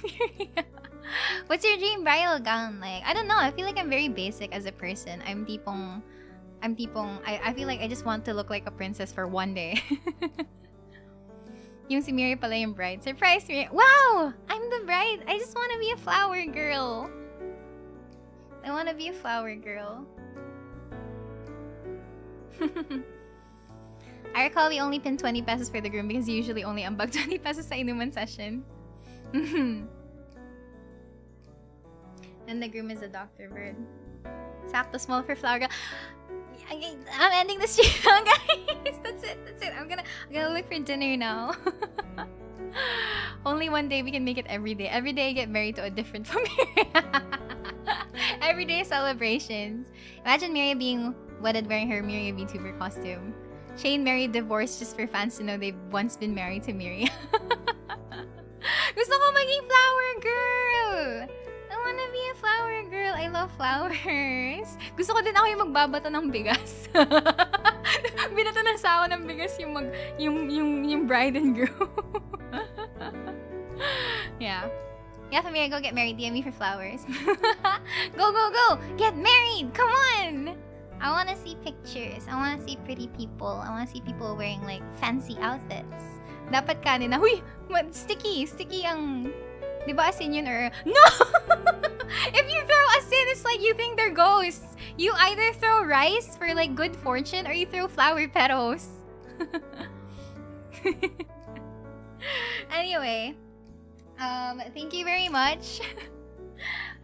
[SPEAKER 1] What's your dream bridal gown like? I don't know. I feel like I'm very basic as a person. I feel like I just want to look like a princess for one day. Yung si Miria pala yung bride. Surprise Miria. Wow! I'm the bride. I just want to be a flower girl. I want to be a flower girl. I recall we only pinned 20 pesos for the groom because you usually only ambag 20 pesos sa inuman session. And the groom is a Dr. Bird. Sakto small for flower girl. I'm ending the stream now, guys. That's it. I'm gonna look for dinner now. Only one day we can make it every day. Every day I get married to a different Miria. Everyday celebrations. Imagine Miria being wedded wearing her Miria VTuber costume. Shane married divorced just for fans to know they've once been married to Miria. Gusto ko maging flower girl. I wanna be a flower girl. I love flowers. Gusto ko din ako yung magbabato ng bigas. Binato na sa ako ng bigas yung bride and groom. Yeah. Yeah, Familia, go get married. DM me for flowers. Go! Get married! Come on! I wanna see pictures. I wanna see pretty people. I wanna see people wearing like fancy outfits. Dapat kanina. Huy! Sticky ang... Di ba asin yun or... No! If you throw asin, it's like you think they're ghosts. You either throw rice for like good fortune or you throw flower petals. Anyway, thank you very much,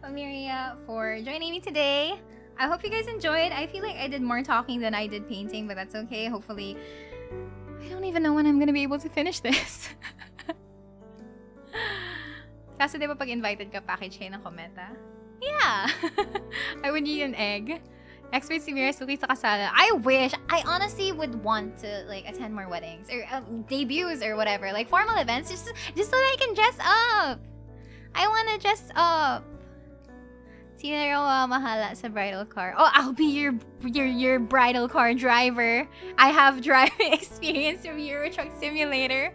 [SPEAKER 1] Miria, for joining me today. I hope you guys enjoyed. I feel like I did more talking than I did painting, but that's okay. Hopefully, I don't even know when I'm gonna be able to finish this. Kaso di ba pag invited ka, package kayo ng kometa? Yeah! I would eat an egg. Expert si Mira suki sa kasala. I wish! I honestly would want to like attend more weddings or debuts or whatever. Like formal events just so that I can dress up. I wanna dress up. Sino raw mahala sa bridal car? Oh, I'll be your bridal car driver. I have driving experience from Euro Truck Simulator.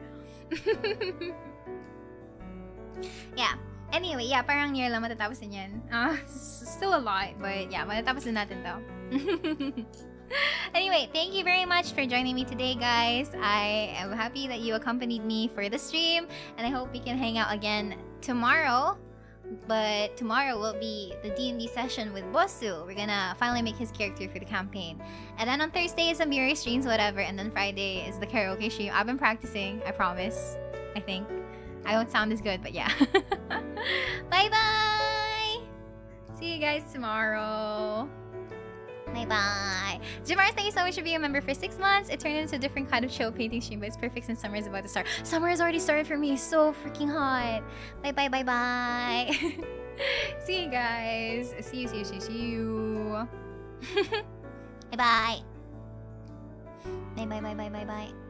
[SPEAKER 1] Yeah. Anyway, yeah, parang year lang matatapos din yan. Still a lot, but yeah, matatapos din natin to. Anyway, thank you very much for joining me today, guys. I am happy that you accompanied me for the stream, and I hope we can hang out again tomorrow. But tomorrow will be the D&D session with Bosu. We're gonna finally make his character for the campaign. And then on Thursday is some Miria streams, whatever. And then Friday is the karaoke stream. I've been practicing, I promise. I think. I don't sound as good, but yeah. Bye-bye! See you guys tomorrow. Bye-bye. Jamars, thank you so much for being a member for 6 months. It turned into a different kind of chill painting stream, but it's perfect since summer is about to start. Summer has already started for me. So freaking hot. Bye-bye. See you guys. See you. Bye-bye. Bye bye bye bye bye bye.